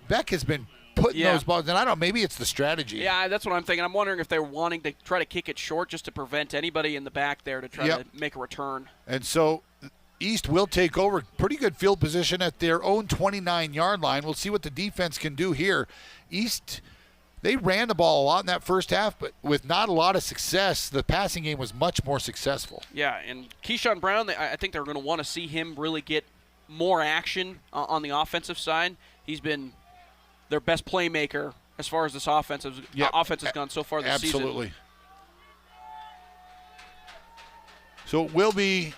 Beck has been putting those balls. And I don't know, maybe it's the strategy. Yeah, that's what I'm thinking. I'm wondering if they're wanting to try to kick it short just to prevent anybody in the back there to try to make a return. And so East will take over pretty good field position at their own 29-yard line. We'll see what the defense can do here. East, they ran the ball a lot in that first half, but with not a lot of success, the passing game was much more successful. Yeah, and Keyshawn Brown, I think they're going to want to see him really get more action on the offensive side. He's been their best playmaker as far as this offense has gone so far this season. Absolutely. So it will be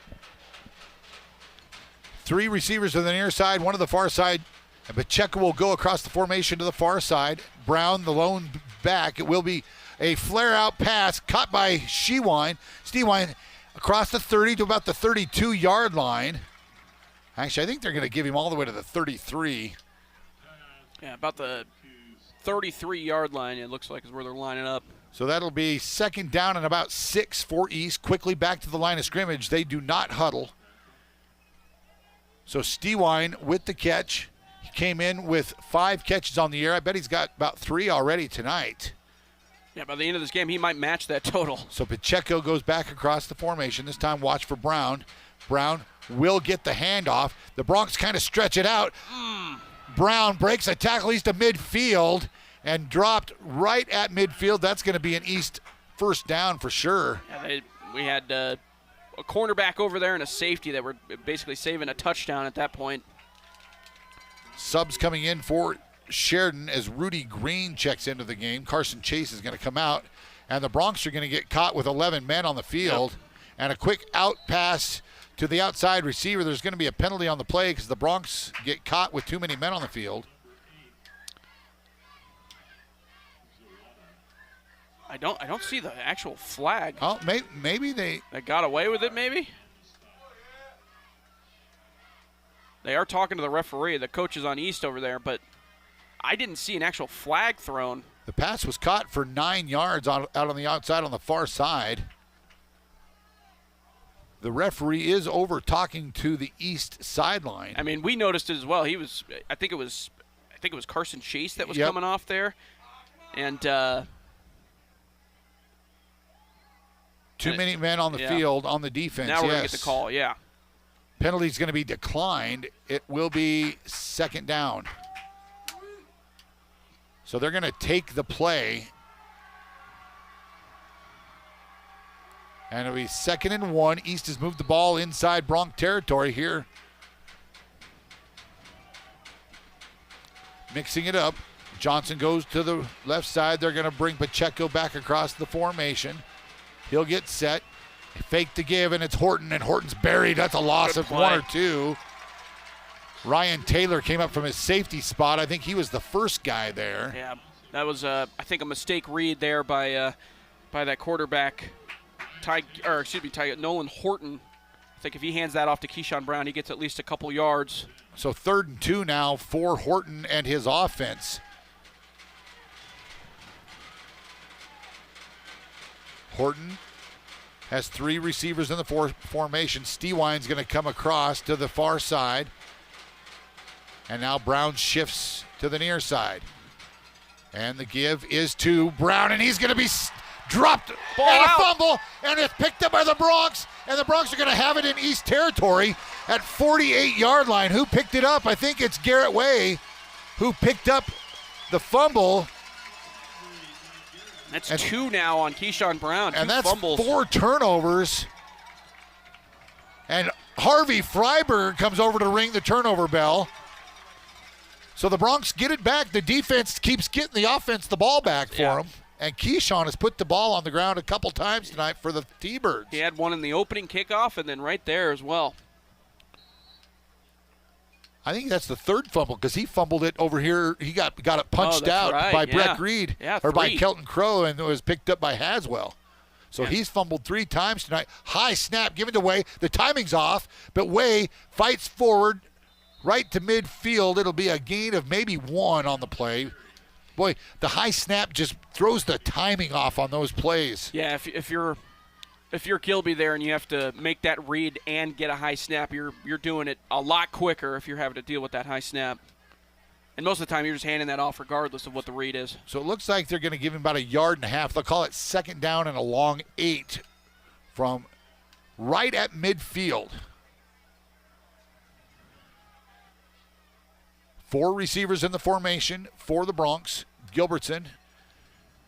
3 receivers to the near side, 1 to the far side. And Pacheco will go across the formation to the far side. Brown, the lone back. It will be a flare-out pass caught by Stewine across the 30 to about the 32-yard line. Actually, I think they're going to give him all the way to the 33. Yeah, about the 33-yard line, it looks like, is where they're lining up. So that'll be second down and about 6 for East. Quickly back to the line of scrimmage. They do not huddle. So Stewine with the catch. He came in with 5 catches on the year. I bet he's got about 3 already tonight. Yeah, by the end of this game, he might match that total. So Pacheco goes back across the formation. This time watch for Brown. Brown will get the handoff. The Bronx kind of stretch it out. Brown breaks a tackle. He's to midfield and dropped right at midfield. That's going to be an East first down for sure. Yeah, we had a cornerback over there and a safety that were basically saving a touchdown at that point. Subs coming in for Sheridan as Rudy Green checks into the game. Carson Chase is going to come out, and the Bronx are going to get caught with 11 men on the field. And a quick out pass to the outside receiver. There's going to be a penalty on the play because the Bronx get caught with too many men on the field. I don't see the actual flag. Oh, maybe they got away with it, maybe? They are talking to the referee. The coach is on East over there, but I didn't see an actual flag thrown. The pass was caught for 9 yards out on the outside on the far side. The referee is over talking to the East sideline. I mean, we noticed it as well. I think it was Carson Chase that was coming off there. And too many men on the field on the defense. Now we're going to get the call, Penalty's going to be declined. It will be second down. So they're going to take the play. And it'll be 2nd and 1. East has moved the ball inside Bronc territory here. mixing it up. Johnson goes to the left side. They're going to bring Pacheco back across the formation. He'll get set. Fake to give, and it's Horton, and Horton's buried. That's a loss of 1 or 2. Ryan Taylor came up from his safety spot. I think he was the first guy there. Yeah, that was, I think, a mistake read there by that quarterback, Nolan Horton. I think if he hands that off to Keyshawn Brown, he gets at least a couple yards. So 3rd and 2 now for Horton and his offense. Horton has 3 receivers in the formation. Stewine's going to come across to the far side. And now Brown shifts to the near side. And the give is to Brown, and he's going to be dropped Ball and out. A fumble, and it's picked up by the Broncs, and the Broncs are going to have it in East Territory at 48-yard line. Who picked it up? I think it's Garrett Way who picked up the fumble. That's 2 now on Keyshawn Brown. And 2 that's fumbles. 4 turnovers. And Harvey Freiberg comes over to ring the turnover bell. So the Broncs get it back. The defense keeps getting the offense the ball back for them. And Keyshawn has put the ball on the ground a couple times tonight for the T-Birds. He had one in the opening kickoff and then right there as well. I think that's the 3rd fumble because he fumbled it over here. He got it punched out by Brett Reed or by Kelton Crow, and it was picked up by Haswell. So he's fumbled 3 times tonight. High snap given to Way. The timing's off, but Way fights forward right to midfield. It'll be a gain of maybe 1 on the play. Boy, the high snap just throws the timing off on those plays. Yeah, if you're Gilby there and you have to make that read and get a high snap, you're doing it a lot quicker if you're having to deal with that high snap. And most of the time you're just handing that off regardless of what the read is. So it looks like they're going to give him about 1.5 yards. They'll call it 2nd down and a long 8 from right at midfield. 4 receivers in the formation for the Broncs. Gilbertson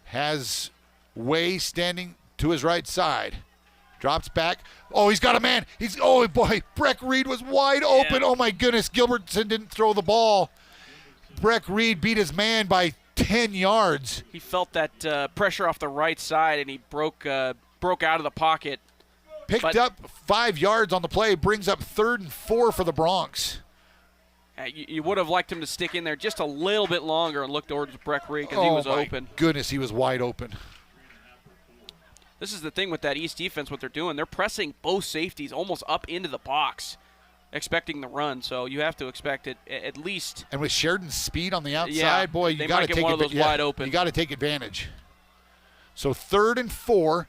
has Way standing to his right side. Drops back. Oh, he's got a man. Breck Reed was wide open. Yeah. Oh, my goodness. Gilbertson didn't throw the ball. Breck Reed beat his man by 10 yards. He felt that pressure off the right side, and he broke out of the pocket. Picked up 5 yards on the play. Brings up 3rd and 4 for the Broncs. You would have liked him to stick in there just a little bit longer and look towards Breck Reed because he was open. Goodness, he was wide open. This is the thing with that East defense, what they're doing. They're pressing both safeties almost up into the box, expecting the run. So you have to expect it at least. And with Sheridan's speed on the outside, boy, you got to take one of those wide open. You got to take advantage. So 3rd and 4.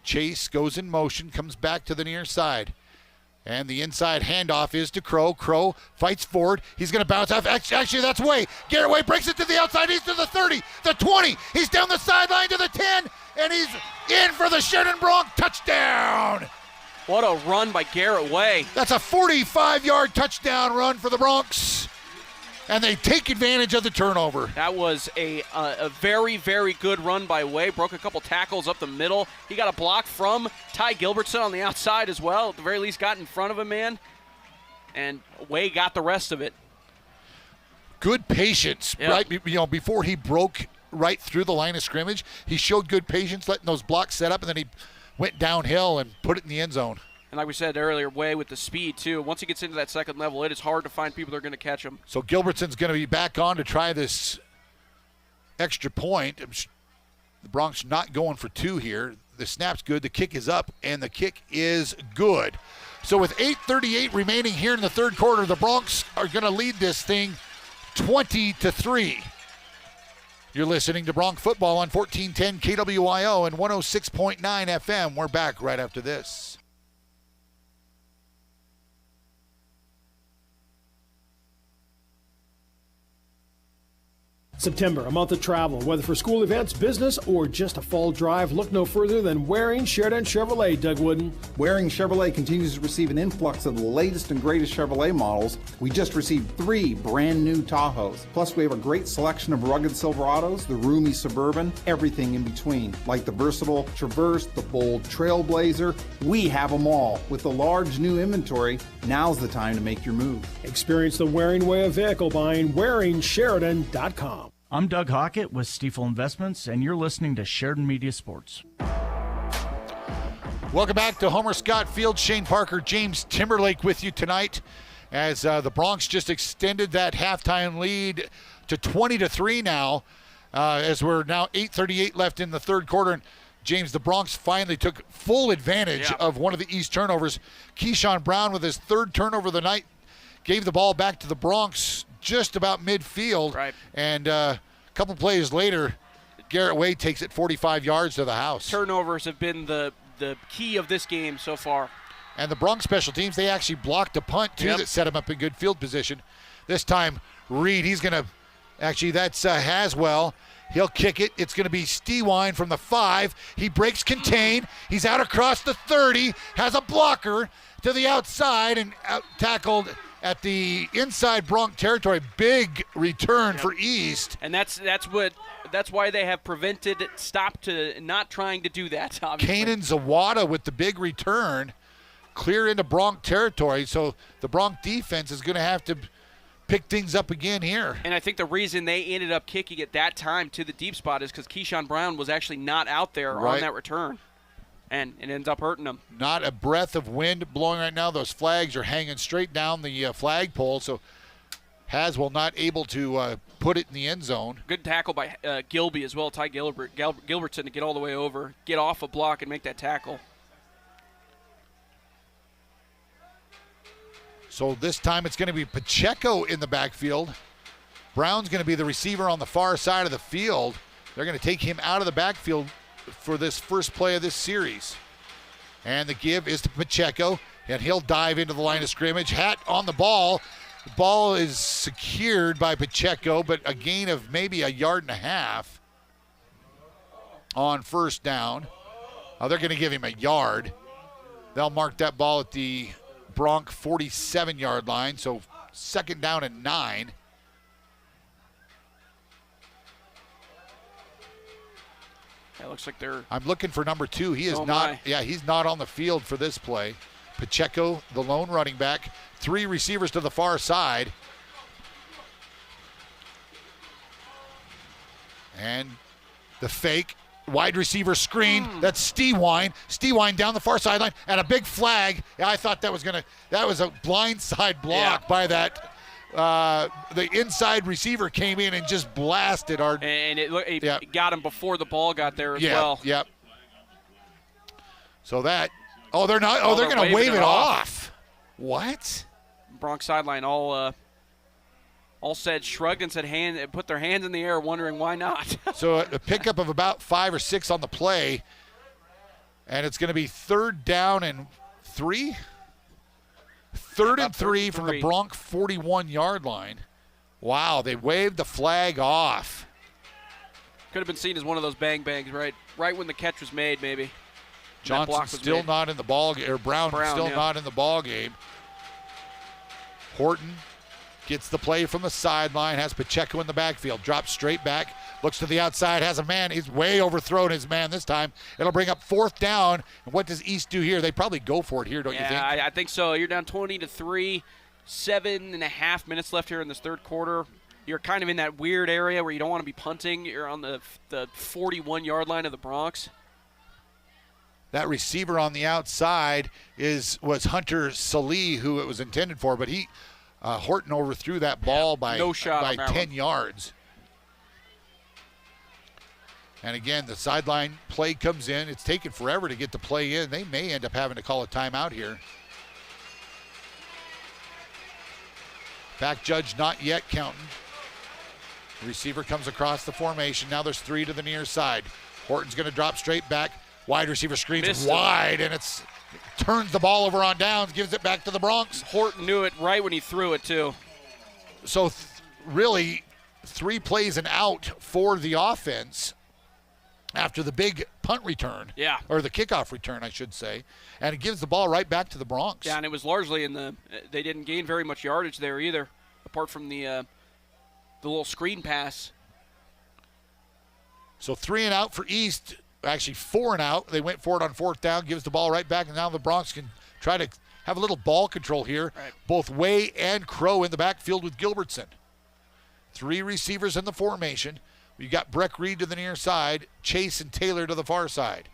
Chase goes in motion, comes back to the near side. And the inside handoff is to Crow. Crow fights forward. He's going to bounce off. Actually, that's Way. Garrett Way breaks it to the outside. He's to the 30, the 20. He's down the sideline to the 10, and he's in for the Sheridan Bronc touchdown. What a run by Garrett Way. That's a 45-yard touchdown run for the Broncs. And they take advantage of the turnover. That was a very, very good run by Way. Broke a couple tackles up the middle. He got a block from Ty Gilbertson on the outside as well. At the very least, got in front of a man. And Way got the rest of it. Good patience, right? Before he broke right through the line of scrimmage, he showed good patience, letting those blocks set up, and then he went downhill and put it in the end zone. And like we said earlier, Way with the speed, too. Once he gets into that second level, it is hard to find people that are going to catch him. So Gilbertson's going to be back on to try this extra point. The Broncs not going for 2 here. The snap's good. The kick is up, and the kick is good. So with 8:38 remaining here in the 3rd quarter, the Broncs are going to lead this thing 20-3. You're listening to Bronc Football on 1410 KWIO and 106.9 FM. We're back right after this. September, a month of travel. Whether for school events, business, or just a fall drive, look no further than Waring Sheridan Chevrolet, Doug Wooden. Waring Chevrolet continues to receive an influx of the latest and greatest Chevrolet models. We just received 3 brand new Tahoes. Plus, we have a great selection of rugged Silverados, the roomy Suburban, everything in between. Like the versatile Traverse, the bold Trailblazer. We have them all. With the large new inventory, now's the time to make your move. Experience the Waring way of vehicle buying, WaringSheridan.com. I'm Doug Hockett with Stiefel Investments, and you're listening to Sheridan Media Sports. Welcome back to Homer Scott Field. Shane Parker, James Timberlake with you tonight as the Broncs just extended that halftime lead to 20-3 now as we're now 8:38 left in the third quarter. And James, the Broncs finally took full advantage of one of the East turnovers. Keyshawn Brown with his third turnover of the night gave the ball back to the Broncs just about midfield. Right. And a couple plays later, Garrett Wade takes it 45 yards to the house. Turnovers have been the key of this game so far. And the Bronx special teams, they actually blocked a punt, too, that set him up in good field position. This time, Reed, he's going to – actually, that's Haswell. He'll kick it. It's going to be Stewine from the 5. He breaks contain. He's out across the 30, has a blocker to the outside and tackled – at the inside Bronc territory. Big return for East. And that's why they have stopped to not trying to do that, obviously. Kanan Zawada with the big return, clear into Bronc territory. So the Bronc defense is going to have to pick things up again here. And I think the reason they ended up kicking at that time to the deep spot is because Keyshawn Brown was actually not out there on that return. And it ends up hurting them. Not a breath of wind blowing right now. Those flags are hanging straight down the flagpole, so Haswell not able to put it in the end zone. Good tackle by Gilby as well, Ty Gilbertson to get all the way over, get off a block and make that tackle. So this time it's going to be Pacheco in the backfield. Brown's going to be the receiver on the far side of the field. They're going to take him out of the backfield for this first play of this series. And the give is to Pacheco, and he'll dive into the line of scrimmage. Hat on the ball. The ball is secured by Pacheco, but a gain of maybe 1.5 yards on first down. They're going to give him 1 yard. They'll mark that ball at the Bronc 47-yard line, so second down and 9. It looks like they're. I'm looking for number 2. He is not. Yeah, he's not on the field for this play. Pacheco, the lone running back. 3 receivers to the far side. And the fake wide receiver screen. That's Stewine. Stewine down the far sideline and a big flag. Yeah, I thought that was a blindside block by that. The inside receiver came in and just blasted our. And it got him before the ball got there as well. Yep. So that. Oh, they're not. Oh, they're going to wave it off. What? Bronx sideline all said, shrugged and said, put their hands in the air, wondering why not. So a pickup of about 5 or 6 on the play, and it's going to be third down and 3. Third and 3 from the Bronc 41-yard line. Wow, they waved the flag off. Could have been seen as one of those bang bangs, right when the catch was made, maybe. Johnson still not in the ball game, or Brown still not in the ball game. Horton gets the play from the sideline, has Pacheco in the backfield, drops straight back, looks to the outside, has a man. He's way overthrown his man this time. It'll bring up fourth down. And what does East do here? They probably go for it here, don't you think? Yeah, I think so. You're down 20-3, 7.5 minutes left here in this third quarter. You're kind of in that weird area where you don't want to be punting. You're on the 41-yard line of the Bronx. That receiver on the outside was Hunter Salee, who it was intended for, but Horton overthrew that ball by 10 yards. And again, the sideline play comes in. It's taken forever to get the play in. They may end up having to call a timeout here. Back judge not yet counting. The receiver comes across the formation. Now there's 3 to the near side. Horton's going to drop straight back. Wide receiver screens wide, and it turns the ball over on downs, gives it back to the Bronx. Horton knew it right when he threw it, too. So really, 3 plays and out for the offense after the big punt return. Yeah. Or the kickoff return, I should say. And it gives the ball right back to the Broncs. Yeah, and it was largely they didn't gain very much yardage there either, apart from the little screen pass. So 3 and out for East. Actually 4 and out. They went for it on 4th down, gives the ball right back, and now the Broncs can try to have a little ball control here. Right. Both Way and Crow in the backfield with Gilbertson. 3 receivers in the formation. We got Breck Reed to the near side, Chase and Taylor to the far side.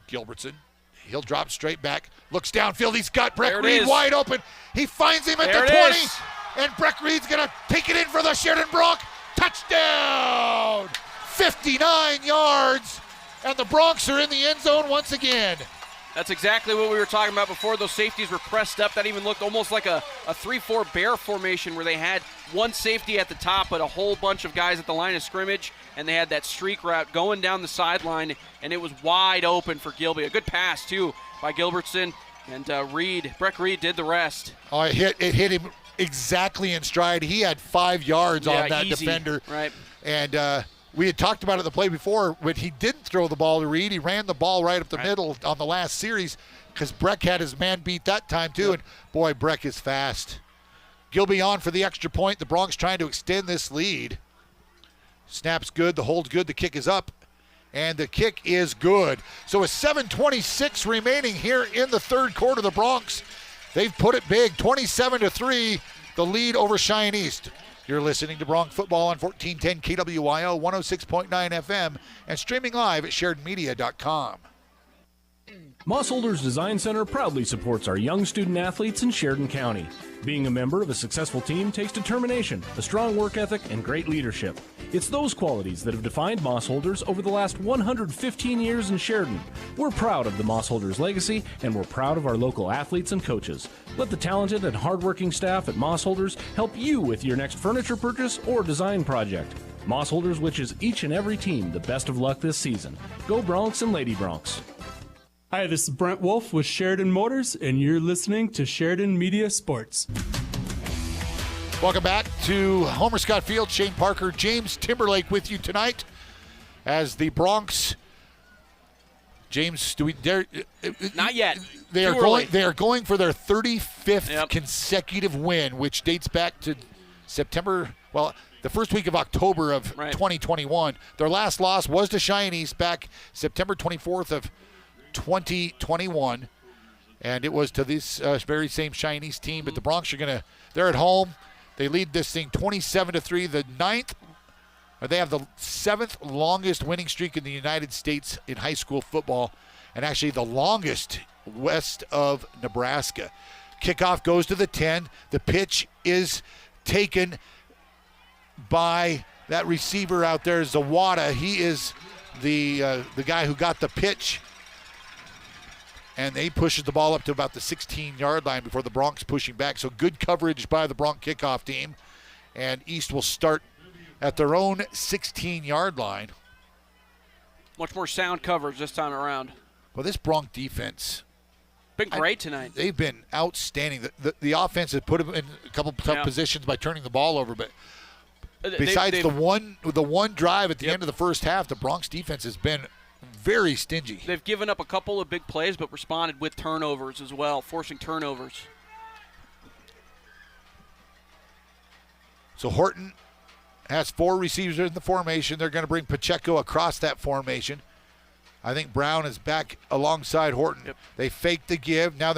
Gilbertson, he'll drop straight back, looks downfield, he's got Breck Reed wide open. He finds him at the 20, and Breck Reed's going to take it in for the Sheridan Bronc. Touchdown! 59 yards, and the Broncs are in the end zone once again. That's exactly what we were talking about before. Those safeties were pressed up. That even looked almost like a 3-4 bear formation where they had one safety at the top but a whole bunch of guys at the line of scrimmage, and they had that streak route going down the sideline, and it was wide open for Gilby. A good pass, too, by Gilbertson, and Breck Reed did the rest. Oh, it hit him exactly in stride. He had 5 yards on that easy. defender. Right. And we had talked about it the play before when he didn't throw the ball to Reed. He ran the ball right up the middle on the last series because Breck had his man beat that time too. Yep. And boy, Breck is fast. Gilby on for the extra point. The Broncs trying to extend this lead. Snap's good. The hold's good. The kick is up. And the kick is good. So with 7:26 remaining here in the third quarter, the Broncs, they've put it big. 27-3, the lead over Cheyenne East. You're listening to Bronc Football on 1410 KWYO, 106.9 FM, and streaming live at SheridanMedia.com. Mossholders Design Center proudly supports our young student athletes in Sheridan County. Being a member of a successful team takes determination, a strong work ethic, and great leadership. It's those qualities that have defined Mossholders over the last 115 years in Sheridan. We're proud of the Mossholders legacy, and we're proud of our local athletes and coaches. Let the talented and hardworking staff at Mossholders help you with your next furniture purchase or design project. Mossholders wishes each and every team the best of luck this season. Go Broncs and Lady Broncs. Hi, this is Brent Wolf with Sheridan Motors, and you're listening to Sheridan Media Sports. Welcome back to Homer Scott Field. Shane Parker, James Timberlake with you tonight as the Broncs. James, not yet. They are going for their 35th consecutive win, which dates back to September. Well, the first week of October of 2021. Their last loss was to Cheyenne East back September 24th of 2021, and it was to this very same Cheyenne East team. But the Broncs they're at home. They lead this thing 27-3. They have the 7th longest winning streak in the United States in high school football, and actually the longest west of Nebraska. Kickoff goes to the 10. The pitch is taken by that receiver out there, Zawada. He is the guy who got the pitch. And they pushes the ball up to about the 16-yard line before the Broncs pushing back. So good coverage by the Bronc kickoff team. And East will start at their own 16-yard line. Much more sound coverage this time around. Well, this Bronc defense been great tonight. They've been outstanding. The offense has put them in a couple tough positions by turning the ball over. But besides the one drive at the end of the first half, the Broncs defense has been very stingy. They've given up a couple of big plays, but responded with turnovers as well, forcing turnovers. So Horton has 4 receivers in the formation. They're going to bring Pacheco across that formation. I think Brown is back alongside Horton. Yep. They fake the give. Now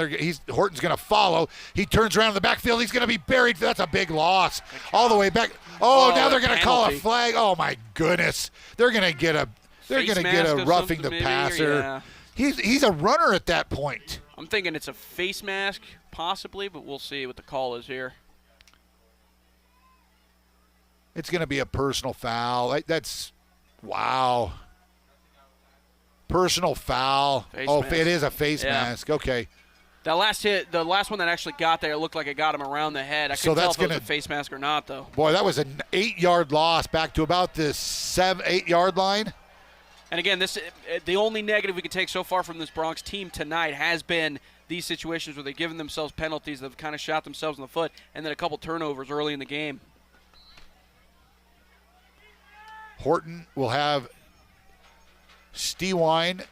Horton's going to follow. He turns around in the backfield. He's going to be buried. That's a big loss. All the way back. Now they're going to call a flag. Oh, my goodness. They're going to get a roughing the passer. Yeah. He's a runner at that point. I'm thinking it's a face mask, possibly, but we'll see what the call is here. It's going to be a personal foul. Wow. Personal foul. Mask. It is a face mask. Okay. That last hit, the last one that actually got there, it looked like it got him around the head. I couldn't tell if it was a face mask or not, though. Boy, that was an 8-yard loss back to about the 8-yard line. And again, the only negative we can take so far from this Broncs team tonight has been these situations where they've given themselves penalties that have kind of shot themselves in the foot, and then a couple turnovers early in the game. Horton will have Stewine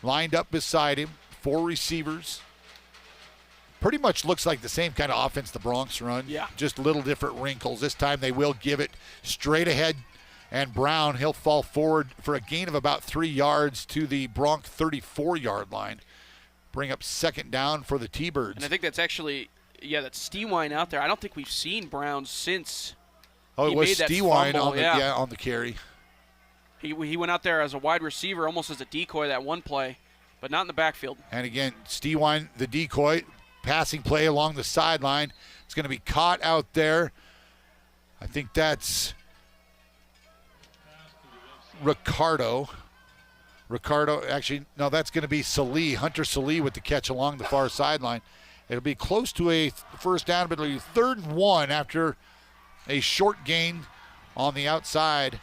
lined up beside him, 4 receivers. Pretty much looks like the same kind of offense the Broncs run. Yeah. Just little different wrinkles. This time they will give it straight ahead, and Brown, he'll fall forward for a gain of about 3 yards to the Bronc 34-yard line. Bring up second down for the T-Birds. And I think that's actually, that's Stewine out there. I don't think we've seen Brown since it was Stewine on on the carry. He went out there as a wide receiver, almost as a decoy that one play, but not in the backfield. And again, Stewine, the decoy, passing play along the sideline. It's going to be caught out there. I think that's Ricardo. Actually, no, that's going to be Salee, Hunter Salee with the catch along the far sideline. It'll be close to a first down, but it'll be 3rd and 1 after a short gain on the outside.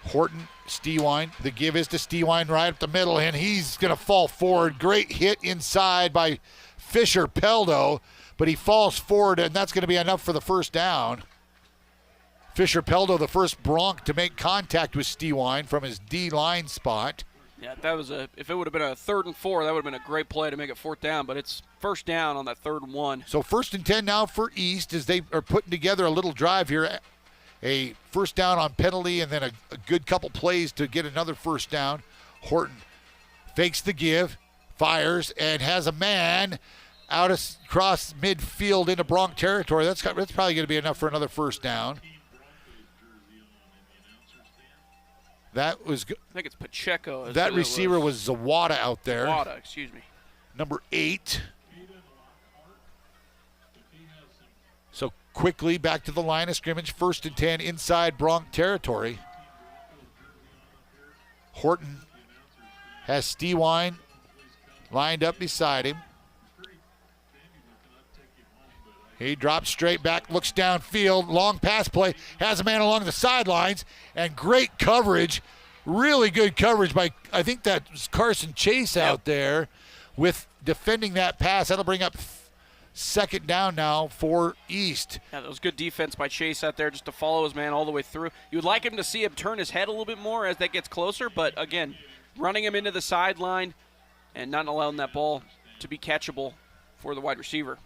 Horton, Stewine. The give is to Stewine right up the middle, and he's going to fall forward. Great hit inside by Fisher Peldo, but he falls forward, and that's going to be enough for the first down. Fisher Peldo, the first Bronc to make contact with Stewine from his D-line spot. Yeah, if it would have been a 3rd and 4, that would have been a great play to make it 4th down, but it's first down on that 3rd and 1. So 1st and 10 now for East as they are putting together a little drive here. A first down on penalty and then a good couple plays to get another first down. Horton fakes the give, fires, and has a man out across midfield into Bronc territory. That's probably going to be enough for another first down. That was good. I think it's Pacheco. That receiver was Zawada out there. Zawada, excuse me. Number 8. So quickly back to the line of scrimmage. 1st and 10 inside Bronc territory. Horton has Stewine lined up beside him. He drops straight back, looks downfield, long pass play, has a man along the sidelines, and great coverage, really good coverage by, I think that was Carson Chase out there with defending that pass. That'll bring up second down now for East. Yeah, that was good defense by Chase out there just to follow his man all the way through. You would like him to see him turn his head a little bit more as that gets closer, but again, running him into the sideline and not allowing that ball to be catchable for the wide receiver.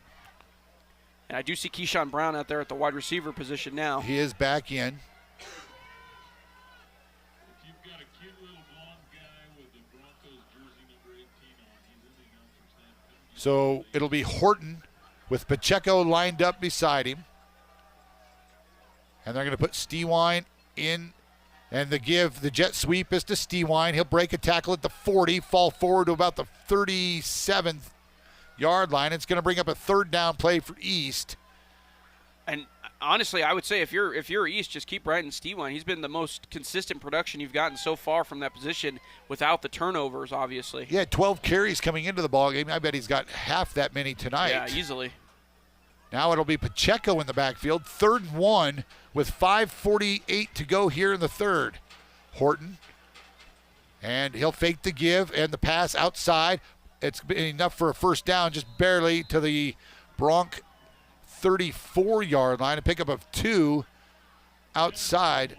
And I do see Keyshawn Brown out there at the wide receiver position now. He is back in. So it'll be Horton with Pacheco lined up beside him. And they're going to put Stewine in. And the jet sweep is to Stewine. He'll break a tackle at the 40, fall forward to about the 37th yard line. It's going to bring up a 3rd down play for East. And honestly, I would say if you're East, just keep riding Stewine. He's been the most consistent production you've gotten so far from that position without the turnovers, obviously. He had 12 carries coming into the ballgame. I bet he's got half that many tonight. Yeah, easily. Now it'll be Pacheco in the backfield. 3rd and 1 with 5:48 to go here in the 3rd. Horton. And he'll fake the give and the pass outside. It's been enough for a first down, just barely to the Bronc 34-yard line. A pickup of 2 outside.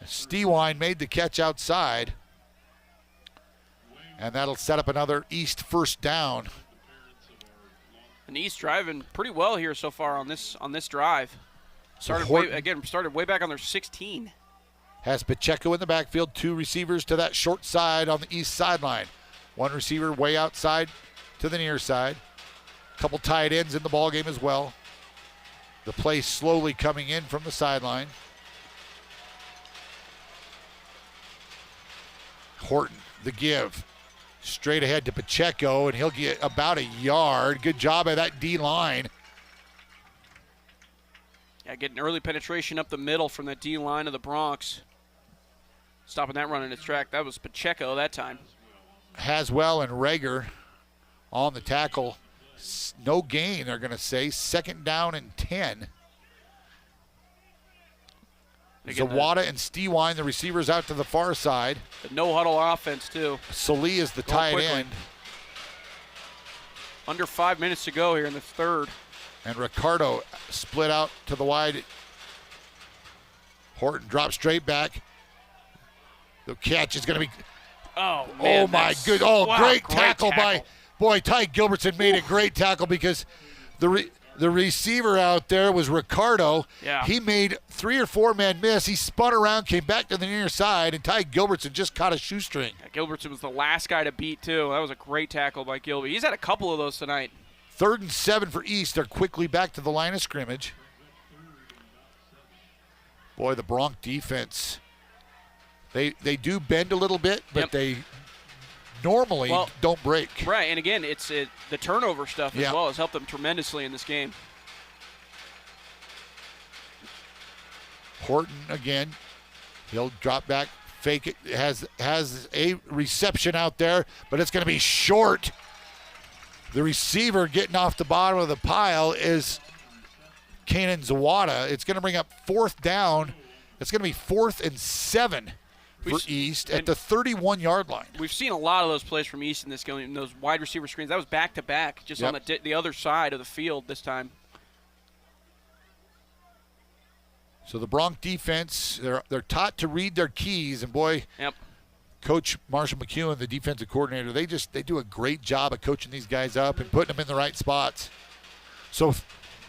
Stewine made the catch outside. And that'll set up another East first down. And East driving pretty well here so far on this drive. Started way back on their 16. Has Pacheco in the backfield, 2 receivers to that short side on the East sideline. 1 receiver way outside to the near side. Couple tight ends in the ballgame as well. The play slowly coming in from the sideline. Horton, the give. Straight ahead to Pacheco, and he'll get about a yard. Good job by that D-line. Yeah, getting early penetration up the middle from that D-line of the Broncs. Stopping that run in its track. That was Pacheco that time. Haswell and Rager on the tackle. No gain, they're going to say. 2nd down and 10. Zawada and Stewine, the receivers, out to the far side. The no-huddle offense, too. Solee is the tight end. Under 5 minutes to go here in the third. And Ricardo split out to the wide. Horton drops straight back. The catch is going to be... Oh, man. Oh, my good. Oh, wow, great tackle by... Boy, Ty Gilbertson made a great tackle because the receiver out there was Ricardo. Yeah. He made 3 or 4 men miss. He spun around, came back to the near side, and Ty Gilbertson just caught a shoestring. Yeah, Gilbertson was the last guy to beat, too. That was a great tackle by Gilby. He's had a couple of those tonight. 3rd and 7 for East. They're quickly back to the line of scrimmage. Boy, the Bronc defense, they do bend a little bit, but they normally don't break. Right, and again, it's the turnover stuff as well has helped them tremendously in this game. Horton again, he'll drop back, fake it, has a reception out there, but it's going to be short. The receiver getting off the bottom of the pile is Kanan Zawada. It's going to bring up 4th down. It's going to be 4th and 7 for East at the 31-yard line. We've seen a lot of those plays from East in this game, in those wide receiver screens. That was back-to-back, just on the other side of the field this time. So the Bronc defense, they're taught to read their keys, and boy, Coach Marshall McEwen, the defensive coordinator, they do a great job of coaching these guys up and putting them in the right spots. So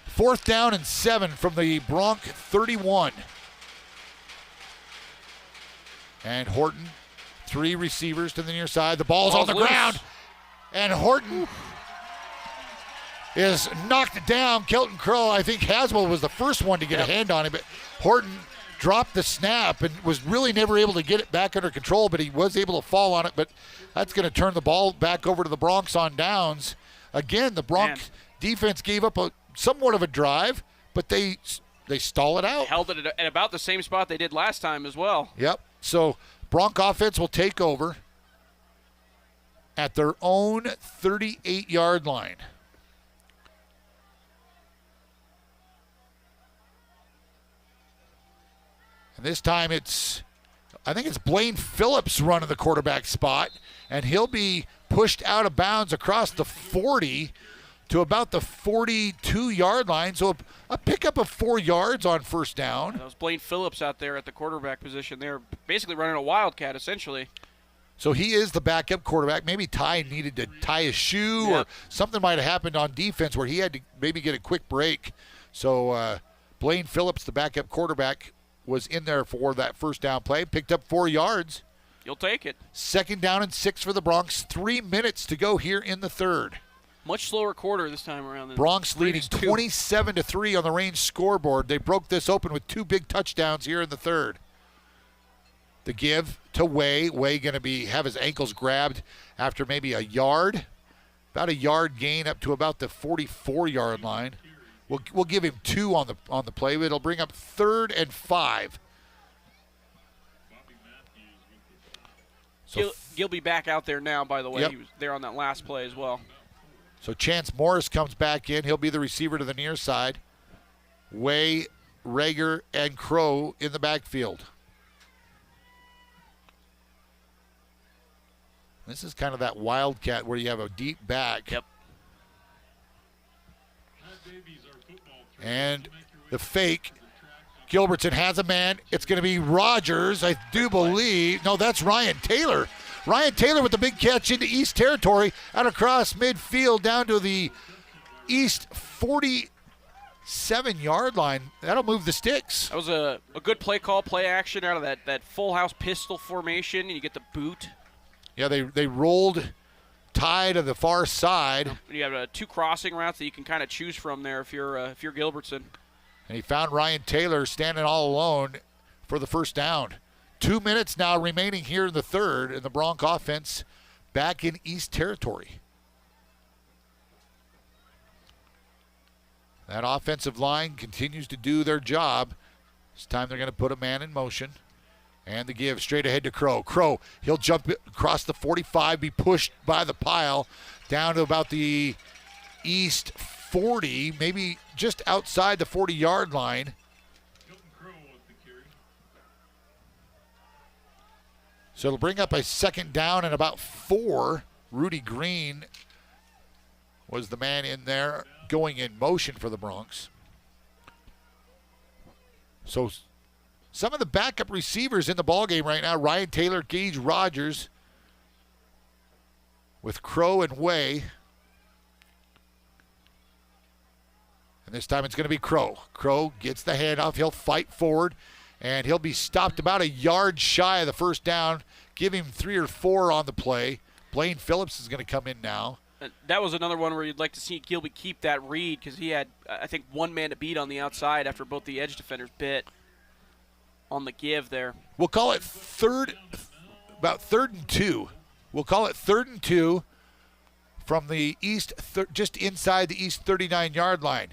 4th down and 7 from the Bronc 31. And Horton, 3 receivers to the near side. The ball's on the ground. And Horton is knocked down. Kelton Crow, I think Haswell was the first one to get a hand on him, but Horton dropped the snap and was really never able to get it back under control, but he was able to fall on it. But that's going to turn the ball back over to the Broncs on downs. Again, the Bronc defense gave up somewhat of a drive, but they stall it out. Held it at about the same spot they did last time as well. Yep. So Bronc offense will take over at their own 38-yard line. And this time I think it's Blaine Phillips running the quarterback spot, and he'll be pushed out of bounds across the 40 to about the 42-yard line. So a pickup of 4 yards on 1st down. That was Blaine Phillips out there at the quarterback position. They're basically running a wildcat, essentially. So he is the backup quarterback. Maybe Ty needed to tie his shoe or something might have happened on defense where he had to maybe get a quick break. So Blaine Phillips, the backup quarterback, was in there for that 1st down play. Picked up 4 yards. You'll take it. 2nd down and 6 for the Broncs. 3 minutes to go here in the 3rd. Much slower quarter this time around. Broncs leading 27-3 on the range scoreboard. They broke this open with 2 big touchdowns here in the 3rd. The give to Way. Way going to have his ankles grabbed after maybe a yard. About a yard gain up to about the 44-yard line. We'll give him 2 on the play. It'll bring up 3rd and 5. So he'll be back out there now, by the way. He was there on that last play as well. So Chance Morris comes back in. He'll be the receiver to the near side. Way, Rager, and Crow in the backfield. This is kind of that wildcat where you have a deep back. And the fake. Gilbertson has a man. It's going to be Rogers, I do believe. No, that's Ryan Taylor. Ryan Taylor with the big catch into East territory, out across midfield down to the East 47-yard line. That'll move the sticks. That was a good play call, play action out of that full house pistol formation, and you get the boot. Yeah, they rolled Ty to the far side. You have 2 crossing routes that you can kind of choose from there if you're Gilbertson. And he found Ryan Taylor standing all alone for the 1st down. 2 minutes now remaining here in the 3rd, and the Bronc offense back in East territory. That offensive line continues to do their job. This time they're going to put a man in motion. And the give straight ahead to Crow. Crow, he'll jump across the 45, be pushed by the pile down to about the East 40, maybe just outside the 40-yard line. So it'll bring up a second down and about 4. Rudy Green was the man in there going in motion for the Broncs. So some of the backup receivers in the ballgame right now, Ryan Taylor, Gage Rogers, with Crow and Way. And this time it's going to be Crow. Crow gets the handoff. He'll fight forward, and he'll be stopped about a yard shy of the first down. Give him 3 or 4 on the play. Blaine Phillips is going to come in now. That was another one where you'd like to see Gilby keep that read because he had, I think, one man to beat on the outside after both the edge defenders bit on the give there. We'll call it about third and 2. We'll call it 3rd and 2 from the east, just inside the east 39-yard line.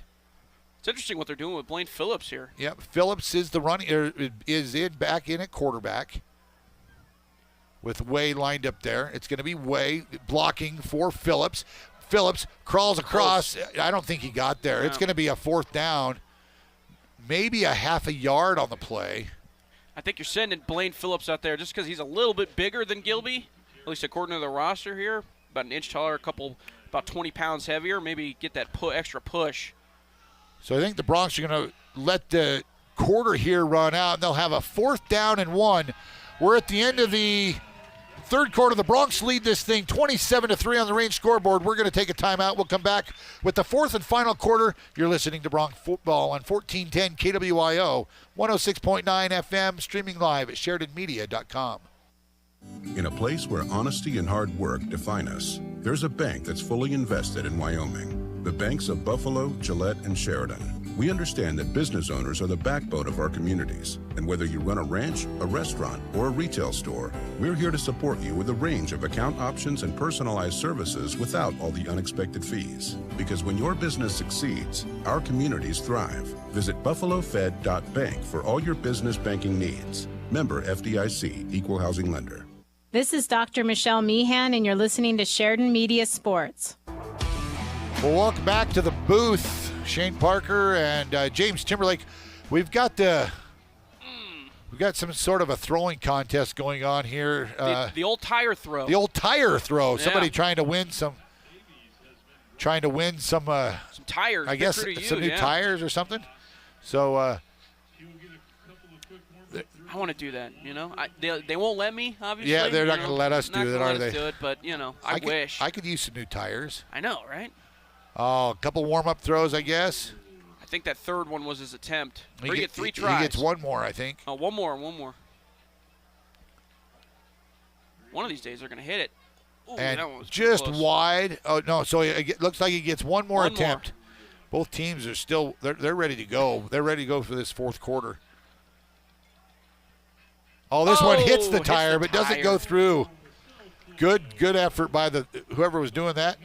It's interesting what they're doing with Blaine Phillips here. Yep, Phillips is back in at quarterback with Way lined up there. It's going to be Way blocking for Phillips. Phillips crawls across. I don't think he got there. No. It's going to be a 4th down, maybe a half a yard on the play. I think you're sending Blaine Phillips out there just because he's a little bit bigger than Gilby, at least according to the roster here. About an inch taller, about 20 pounds heavier. Maybe get that extra push. So I think the Broncs are going to let the quarter here run out, and they'll have a 4th down and 1. We're at the end of the third quarter. The Broncs lead this thing 27-3 on the Range scoreboard. We're going to take a timeout. We'll come back with the 4th and final quarter. You're listening to Bronc Football on 1410 KWIO, 106.9 FM, streaming live at SheridanMedia.com. In a place where honesty and hard work define us, there's a bank that's fully invested in Wyoming. The banks of Buffalo, Gillette, and Sheridan. We understand that business owners are the backbone of our communities. And whether you run a ranch, a restaurant, or a retail store, we're here to support you with a range of account options and personalized services without all the unexpected fees. Because when your business succeeds, our communities thrive. Visit buffalofed.bank for all your business banking needs. Member FDIC, Equal Housing Lender. This is Dr. Michelle Meehan, and you're listening to Sheridan Media Sports. Well, welcome back to the booth, Shane Parker and James Timberlake. We've got some sort of a throwing contest going on here. The old tire throw. The old tire throw. Yeah. Somebody trying to win some tires. I guess some new tires or something. So I want to do that. They won't let me. Obviously. Yeah, they're not going to let us do that, are they? Do it, but I wish. I could use some new tires. I know, right? Oh, a couple warm-up throws, I guess. I think that third one was his attempt. He get 3 tries. He gets one more, I think. Oh, one more. One of these days they're going to hit it. Ooh, and that one was just close. wide. Oh, no, so it looks like he gets one more attempt. Both teams are still they're ready to go. They're ready to go for this 4th quarter. Oh, this one hits the tire, but doesn't go through. Good effort by whoever was doing that.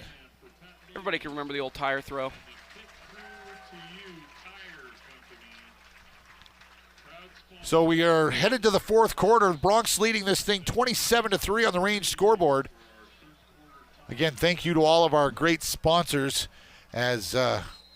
Everybody can remember the old tire throw. So we are headed to the 4th quarter. The Broncs leading this thing 27-3 on the Range scoreboard. Again, thank you to all of our great sponsors, as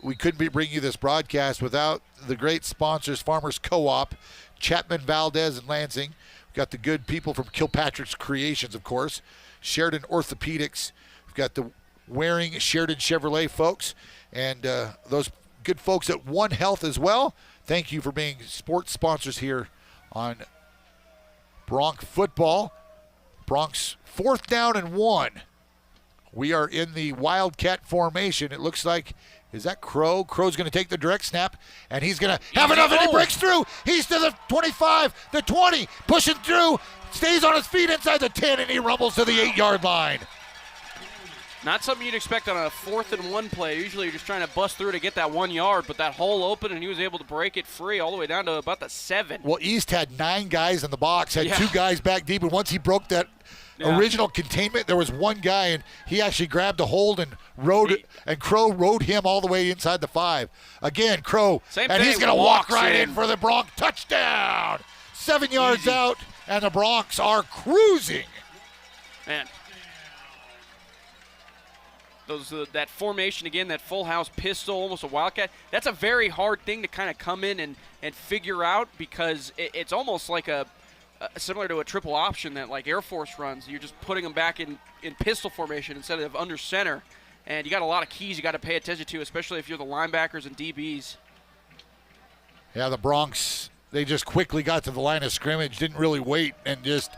we couldn't be bringing you this broadcast without the great sponsors, Farmers Co-op, Chapman, Valdez, and Lansing. We've got the good people from Kilpatrick's Creations, of course, Sheridan Orthopedics. We've got the Waring Sheridan Chevrolet folks, and those good folks at One Health as well. Thank you for being sports sponsors here on Bronc Football. Broncs 4th down and 1. We are in the Wildcat formation. It looks like, is that Crow? Crow's going to take the direct snap, and he's going to have enough, and he breaks through. He's to the 25, the 20, pushing through, stays on his feet inside the 10, and he rumbles to the 8-yard line. Not something you'd expect on a 4th and 1 play. Usually you're just trying to bust through to get that 1 yard, but that hole open, and he was able to break it free all the way down to about the 7. Well, East had 9 guys in the box, had 2 guys back deep, and once he broke that original containment, there was 1 guy, and he actually grabbed a hold and Crow rode him all the way inside the 5. Again, Crow, and he's going to walk right in for the Bronc touchdown. 7 yards out, and the Broncs are cruising. Man. That formation again, that full house pistol, almost a wildcat, that's a very hard thing to kind of come in and figure out, because it's almost like a similar to a triple option that like Air Force runs. You're just putting them back in pistol formation instead of under center. And you got a lot of keys you got to pay attention to, especially if you're the linebackers and DBs. Yeah, the Broncs, they just quickly got to the line of scrimmage, didn't really wait, and just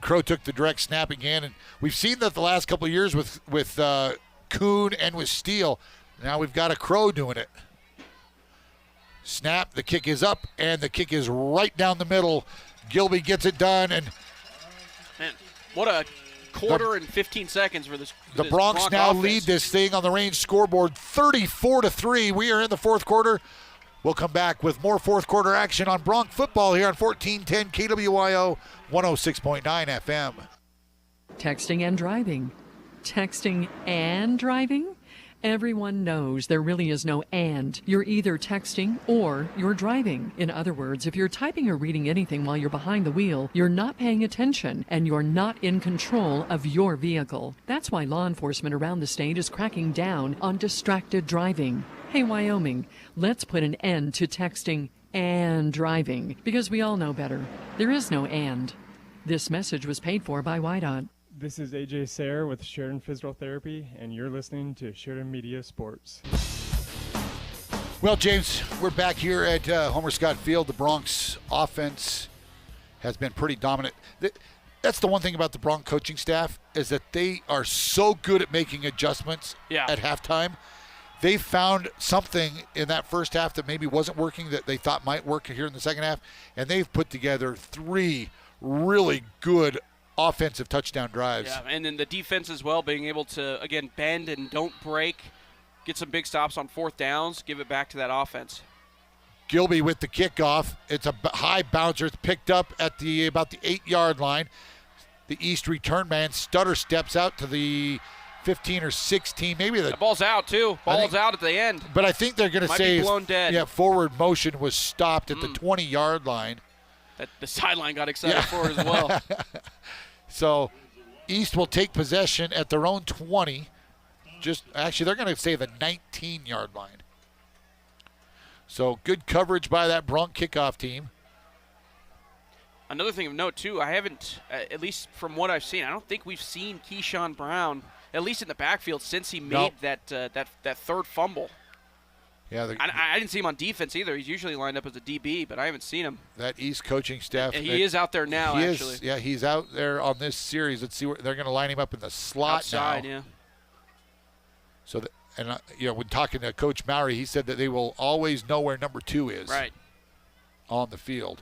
Crow took the direct snap again. And we've seen that the last couple of years with Kuhn and with Steele. Now we've got a Crow doing it. Snap, the kick is up, and the kick is right down the middle. Gilby gets it done, and man, what a quarter and 15 seconds for this. The Broncs now lead this thing on the range scoreboard 34-3. We are in the fourth quarter. We'll come back with more fourth quarter action on Bronc football here on 1410 KWYO 106.9 FM. Texting and driving. Texting and driving? Everyone knows there really is no and. You're either texting or you're driving. In other words, if you're typing or reading anything while you're behind the wheel, you're not paying attention and you're not in control of your vehicle. That's why law enforcement around the state is cracking down on distracted driving. Hey, Wyoming, let's put an end to texting and driving because we all know better. There is no and. This message was paid for by WYDOT. This is AJ Sayre with Sheridan Physical Therapy, and you're listening to Sheridan Media Sports. Well, James, we're back here at Homer Scott Field. The Broncs offense has been pretty dominant. That's the one thing about the Bronc coaching staff is that they are so good at making adjustments at halftime. They found something in that first half that maybe wasn't working that they thought might work here in the second half, and they've put together 3 really good offensive touchdown drives. Yeah, and then the defense as well, being able to, again, bend and don't break, get some big stops on fourth downs, give it back to that offense. Gilby with the kickoff. It's a high bouncer. It's picked up at about the 8-yard line. The East return man stutter steps out to the 15 or 16. Maybe the ball's out, too. Ball's out at the end. But I think they're going to say blown dead. Yeah, forward motion was stopped at the 20-yard line. That the sideline got excited for it as well. So East will take possession at their own 20. Actually, they're going to say the 19-yard line. So good coverage by that Bronc kickoff team. Another thing of note, too, I haven't, at least from what I've seen, I don't think we've seen Keyshawn Brown, at least in the backfield, since he made that third fumble. Yeah, I didn't see him on defense either. He's usually lined up as a DB, but I haven't seen him. That East coaching staff. He is out there now, actually. Yeah, he's out there on this series. Let's see where they're going to line him up in the slot outside, now. Yeah. So, when talking to Coach Maury, he said that they will always know where number 2 is. Right. On the field.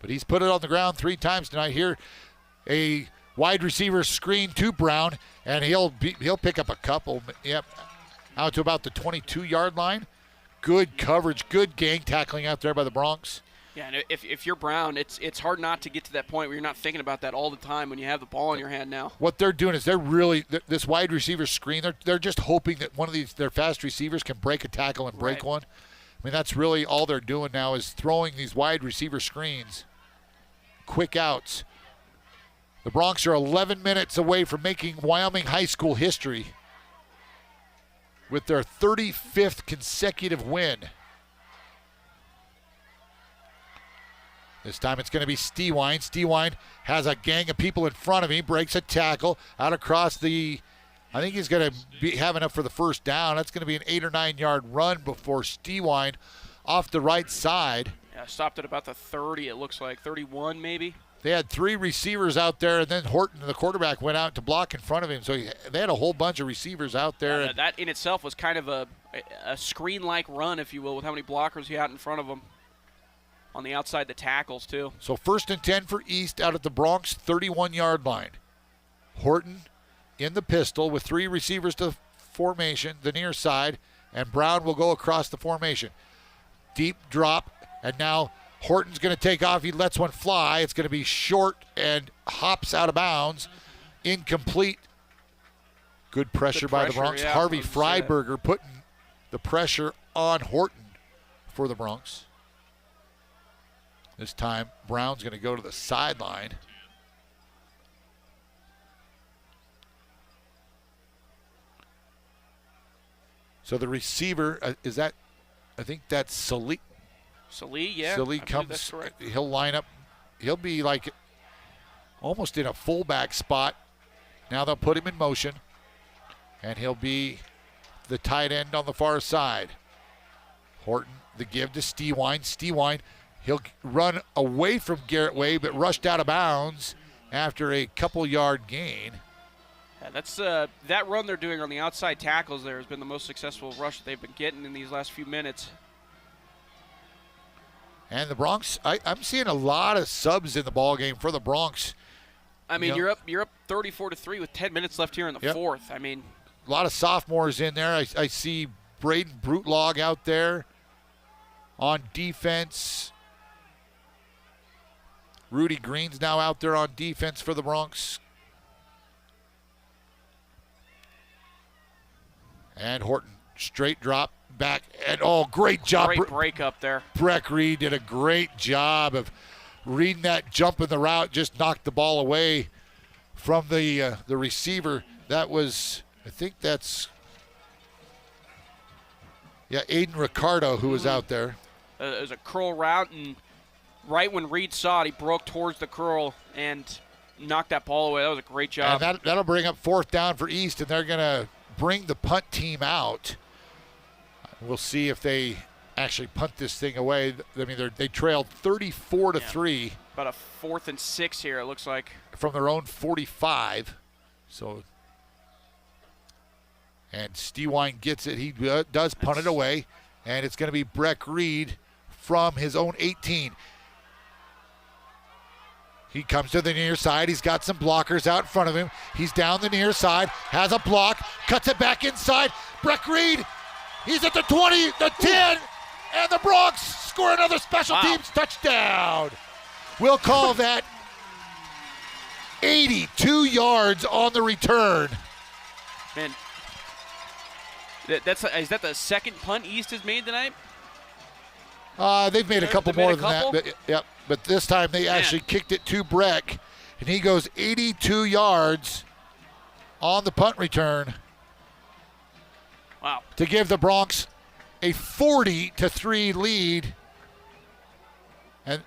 But he's put it on the ground 3 times tonight. Here, a wide receiver screen to Brown, and he'll pick up a couple. Yep, out to about the 22-yard line. Good coverage, good gang tackling out there by the Broncs. Yeah, and if you're Brown, it's hard not to get to that point where you're not thinking about that all the time when you have the ball in your hand now. What they're doing is this wide receiver screen, they're just hoping that one of their fast receivers can break a tackle and break one. I mean, that's really all they're doing now is throwing these wide receiver screens. Quick outs. The Broncs are 11 minutes away from making Wyoming high school history with their 35th consecutive win. This time it's going to be Stewine. Stewine has a gang of people in front of him, breaks a tackle out across the, I think he's going to have enough for the first down. That's going to be an 8 or 9 yard run before Stewine off the right side. Yeah, stopped at about the 30, it looks like, 31 maybe. They had 3 receivers out there, and then Horton, the quarterback, went out to block in front of him. So they had a whole bunch of receivers out there. That in itself was kind of a screen-like run, if you will, with how many blockers he had in front of him. On the outside, the tackles, too. So 1st and 10 for East out at the Bronx 31-yard line. Horton in the pistol with 3 receivers to formation, the near side, and Brown will go across the formation. Deep drop, and now Horton's going to take off. He lets one fly. It's going to be short and hops out of bounds. Incomplete. Good pressure by the Bronx. Yeah, Harvey Freiberger putting the pressure on Horton for the Bronx. This time, Brown's going to go to the sideline. So the receiver, I think that's Salih. Salih, yeah. Salih comes, he'll line up he'll be like almost in a fullback spot. Now they'll put him in motion, and he'll be the tight end on the far side. Horton, the give to Stewine. Stewine, he'll run away from Garrett Way, but rushed out of bounds after a couple-yard gain. Yeah, that's that run they're doing on the outside tackles there has been the most successful rush they've been getting in these last few minutes. And the Broncs, I'm seeing a lot of subs in the ball game for the Broncs. I mean, you're up 34-3 with 10 minutes left here in the fourth. I mean, a lot of sophomores in there. I see Braden Brutlog out there on defense. Rudy Green's now out there on defense for the Broncs. And Horton, straight drop back. And, great job. Great break up there. Breck Reed did a great job of reading that jump in the route, just knocked the ball away from the receiver. That was, I think that's, Aiden Ricardo who was out there. It was a curl route, and right when Reed saw it, he broke towards the curl and knocked that ball away. That was a great job. And that'll bring up fourth down for East, and they're going to bring the punt team out. We'll see if they actually punt this thing away. I mean, they trailed 34-3. About a 4th and 6 here, it looks like. From their own 45. So, and Stewine gets it. He does punt it away, and it's going to be Breck Reed from his own 18. He comes to the near side. He's got some blockers out in front of him. He's down the near side, has a block, cuts it back inside. Breck Reed, he's at the 20, the 10, and the Broncs score another special teams touchdown. We'll call that 82 yards on the return. Man, is that the second punt East has made tonight? They've made a couple more than that. But this time they actually kicked it to Breck, and he goes 82 yards on the punt return. Wow. To give the Broncs a 40-3 lead. And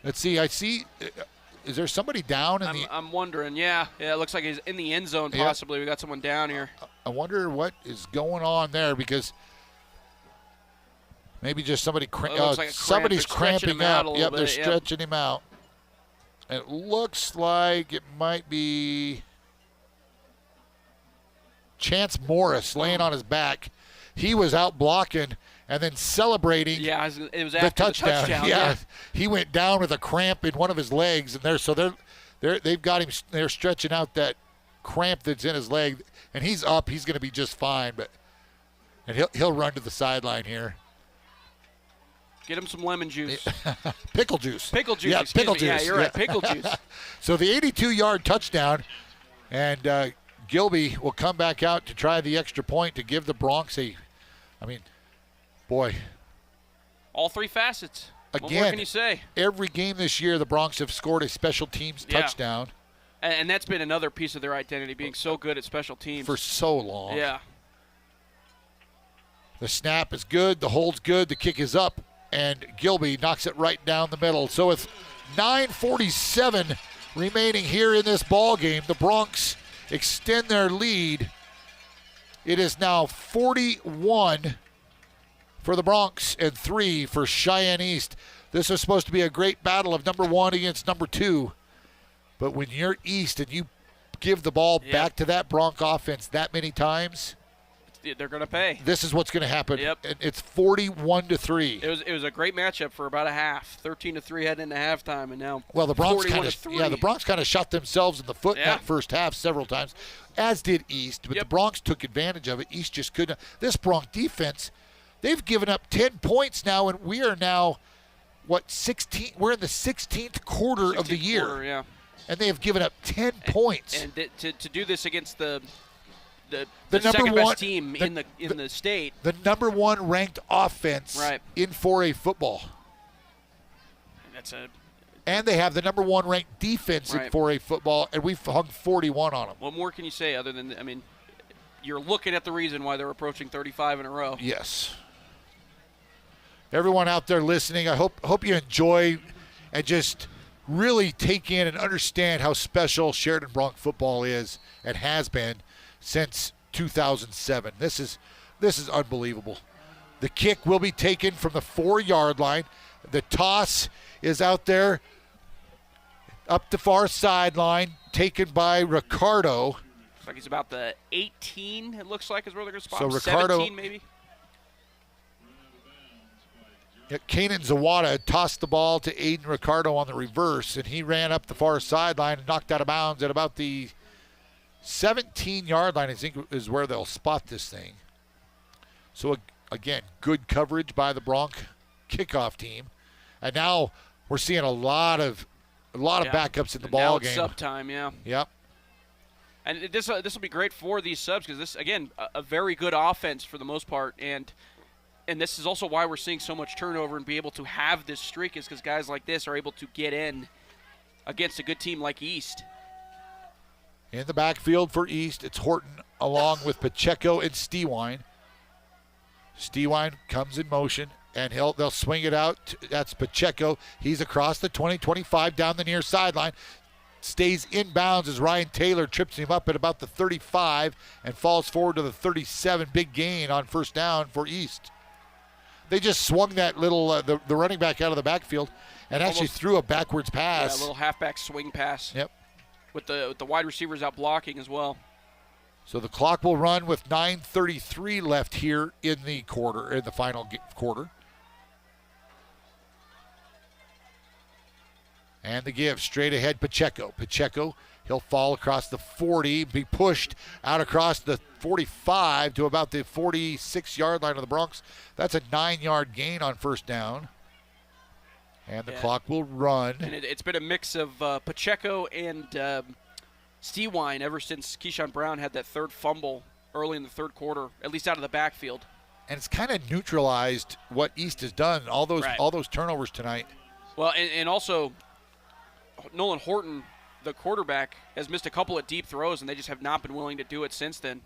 let's see, is there somebody down in I'm wondering, yeah, it looks like he's in the end zone possibly. We got someone down here. I wonder what is going on there, because maybe just somebody somebody's cramping up. Yep, they're stretching him out. It looks like it might be Chance Morris laying on his back. He was out blocking and then celebrating it was the after touchdown. The touchdown. Yeah, he went down with a cramp in one of his legs, and they've got him. They're stretching out that cramp that's in his leg, and he's up. He's going to be just fine, and he'll run to the sideline here. Get him some lemon juice. Pickle juice. Pickle juice. Yeah, pickle juice. juice. Yeah, you're right. Pickle juice. So the 82-yard touchdown, and Gilby will come back out to try the extra point to give the Broncs all three facets. Again, what more can you say? Every game this year, the Broncs have scored a special teams touchdown. And that's been another piece of their identity, being so good at special teams. For so long. Yeah. The snap is good. The hold's good. The kick is up. And Gilby knocks it right down the middle. So with 9:47 remaining here in this ball game, the Broncs extend their lead. It is now 41 for the Broncs and 3 for Cheyenne East. This is supposed to be a great battle of number 1 against number 2. But when you're East and you give the ball back to that Bronc offense that many times, they're going to pay. This is what's going to happen. Yep. It's 41-3. It was a great matchup for about a half. 13-3 heading into halftime, and now the Broncs the Broncs kind of shot themselves in the foot in that first half several times, as did East. But the Broncs took advantage of it. East just couldn't. This Bronc defense, they've given up 10 points now, and we are now 16? We're in the 16th quarter of the year. And they have given up 10 points. And to do this against the number second one best team in the state, the number 1 ranked offense in 4A football. And they have the number 1 ranked defense in 4A football, and we've hung 41 on them. What more can you say other than, you're looking at the reason why they're approaching 35 in a row. Yes. Everyone out there listening, I hope you enjoy and just really take in and understand how special Sheridan Bronc football is and has been since 2007. This is unbelievable. The kick will be taken from the 4-yard line. The toss is out there up the far sideline, taken by Ricardo. Looks like he's about the 18, it looks like, is where they're going to spot So him. Ricardo, 17, maybe? Kanan Zawada tossed the ball to Aiden Ricardo on the reverse, and he ran up the far sideline and knocked out of bounds at about the 17-yard line, I think, is where they'll spot this thing. So, again, good coverage by the Bronc kickoff team. And now we're seeing a lot of backups in the ball game. Sub time, yeah. Yep. And this will be great for these subs because this, again, a very good offense for the most part. And this is also why we're seeing so much turnover and be able to have this streak is because guys like this are able to get in against a good team like East. In the backfield for East, it's Horton along with Pacheco and Stewine. Stewine comes in motion, and they'll swing it out. That's Pacheco. He's across the 20-25 down the near sideline. Stays inbounds as Ryan Taylor trips him up at about the 35 and falls forward to the 37. Big gain on first down for East. They just swung that little the running back out of the backfield and actually threw a backwards pass. Yeah, a little halfback swing pass. Yep. With the wide receivers out blocking as well. So the clock will run with 9:33 left here in the final quarter. And the give straight ahead, Pacheco. Pacheco, he'll fall across the 40, be pushed out across the 45 to about the 46-yard line of the Bronx. That's a 9-yard gain on first down. And the clock will run. And it's been a mix of Pacheco and Stewine ever since Keyshawn Brown had that third fumble early in the third quarter, at least out of the backfield. And it's kind of neutralized what East has done, all those turnovers tonight. Well, and also Nolan Horton, the quarterback, has missed a couple of deep throws, and they just have not been willing to do it since then.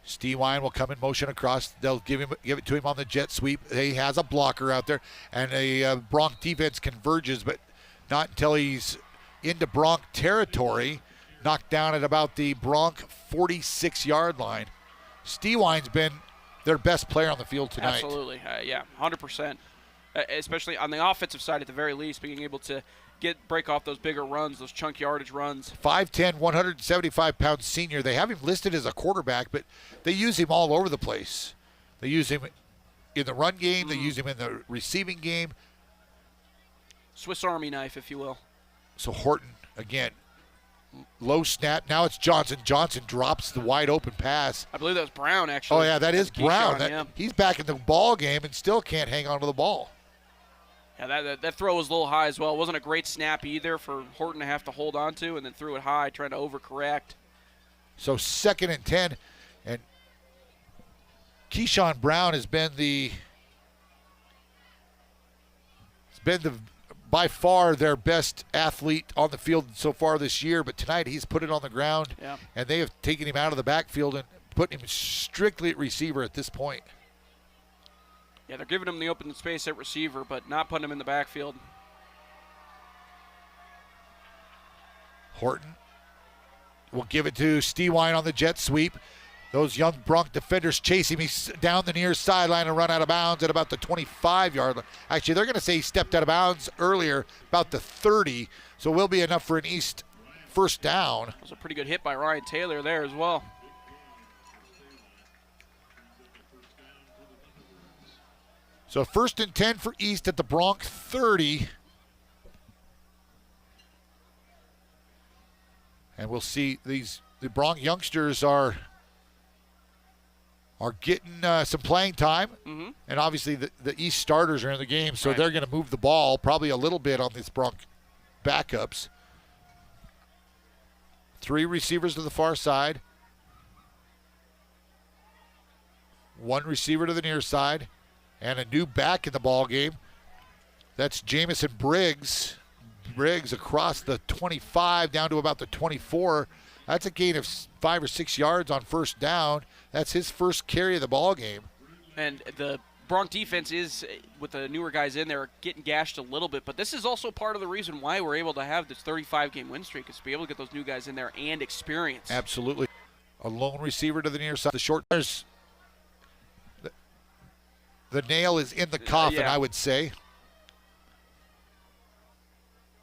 Stewine will come in motion across. They'll give it to him on the jet sweep. He has a blocker out there, and a Bronc defense converges, but not until he's into Bronc territory, knocked down at about the Bronc 46-yard line. Stewine's been their best player on the field tonight. Absolutely, 100%. Especially on the offensive side, at the very least, being able to break off those bigger runs, those chunk yardage runs. 5'10", 175-pound senior. They have him listed as a quarterback, but they use him all over the place. They use him in the run game. They use him in the receiving game. Swiss Army knife, if you will. So Horton, again, low snap. Now it's Johnson. Johnson drops the wide open pass. I believe that was Brown, actually. Oh, yeah, that is Brown. Keyshawn, He's back in the ball game and still can't hang on to the ball. Yeah, that throw was a little high as well. It wasn't a great snap either for Horton to have to hold on to, and then threw it high, trying to overcorrect. So 2nd and 10, and Keyshawn Brown has been by far their best athlete on the field so far this year, but tonight he's put it on the ground, and they have taken him out of the backfield and put him strictly at receiver at this point. Yeah, they're giving him the open space at receiver, but not putting him in the backfield. Horton will give it to Stewine on the jet sweep. Those young Bronc defenders chase him. He's down the near sideline and run out of bounds at about the 25-yard line. Actually, they're going to say he stepped out of bounds earlier, about the 30, so will be enough for an East first down. That was a pretty good hit by Ryan Taylor there as well. So 1st and 10 for East at the Bronc 30. And we'll see the Bronc youngsters are getting some playing time. Mm-hmm. And obviously the East starters are in the game, so they're going to move the ball probably a little bit on these Bronc backups. 3 receivers to the far side. 1 receiver to the near side. And a new back in the ball game. That's Jamison Briggs. Briggs across the 25 down to about the 24. That's a gain of 5 or 6 yards on first down. That's his first carry of the ball game. And the Bronc defense is, with the newer guys in there, getting gashed a little bit, but this is also part of the reason why we're able to have this 35-game win streak, is to be able to get those new guys in there and experience. Absolutely. A lone receiver to the near side. The short, the nail is in the coffin, I would say.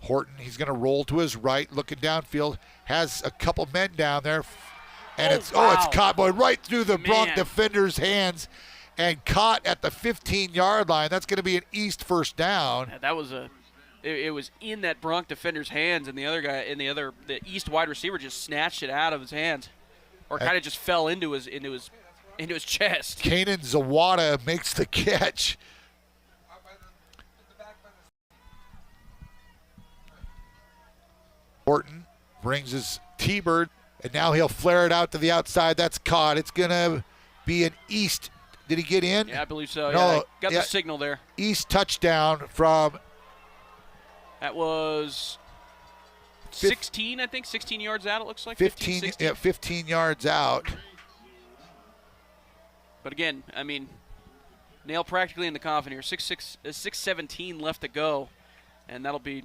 Horton, he's going to roll to his right, looking downfield, has a couple men down there, and it's caught right through the Bronc defender's hands and caught at the 15-yard line. That's going to be an East first down. Yeah, that was it was in that Bronc defender's hands, and the East wide receiver just snatched it out of his hands, or kind of just fell into his chest. Kanan Zawada makes the catch. Horton brings his T-Bird, and now he'll flare it out to the outside. That's caught. It's going to be an East. Did he get in? Yeah, I believe so. No, got the signal there. East touchdown from. That was 16, I think. 16 yards out, it looks like. 15 yards out. But again, I mean, nail practically in the coffin here. 6:17 left to go, and that'll be,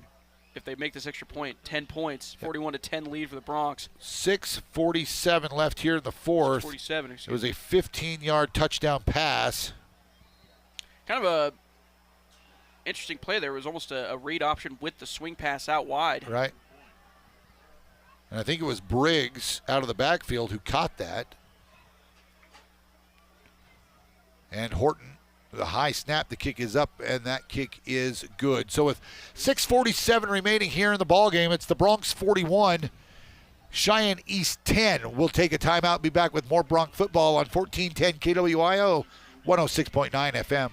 if they make this extra point, 10 points, 41-10 lead for the Broncs. 6:47 left here in the fourth. 6:47. It was a 15-yard touchdown pass. Kind of a interesting play there. It was almost a read option with the swing pass out wide. Right. And I think it was Briggs out of the backfield who caught that. And Horton, the high snap, the kick is up, and that kick is good. So with 6:47 remaining here in the ballgame, it's the Broncs 41, Cheyenne East 10. We'll take a timeout, be back with more Bronc football on 1410 KWIO, 106.9 FM.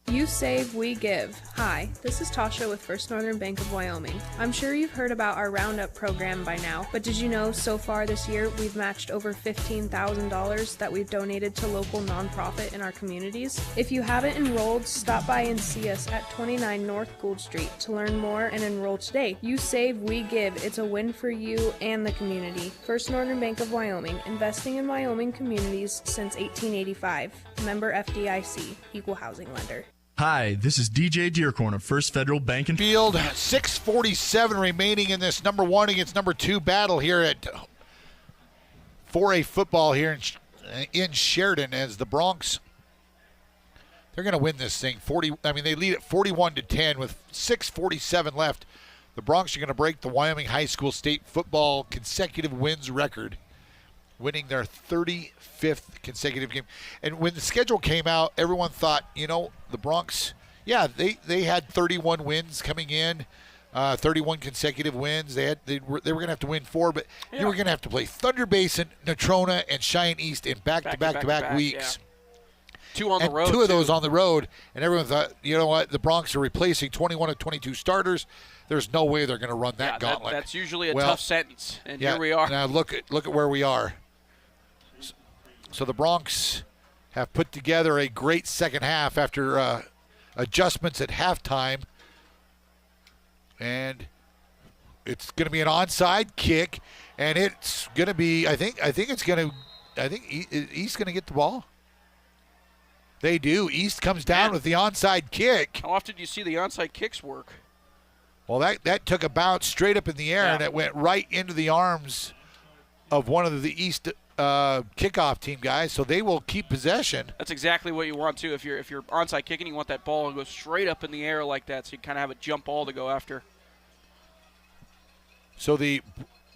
You save, we give. Hi, this is Tasha with First Northern Bank of Wyoming. I'm sure you've heard about our Roundup program by now, but did you know so far this year we've matched over $15,000 that we've donated to local nonprofit in our communities? If you haven't enrolled, stop by and see us at 29 North Gould Street to learn more and enroll today. You save, we give. It's a win for you and the community. First Northern Bank of Wyoming, investing in Wyoming communities since 1885. Member FDIC, Equal Housing Lender. Hi, this is DJ Dearcorn of First Federal Bank and Field. 6:47 remaining in this number 1 against number 2 battle here at 4A football here in Sheridan, as the Broncs, they're going to win this thing. They lead at 41-10 with 6:47 left. The Broncs are going to break the Wyoming High School State football consecutive wins record, winning their 35th consecutive game. And when the schedule came out, everyone thought, the Broncs, they had 31 wins coming in, 31 consecutive wins. They were going to have to win 4, but you were going to have to play Thunder Basin, Natrona, and Cheyenne East in back-to-back weeks. Yeah. 2 on the road. 2 of those on the road, and everyone thought, you know what, the Broncs are replacing 21 of 22 starters. There's no way they're going to run that gauntlet. That's usually a tough sentence, and here we are. Now look at where we are. So the Broncs have put together a great second half after adjustments at halftime. And it's going to be an onside kick, and it's going to be, I think East's going to get the ball. They do. East comes down with the onside kick. How often do you see the onside kicks work? Well, that took a bounce straight up in the air, and it went right into the arms of one of the East kickoff team guys, so they will keep possession. That's exactly what you want too. If you're onside kicking, you want that ball to go straight up in the air like that, so you kind of have a jump ball to go after. So the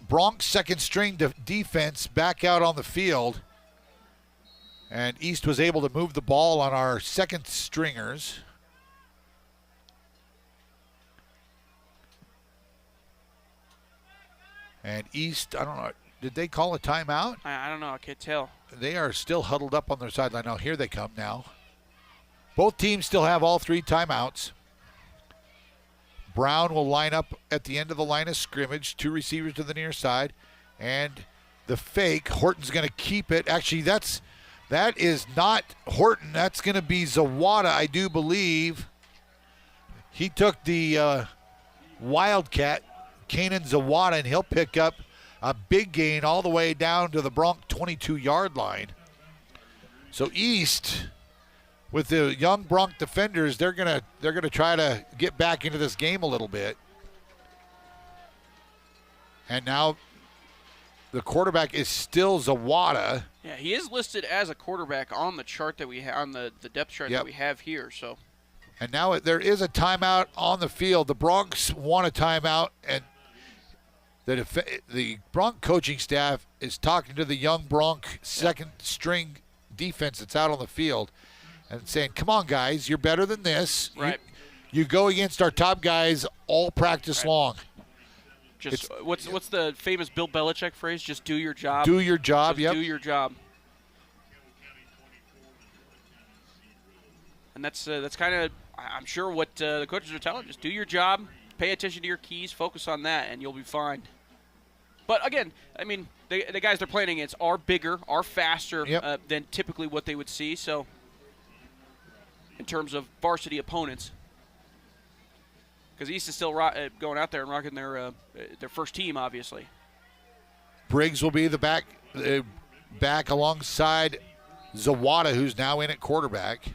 Broncs second string defense back out on the field, and East was able to move the ball on our second stringers. And East, I don't know, did they call a timeout? I don't know. I can't tell. They are still huddled up on their sideline. Now, here they come now. Both teams still have all 3 timeouts. Brown will line up at the end of the line of scrimmage, 2 receivers to the near side. And the fake, Horton's going to keep it. Actually, that is not Horton. That's going to be Zawada, I do believe. He took the Wildcat, Kanan Zawada, and he'll pick up a big gain all the way down to the Bronc 22-yard line. So East with the young Bronc defenders, they're gonna try to get back into this game a little bit. And now the quarterback is still Zawada. Yeah, he is listed as a quarterback on the chart that we have, on the depth chart that we have here. So, and now there is a timeout on the field. The Broncs want a timeout, and the Bronc coaching staff is talking to the young Bronc second string defense that's out on the field and saying, "Come on, guys, you're better than this. Right. You go against our top guys all practice long." Just what's the famous Bill Belichick phrase? Just do your job. Do your job. Just do your job. And that's kind of, I'm sure, what the coaches are telling. Just do your job. Pay attention to your keys. Focus on that, and you'll be fine. But again, I mean, the guys they're playing against are bigger, are faster than typically what they would see. So, in terms of varsity opponents. Because East is still going out there and rocking their first team, obviously. Briggs will be the back alongside Zawada, who's now in at quarterback.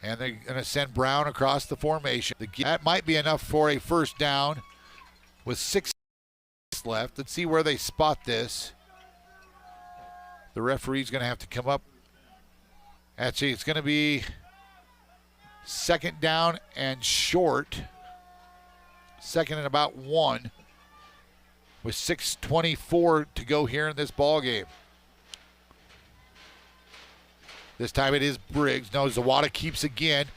And they're going to send Brown across the formation. That might be enough for a first down with 6 left. Let's see where they spot this. The referee's going to have to come up. Actually, it's going to be second down and short. Second and about 1 with 6:24 to go here in this ball game. This time it is Briggs. No, Zawada keeps again,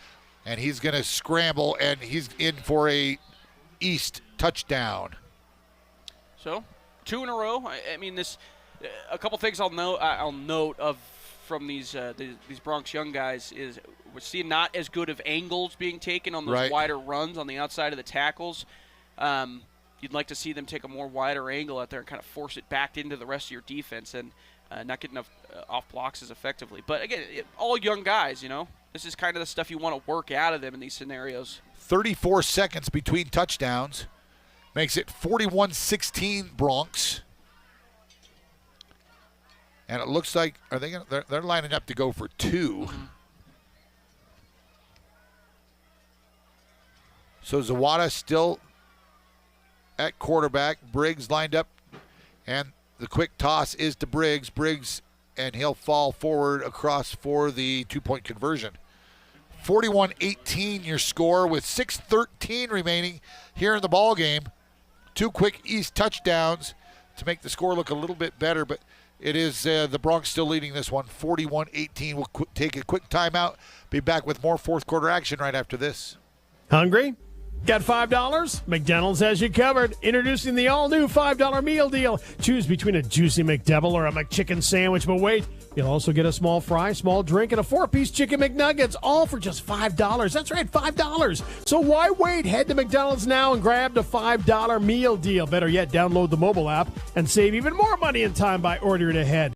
and he's going to scramble, and he's in for a East touchdown. So, 2 in a row. I mean, this a couple things I'll note of from these Bronx young guys is we're seeing not as good of angles being taken on those wider runs on the outside of the tackles. You'd like to see them take a more wider angle out there and kind of force it back into the rest of your defense and not get enough off blocks as effectively. But again, all young guys, you know. This is kind of the stuff you want to work out of them in these scenarios. 34 seconds between touchdowns. Makes it 41-16 Bronx. And it looks like they're lining up to go for 2. Mm-hmm. So Zawada still at quarterback. Briggs lined up, and the quick toss is to Briggs. Briggs, and he'll fall forward across for the 2-point conversion. 41-18 your score with 6:13 remaining here in the ball game. 2 quick East touchdowns to make the score look a little bit better, but it is the Bronx still leading this one, 41-18. We'll take a quick timeout. Be back with more fourth quarter action right after this. Hungry? Got $5? McDonald's has you covered. Introducing the all-new $5 meal deal. Choose between a juicy McDouble or a McChicken sandwich, but wait, you'll also get a small fry, small drink, and a 4-piece chicken McNuggets, all for just $5. That's right, $5. So why wait? Head to McDonald's now and grab the $5 meal deal. Better yet, download the mobile app and save even more money and time by ordering ahead.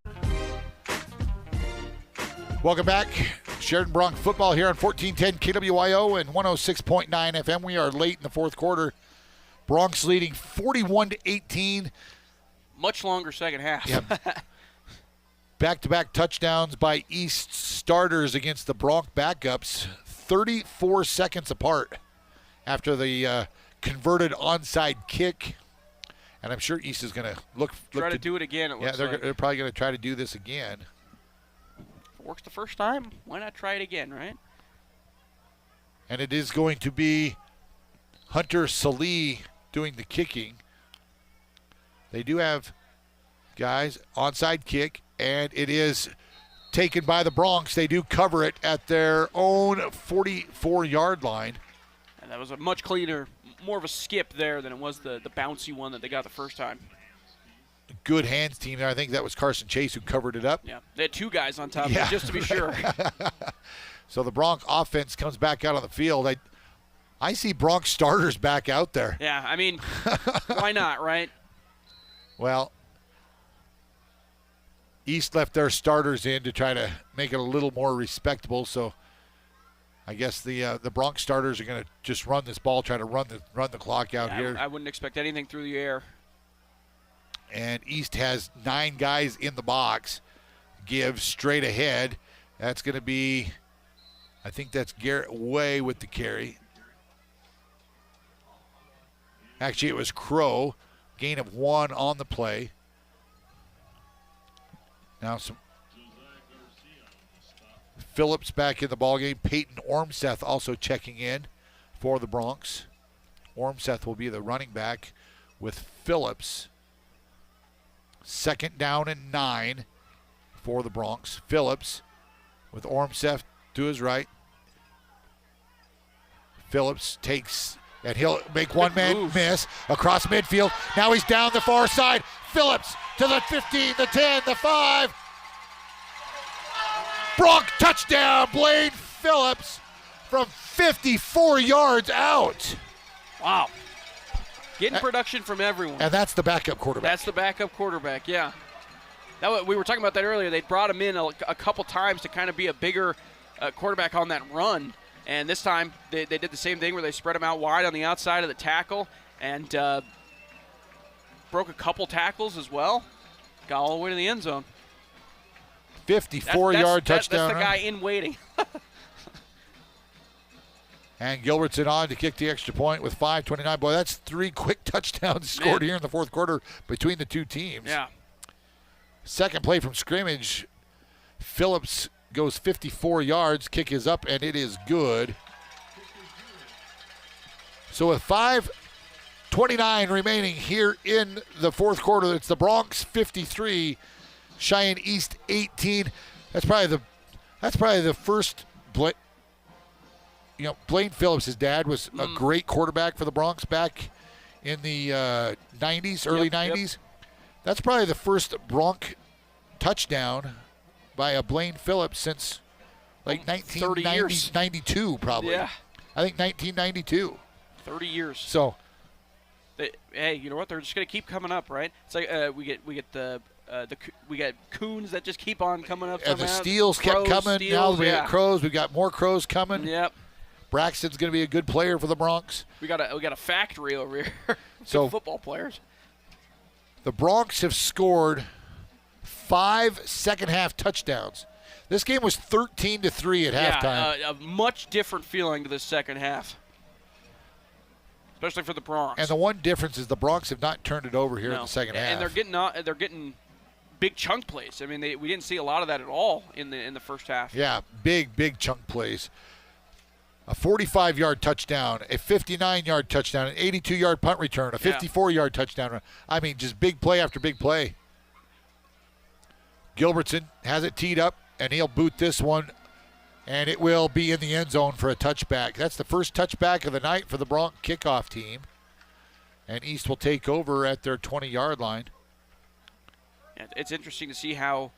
Welcome back. Sheridan Bronc football here on 1410 KWYO and 106.9 FM. We are late in the fourth quarter. Bronx leading 41-18. Much longer second half. Yep. Back-to-back touchdowns by East starters against the Bronc backups, 34 seconds apart after the converted onside kick. And I'm sure East is going to try to do it again. They're probably going to try to do this again. If it works the first time, why not try it again, right? And it is going to be Hunter Salee doing the kicking. They do have guys onside kick, and it is taken by the Bronx. They do cover it at their own 44-yard line. And that was a much cleaner, more of a skip there than it was the bouncy one that they got the first time. Good hands team there. I think that was Carson Chase who covered it up. Yeah, they had 2 guys on top of it, just to be sure. So the Bronc offense comes back out on the field. I see Bronc starters back out there. Yeah, I mean, why not, right? Well, East left their starters in to try to make it a little more respectable. So I guess the Bronc starters are going to just run this ball, try to run the clock out here. I wouldn't expect anything through the air. And East has 9 guys in the box. Give straight ahead. That's going to be, I think that's Garrett Way with the carry. Actually, it was Crow. Gain of 1 on the play. Now some Phillips back in the ballgame. Peyton Ormseth also checking in for the Broncs. Ormseth will be the running back with Phillips. 2nd down and 9 for the Broncs. Phillips with Ormseth to his right. Phillips takes, and he'll make one man miss across midfield. Now he's down the far side. Phillips to the 15, the 10, the 5. Bronc touchdown, Blaine Phillips from 54 yards out. Wow. Getting production from everyone. And that's the backup quarterback. That's the backup quarterback, yeah. We were talking about that earlier. They brought him in a couple times to kind of be a bigger quarterback on that run. And this time they did the same thing where they spread him out wide on the outside of the tackle and broke a couple tackles as well. Got all the way to the end zone. 54-yard touchdown. That's the guy in waiting. And Gilbertson on to kick the extra point with 5:29. Boy, that's 3 quick touchdowns scored here in the fourth quarter between the two teams. Yeah. Second play from scrimmage. Phillips goes 54 yards. Kick is up, and it is good. So with 5:29 remaining here in the fourth quarter, it's the Broncs 53, Cheyenne East 18. That's probably the first. Blaine Phillips, his dad, was a great quarterback for the Broncs back in the 90s, early 90s. Yep. That's probably the first Bronc touchdown by a Blaine Phillips since like 1992, probably. Yeah. I think 1992. 30 years. So, hey, you know what? They're just going to keep coming up, right? It's like we got coons that just keep on coming up. And the Steels kept coming. Now we got Crows. We got more Crows coming. Yep. Braxton's going to be a good player for the Broncs. We got a factory over here. So football players. The Broncs have scored 5 second-half touchdowns. This game was 13-3 at halftime. A much different feeling to the second half, especially for the Broncs. And the one difference is the Broncs have not turned it over here in the second half. And they're getting big chunk plays. I mean, we didn't see a lot of that at all in the first half. Yeah, big chunk plays. A 45-yard touchdown, a 59-yard touchdown, an 82-yard punt return, a 54-yard touchdown. I mean, just big play after big play. Gilbertson has it teed up, and he'll boot this one, and it will be in the end zone for a touchback. That's the first touchback of the night for the Bronc kickoff team. And East will take over at their 20-yard line. It's interesting to see how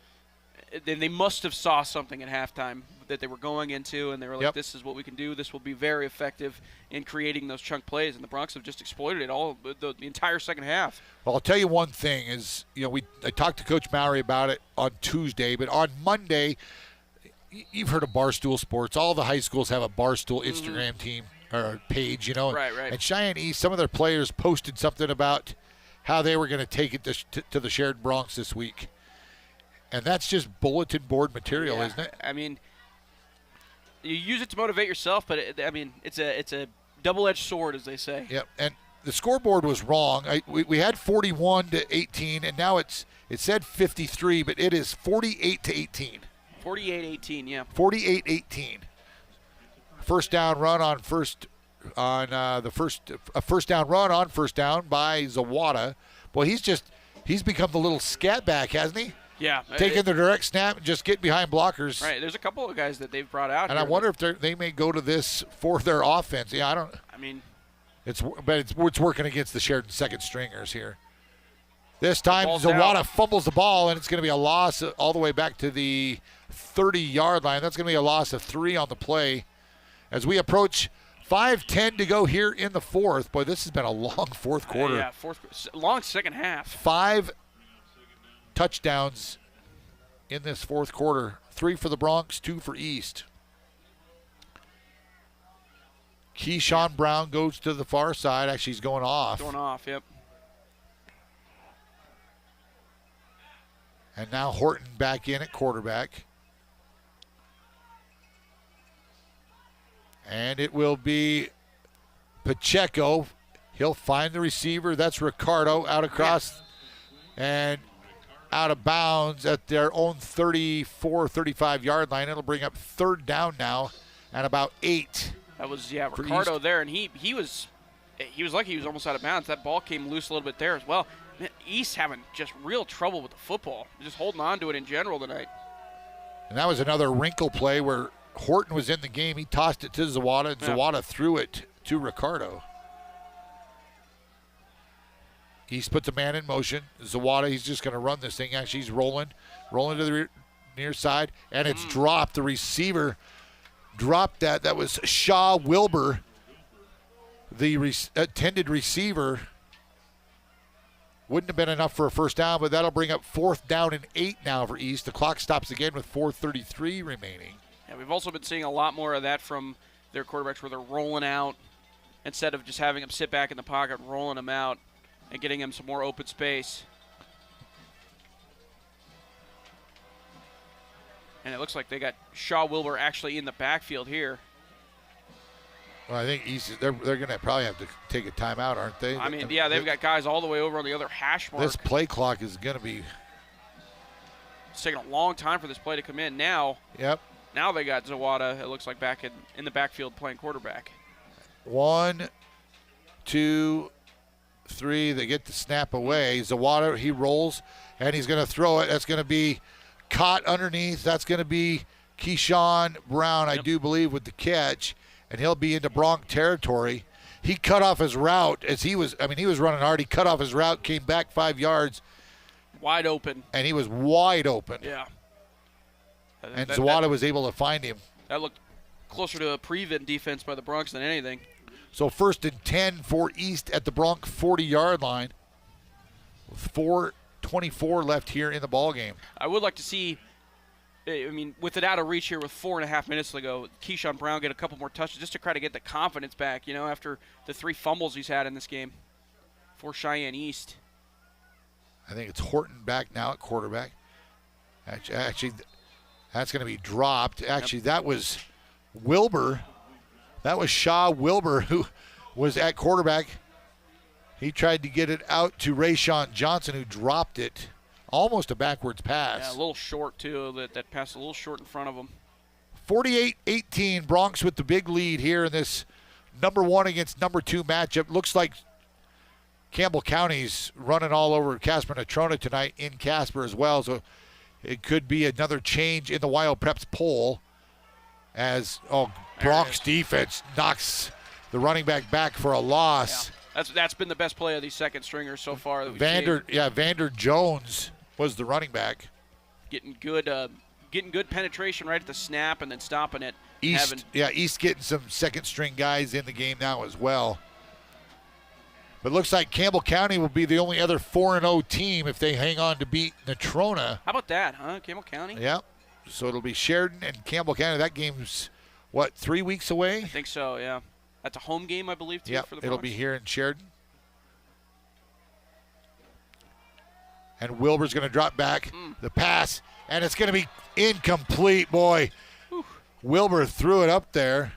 they must have saw something at halftime that they were going into, and they were like, this is what we can do. This will be very effective in creating those chunk plays, and the Broncs have just exploited it all the entire second half. Well, I'll tell you one thing is, I talked to Coach Maury about it on Tuesday, but on Monday, you've heard of Barstool Sports. All the high schools have a Barstool Instagram team or page, Right. And Cheyenne East, some of their players posted something about how they were going to take it to the Sheridan Broncs this week. And that's just bulletin board material, isn't it? I mean, you use it to motivate yourself, but it's a double-edged sword, as they say. Yep. And the scoreboard was wrong. We had 41-18, and now it said 53, but it is 48-18. 48-18, yeah. 48-18. First down run on first down by Zawada. Boy, he's become the little scat back, hasn't he? Yeah. Taking the direct snap and just getting behind blockers. Right. There's a couple of guys that they've brought out. And I wonder if they may go to this for their offense. Yeah, it's working against the Sheridan second stringers here. This time Zawada fumbles the ball, and it's going to be a loss all the way back to the 30-yard line. That's going to be a loss of 3 on the play. As we approach 5:10 to go here in the fourth. Boy, this has been a long fourth quarter. Long second half. 5 touchdowns in this fourth quarter. 3 for the Broncs, 2 for East. Keyshawn Brown goes to the far side. Actually, he's going off. Going off, yep. And now Horton back in at quarterback. And it will be Pacheco. He'll find the receiver. That's Ricardo out across and out of bounds at their own 34, 35-yard line. It'll bring up third down now at about 8. That was, Ricardo there, and he was lucky he was almost out of bounds. That ball came loose a little bit there as well. Man, East having just real trouble with the football, just holding on to it in general tonight. And that was another wrinkle play where Horton was in the game. He tossed it to Zawada, and Zawada threw it to Ricardo. East puts a man in motion. Zawada, he's just going to run this thing. Actually, he's rolling to the near side, and it's dropped. The receiver dropped that. That was Shaw Wilbur, the intended receiver. Wouldn't have been enough for a first down, but that'll bring up 4th down and 8 now for East. The clock stops again with 4:33 remaining. Yeah, we've also been seeing a lot more of that from their quarterbacks where they're rolling out instead of just having them sit back in the pocket and rolling them out and getting them some more open space. And it looks like they got Shaw Wilbur actually in the backfield here. Well, I think East, they're going to probably have to take a timeout, aren't they? I mean, yeah, they've got guys all the way over on the other hash mark. This play clock is going to be... It's taking a long time for this play to come in. Now, now they got Zawada, it looks like, back in the backfield playing quarterback. 1, 2, 3. They get the snap away. Zawada, he rolls, and he's going to throw it. That's going to be caught underneath. That's going to be Keyshawn Brown, I do believe, with the catch. And he'll be into Bronc territory. He cut off his route as he was running hard. He cut off his route, came back 5 yards. Wide open. And he was wide open. Yeah. And Zawada was able to find him. That looked closer to a prevent defense by the Broncs than anything. So 1st and 10 for East at the Bronc 40-yard line with 4:24 left here in the ballgame. I would like to see, I mean, with it out of reach here with 4.5 minutes to go, Keyshawn Brown get a couple more touches just to try to get the confidence back, after the 3 fumbles he's had in this game for Cheyenne East. I think it's Horton back now at quarterback. Actually that's going to be dropped. Actually, that was Wilbur. That was Shaw Wilbur who was at quarterback. He tried to get it out to Rayshawn Johnson, who dropped it. Almost a backwards pass. Yeah, a little short, too. That pass a little short in front of him. 48-18, Broncs with the big lead here in this number 1 against number 2 matchup. Looks like Campbell County's running all over Casper Natrona tonight in Casper as well. So it could be another change in the Wild Preps poll as Bronx defense knocks the running back for a loss. Yeah. That's been the best play of these second stringers so far. That we've Vander Jones was the running back. Getting good penetration right at the snap and then stopping it. East getting some second string guys in the game now as well. But it looks like Campbell County will be the only other 4-0 team if they hang on to beat Natrona. How about that, huh? Campbell County? Yeah. So it'll be Sheridan and Campbell County. That game's, 3 weeks away? I think so, yeah. That's a home game, I believe, too, for the Broncs. It'll be here in Sheridan. And Wilbur's going to drop back the pass, and it's going to be incomplete, boy. Whew. Wilbur threw it up there.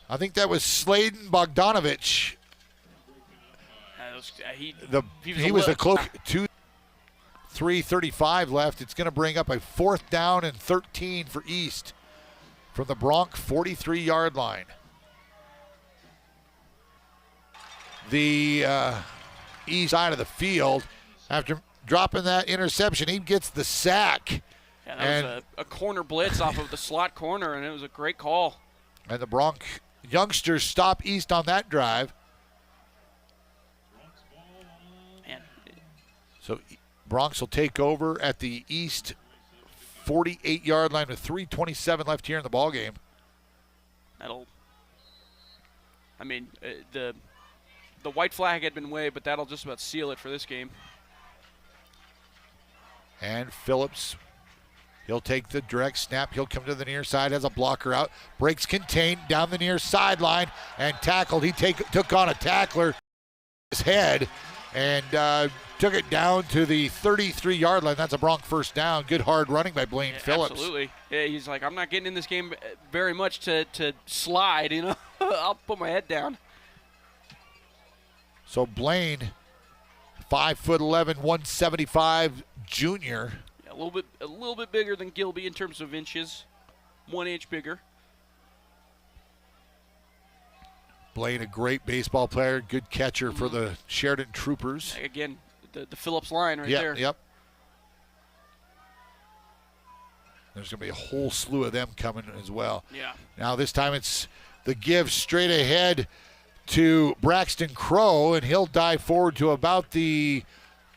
I think that was Sladen Bogdanovich. He was the close. 3:35 left. It's going to bring up a 4th down and 13 for East from the Bronc 43-yard line. The east side of the field, after dropping that interception, he gets the sack. Yeah, that was a corner blitz off of the slot corner, and it was a great call. And the Bronc youngsters stop East on that drive. Man. So Broncs will take over at the East 48-yard line with 3:27 left here in the ballgame. The white flag had been waved, but that'll just about seal it for this game. And Phillips, he'll take the direct snap. He'll come to the near side, has a blocker out. Breaks contained down the near sideline and tackled. He took on a tackler, his head, and took it down to the 33-yard line. That's a Bronc first down. Good hard running by Blaine Phillips. Absolutely. Yeah, he's like, I'm not getting in this game very much to slide, you know. I'll put my head down. So Blaine, 5'11", 175 junior. Yeah, a little bit bigger than Gilby in terms of inches. 1 inch bigger. Blaine, a great baseball player, good catcher for the Sheridan Troopers. Again, the Phillips line right there. Yep. There's going to be a whole slew of them coming as well. Yeah. Now this time it's the give straight ahead to Braxton Crow, and he'll dive forward to about the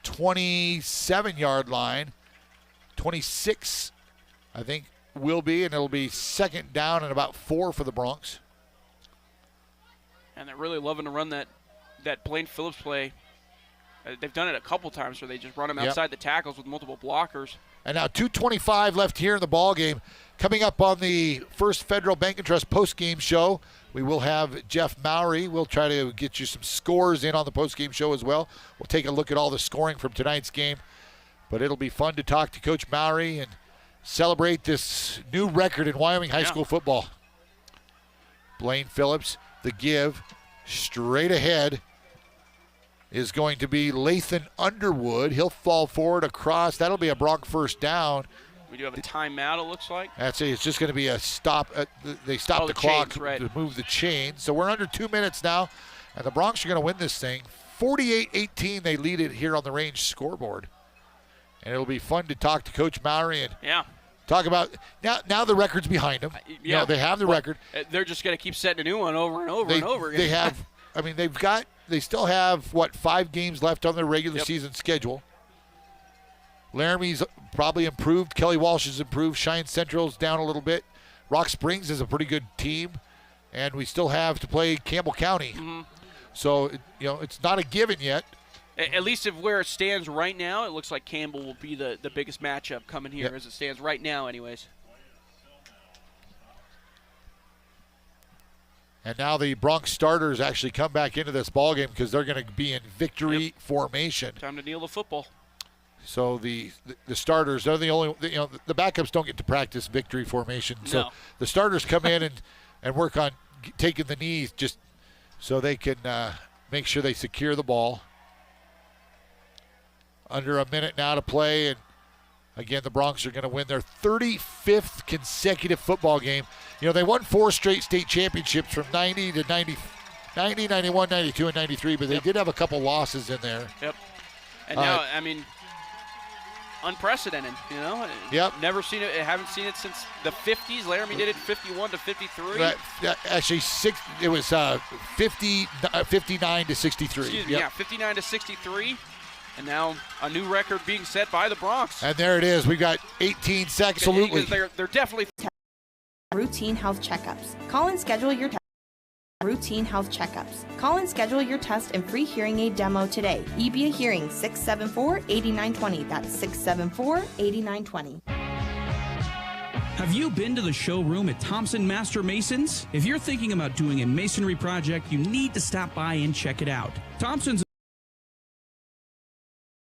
27-yard line. 26, I think, will be, and it'll be second down and about 4 for the Broncs. And they're really loving to run that Blaine Phillips play. They've done it a couple times where they just run them outside the tackles with multiple blockers. And now 2:25 left here in the ball game. Coming up on the First Federal Bank and Trust postgame show, we will have Jeff Maury. We'll try to get you some scores in on the postgame show as well. We'll take a look at all the scoring from tonight's game. But it'll be fun to talk to Coach Maury and celebrate this new record in Wyoming high school football. Blaine Phillips, the give, straight ahead, is going to be Lathan Underwood. He'll fall forward across. That'll be a Bronc first down. We do have a timeout, it looks like. That's it. It's just going to be a stop. They stop the clock to move the chain. So we're under 2 minutes now, and the Broncs are going to win this thing. 48-18, they lead it here on the range scoreboard. And it'll be fun to talk to Coach Maury and talk about now the record's behind them. You know, they have the record. They're just going to keep setting a new one over and over and over again. They have. I mean, they still have 5 games left on their regular season schedule. Laramie's probably improved. Kelly Walsh has improved. Cheyenne Central's down a little bit. Rock Springs is a pretty good team, and we still have to play Campbell County. Mm-hmm. So it's not a given yet. At least if where it stands right now, it looks like Campbell will be the biggest matchup coming here as it stands right now anyways. And now the Bronx starters actually come back into this ballgame because they're going to be in victory formation. Time to kneel the football. So the starters, they're the only, the backups don't get to practice victory formation. So the starters come in and work on taking the knees just so they can make sure they secure the ball. Under a minute now to play, and again, the Broncs are going to win their 35th consecutive football game. They won 4 straight state championships from 90 to 90, 91, 92, and 93, but they did have a couple losses in there. Yep. And now, I mean, unprecedented, Yep. Never seen it. Haven't seen it since the 50s. Laramie did it 51 to 53. Actually, it was 59 to 63. Excuse me, 59 to 63. And now a new record being set by the Broncs. And there it is. We got 18 seconds. Absolutely. They're definitely routine health checkups. Call and schedule your routine health checkups. Call and schedule your test and free hearing aid demo today. EBA Hearing 674-8920. That's 674-8920. Have you been to the showroom at Thompson Master Masons? If you're thinking about doing a masonry project, you need to stop by and check it out. Thompson's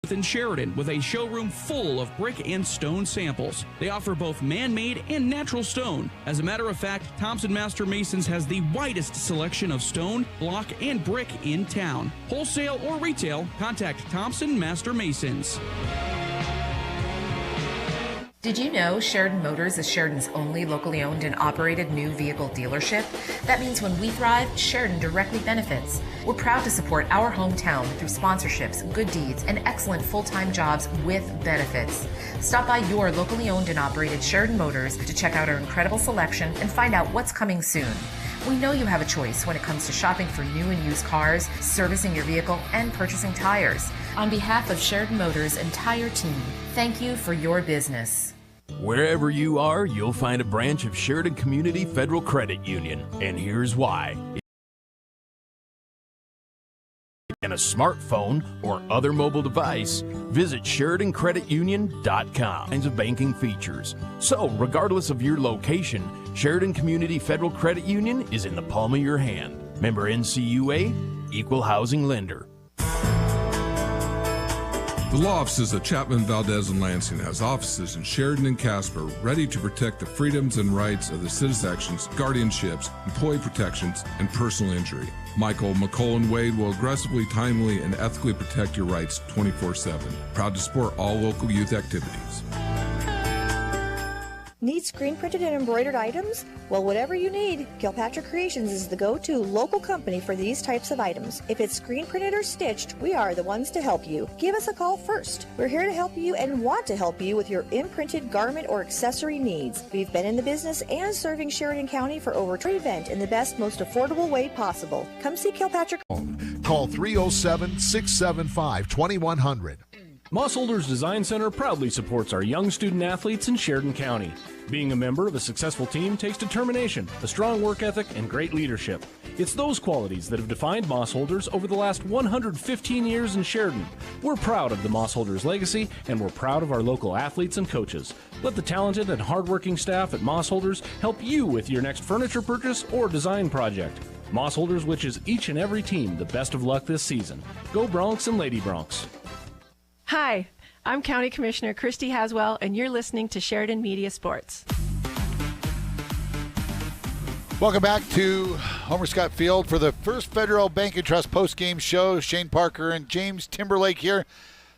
in Sheridan with a showroom full of brick and stone samples. They offer both man-made and natural stone. As a matter of fact, Thompson Master Masons has the widest selection of stone, block, and brick in town. Wholesale or retail, contact Thompson Master Masons. Did you know Sheridan Motors is Sheridan's only locally owned and operated new vehicle dealership? That means when we thrive, Sheridan directly benefits. We're proud to support our hometown through sponsorships, good deeds, and excellent full-time jobs with benefits. Stop by your locally owned and operated Sheridan Motors to check out our incredible selection and find out what's coming soon. We know you have a choice when it comes to shopping for new and used cars, servicing your vehicle, and purchasing tires. On behalf of Sheridan Motors' entire team, thank you for your business. Wherever you are, you'll find a branch of Sheridan Community Federal Credit Union, and here's why. And a smartphone or other mobile device, visit SheridanCreditUnion.com. Kinds of banking features. So, regardless of your location, Sheridan Community Federal Credit Union is in the palm of your hand. Member NCUA, Equal Housing Lender. The law offices of Chapman, Valdez, and Lansing has offices in Sheridan and Casper ready to protect the freedoms and rights of the citizens, guardianships, employee protections, and personal injury. Michael, McColl, and Wade will aggressively, timely, and ethically protect your rights 24/7. Proud to support all local youth activities. Need screen printed and embroidered items? Well, whatever you need, Kilpatrick Creations is the go-to local company for these types of items. If it's screen printed or stitched, we are the ones to help you. Give us a call first. We're here to help you and want to help you with your imprinted garment or accessory needs. We've been in the business and serving Sheridan County for over an event in the best, most affordable way possible. Come see Kilpatrick. Call 307-675-2100. Mossholders Design Center proudly supports our young student athletes in Sheridan County. Being a member of a successful team takes determination, a strong work ethic, and great leadership. It's those qualities that have defined Mossholders over the last 115 years in Sheridan. We're proud of the Mossholders legacy, and we're proud of our local athletes and coaches. Let the talented and hardworking staff at Mossholders help you with your next furniture purchase or design project. Mossholders wishes each and every team the best of luck this season. Go Broncs and Lady Broncs. Hi, I'm County Commissioner Christy Haswell, and you're listening to Sheridan Media Sports. Welcome back to Homer Scott Field for the First Federal Bank and Trust postgame show. Shane Parker and James Timberlake here.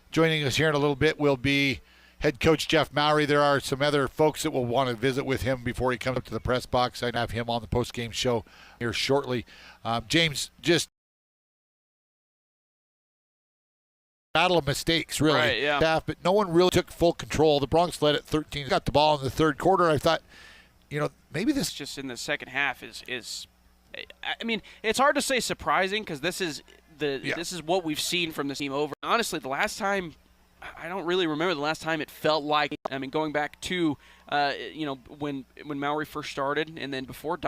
Joining us here in a little bit will be head coach Jeff Maury. There are some other folks that will want to visit with him before he comes up to the press box. I'd have him on the postgame show here shortly. James, just battle of mistakes, really. Right, yeah. But no one really took full control. The Broncs led at 13. Got the ball in the third quarter. I thought, maybe this just in the second half is I mean, it's hard to say surprising because this is what we've seen from this team over. Honestly, the last time, I don't really remember the last time it felt like, going back to, when Maury first started, and then before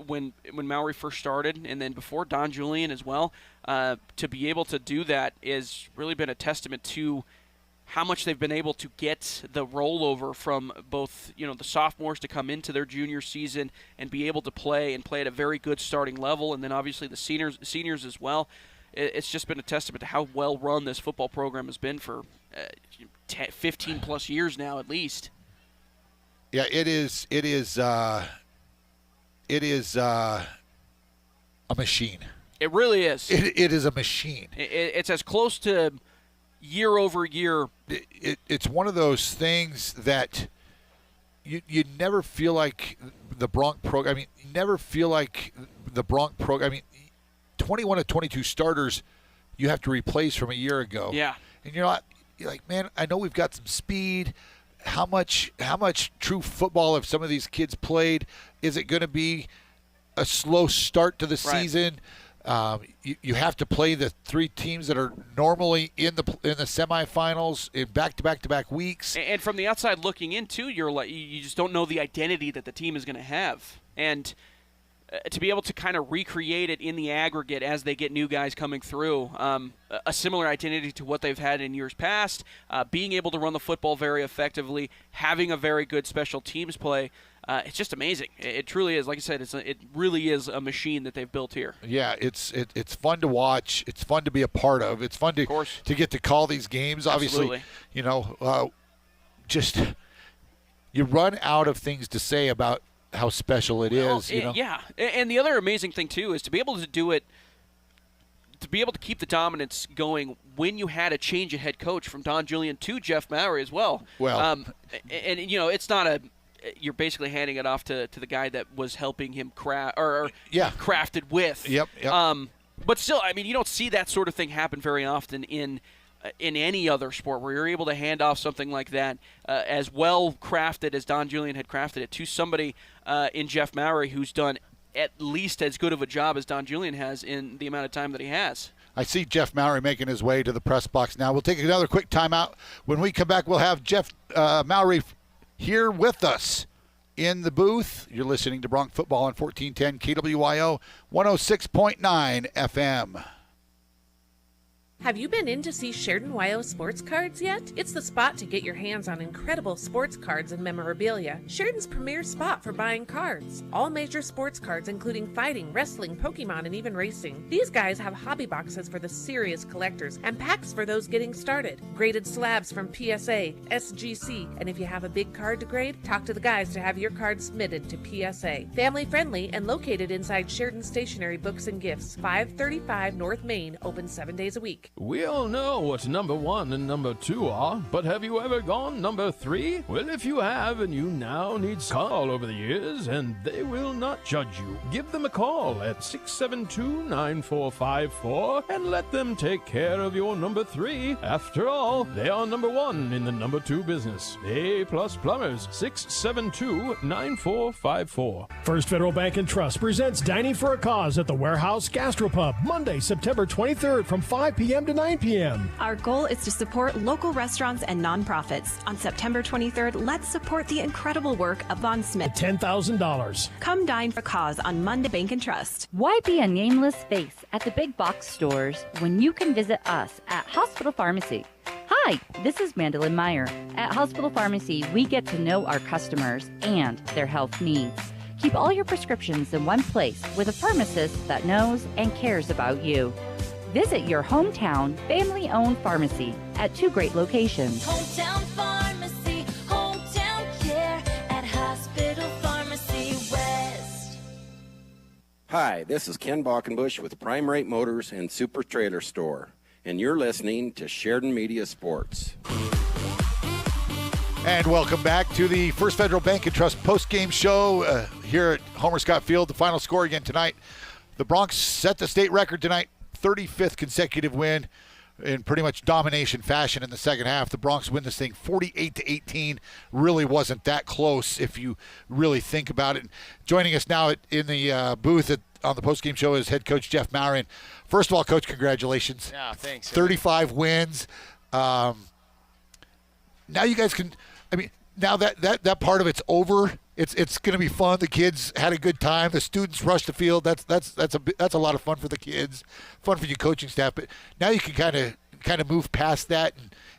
when Maury first started, and then before Don Julian as well, to be able to do that has really been a testament to how much they've been able to get the rollover from both, the sophomores to come into their junior season and be able to play at a very good starting level, and then obviously the seniors as well. It's just been a testament to how well run this football program has been for 15 plus years now, at least. Yeah, it is a machine. It really is. It is a machine. It's as close to year over year. It's one of those things that you never feel like the Bronc program. 21 to 22 starters you have to replace from a year ago. Yeah. And you're like, man, I know we've got some speed. How much true football have some of these kids played? Is it going to be a slow start to the season? You have to play the three teams that are normally in the semifinals in back-to-back weeks. And from the outside looking in, too, you just don't know the identity that the team is going to have. And to be able to kind of recreate it in the aggregate as they get new guys coming through, a similar identity to what they've had in years past, being able to run the football very effectively, having a very good special teams play, it's just amazing. It truly is. Like I said, it really is a machine that they've built here. Yeah, it's fun to watch. It's fun to be a part of. It's fun to get to call these games. Absolutely. Obviously, just you run out of things to say about how special it is. Yeah, and the other amazing thing too is to be able to do it, to be able to keep the dominance going when you had a change of head coach from Don Julian to Jeff Maury as well. Well, it's not you're basically handing it off to the guy that was helping him crafted with. Yep. But still, you don't see that sort of thing happen very often in any other sport where you're able to hand off something like that as well crafted as Don Julian had crafted it to somebody in Jeff Maury who's done at least as good of a job as Don Julian has in the amount of time that he has. I see Jeff Maury making his way to the press box now. We'll take another quick timeout. When we come back, we'll have Jeff Maury here with us in the booth. You're listening to Bronc Football on 1410 KWYO 106.9 FM. Have you been in to see Sheridan WYO sports cards yet? It's the spot to get your hands on incredible sports cards and memorabilia. Sheridan's premier spot for buying cards. All major sports cards including fighting, wrestling, Pokemon, and even racing. These guys have hobby boxes for the serious collectors and packs for those getting started. Graded slabs from PSA, SGC, and if you have a big card to grade, talk to the guys to have your card submitted to PSA. Family friendly and located inside Sheridan Stationery Books and Gifts, 535 North Main, open 7 days a week. We all know what number 1 and number 2 are, but have you ever gone number 3? Well, if you have and you now need call over the years, and they will not judge you, give them a call at 672-9454 and let them take care of your number 3. After all, they are number 1 in the number 2 business. A-plus Plumbers, 672-9454. First Federal Bank and Trust presents Dining for a Cause at the Warehouse Gastropub, Monday, September 23rd from 5 p.m. to 9 p.m. Our goal is to support local restaurants and nonprofits. On September 23rd, let's support the incredible work of Von Smith. $10,000. Come dine for cause on Monday Bank and Trust. Why be a nameless face at the big box stores when you can visit us at Hospital Pharmacy? Hi, this is Mandolin Meyer. At Hospital Pharmacy, we get to know our customers and their health needs. Keep all your prescriptions in one place with a pharmacist that knows and cares about you. Visit your hometown, family-owned pharmacy at 2 great locations. Hometown Pharmacy, hometown care at Hospital Pharmacy West. Hi, this is Ken Balkenbush with Prime Rate Motors and Super Trailer Store, and you're listening to Sheridan Media Sports. And welcome back to the First Federal Bank and Trust postgame show here at Homer Scott Field. The final score again tonight. The Broncs set the state record tonight. 35th consecutive win in pretty much domination fashion in the second half. The Broncs win this thing 48-18. Really wasn't that close if you really think about it. Joining us now in the booth on the postgame show is head coach Jeff Maury. First of all, Coach, congratulations. Yeah, thanks. 35 wins. Now you guys can. I mean, now that part of it's over. It's going to be fun. The kids had a good time. The students rushed the field. That's a lot of fun for the kids, fun for you coaching staff. But now you can kind of move past that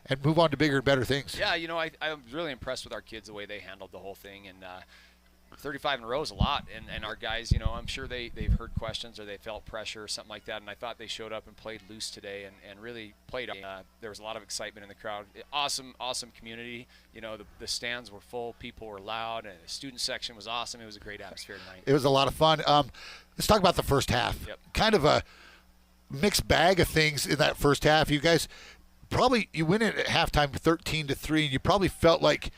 and move on to bigger and better things. Yeah, I'm really impressed with our kids, the way they handled the whole thing, and 35 in a row is a lot. And our guys, I'm sure they've heard questions or they felt pressure or something like that. And I thought they showed up and played loose today and really played. There was a lot of excitement in the crowd. Awesome community. The stands were full. People were loud. And the student section was awesome. It was a great atmosphere tonight. It was a lot of fun. Let's talk about the first half. Yep. Kind of a mixed bag of things in that first half. You guys you win it at halftime 13-3, and you probably felt like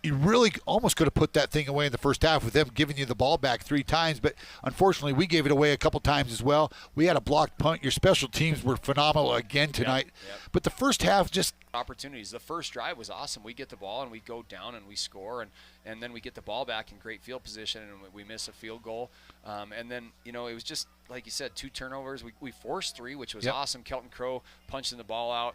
you really almost could have put that thing away in the first half with them giving you the ball back 3 times, but unfortunately we gave it away a couple times as well. We had a blocked punt. Your special teams were phenomenal again tonight. Yep. But the first half just opportunities. The first drive was awesome. We get the ball and we go down and we score, and then we get the ball back in great field position and we miss a field goal. And then, it was just, like you said, 2 turnovers. We forced 3, which was awesome. Kelton Crow punching the ball out.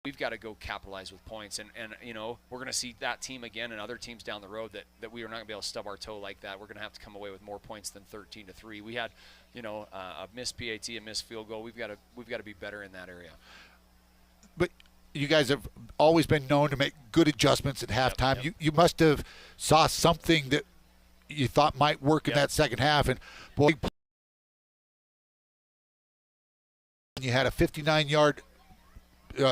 We've got to go capitalize with points, and we're going to see that team again and other teams down the road that we are not going to be able to stub our toe like that. We're going to have to come away with more points than 13-3. We had, a missed PAT, a missed field goal. We've got to be better in that area. But you guys have always been known to make good adjustments at halftime. Yep. You must have saw something that you thought might work in that second half, and boy, you had a 59-yard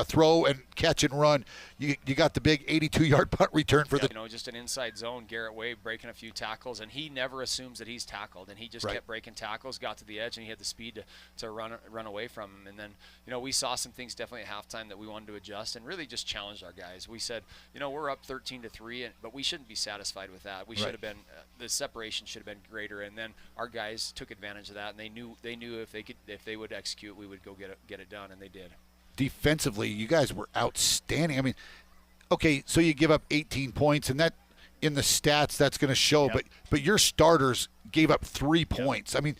throw and catch and run. You got the big 82-yard punt return for just an inside zone. Garrett Wade breaking a few tackles, and he never assumes that he's tackled, and he just kept breaking tackles, got to the edge, and he had the speed to run away from him. And then we saw some things definitely at halftime that we wanted to adjust and really just challenged our guys. We said, we're up 13-3, but we shouldn't be satisfied with that. We should have been the separation should have been greater, and then our guys took advantage of that, and they knew if they would execute, we would go get it done, and they did. Defensively, you guys were outstanding. I mean, okay, so you give up 18 points, and that in the stats that's going to show. But your starters gave up 3 points. I mean,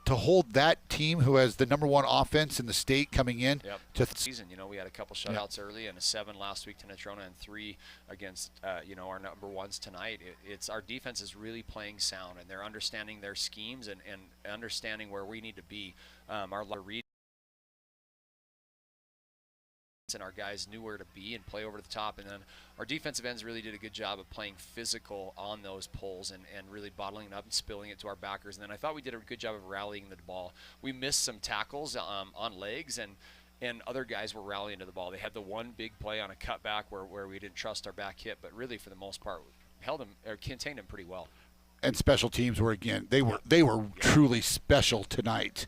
to hold that team who has the number 1 offense in the state coming in to season, we had a couple shutouts early and a 7 last week to Natrona and 3 against our number 1s tonight. It's our defense is really playing sound, and they're understanding their schemes and understanding where we need to be. Our read and our guys knew where to be and play over the top, and then our defensive ends really did a good job of playing physical on those pulls and really bottling it up and spilling it to our backers. And then I thought we did a good job of rallying the ball. We missed some tackles on legs, and other guys were rallying to the ball. They had the one big play on a cutback where we didn't trust our back hit, but really for the most part held him or contained him pretty well. And special teams were, again, they were truly special tonight.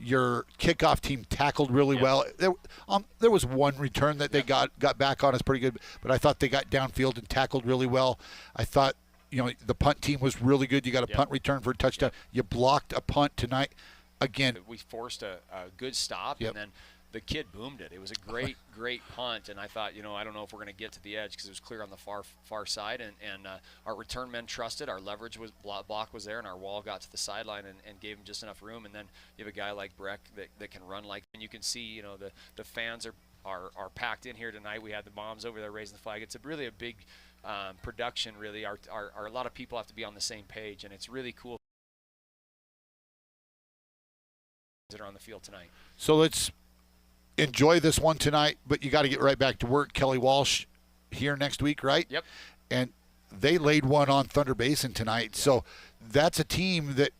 Your kickoff team tackled really well. There was one return that they got back on us pretty good, but I thought they got downfield and tackled really well. I thought, the punt team was really good. You got a punt return for a touchdown. You blocked a punt tonight. Again, we forced a good stop, and then the kid boomed it. It was a great punt, and I thought, I don't know if we're going to get to the edge because it was clear on the far side, and our return men trusted. Our leverage block was there, and our wall got to the sideline and gave him just enough room. And then you have a guy like Breck that can run and you can see, the fans are packed in here tonight. We had the moms over there raising the flag. It's really a big production. Really, a lot of people have to be on the same page, and it's really cool that are on the field tonight. So let's enjoy this one tonight, but you got to get right back to work. Kelly Walsh here next week, right? Yep. And they laid one on Thunder Basin tonight. Yep. So that's a team that,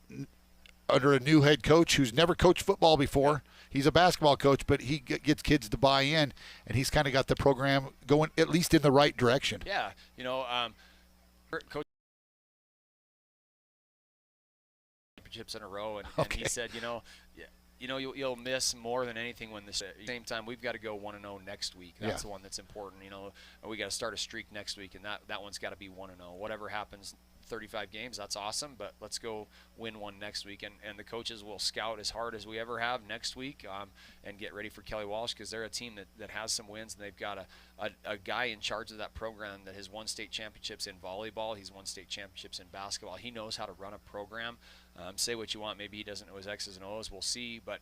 under a new head coach who's never coached football before, he's a basketball coach, but he gets kids to buy in, and he's kind of got the program going at least in the right direction. Yeah. Coach championships in a row, and he said, you'll miss more than anything when at the same time we've got to go 1-0 next week. That's the one that's important. We got to start a streak next week, and that one's got to be 1-0. Whatever happens, 35 games, that's awesome, but let's go win one next week. And the coaches will scout as hard as we ever have next week and get ready for Kelly Walsh, because they're a team that has some wins, and they've got a guy in charge of that program that has won state championships in volleyball. He's won state championships in basketball. He knows how to run a program. Say what you want, maybe he doesn't know his X's and O's, we'll see, but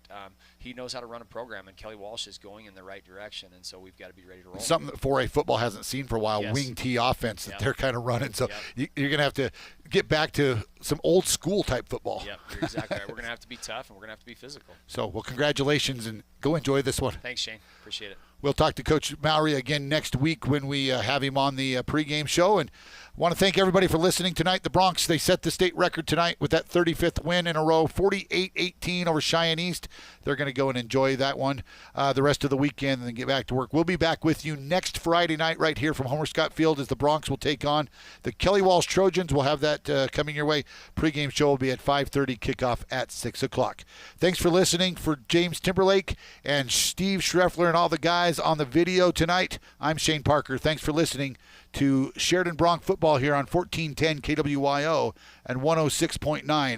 he knows how to run a program, and Kelly Walsh is going in the right direction, and so we've got to be ready to roll. Something that 4A football hasn't seen for a while, wing T offense that they're kind of running, so you're going to have to get back to some old school type football. Yeah, you're exactly right. We're going to have to be tough, and we're going to have to be physical. So, well, congratulations, and go enjoy this one. Thanks, Shane. Appreciate it. We'll talk to Coach Maury again next week when we have him on the pregame show. And want to thank everybody for listening tonight. The Broncs, they set the state record tonight with that 35th win in a row, 48-18 over Cheyenne East. They're going to go and enjoy that one the rest of the weekend and then get back to work. We'll be back with you next Friday night right here from Homer Scott Field as the Broncs will take on the Kelly Walsh Trojans. We'll have that coming your way. Pregame show will be at 5:30, kickoff at 6 o'clock. Thanks for listening. For James Timberlake and Steve Schreffler and all the guys on the video tonight, I'm Shane Parker. Thanks for listening to Sheridan Bronc football here on 1410 KWYO and 106.9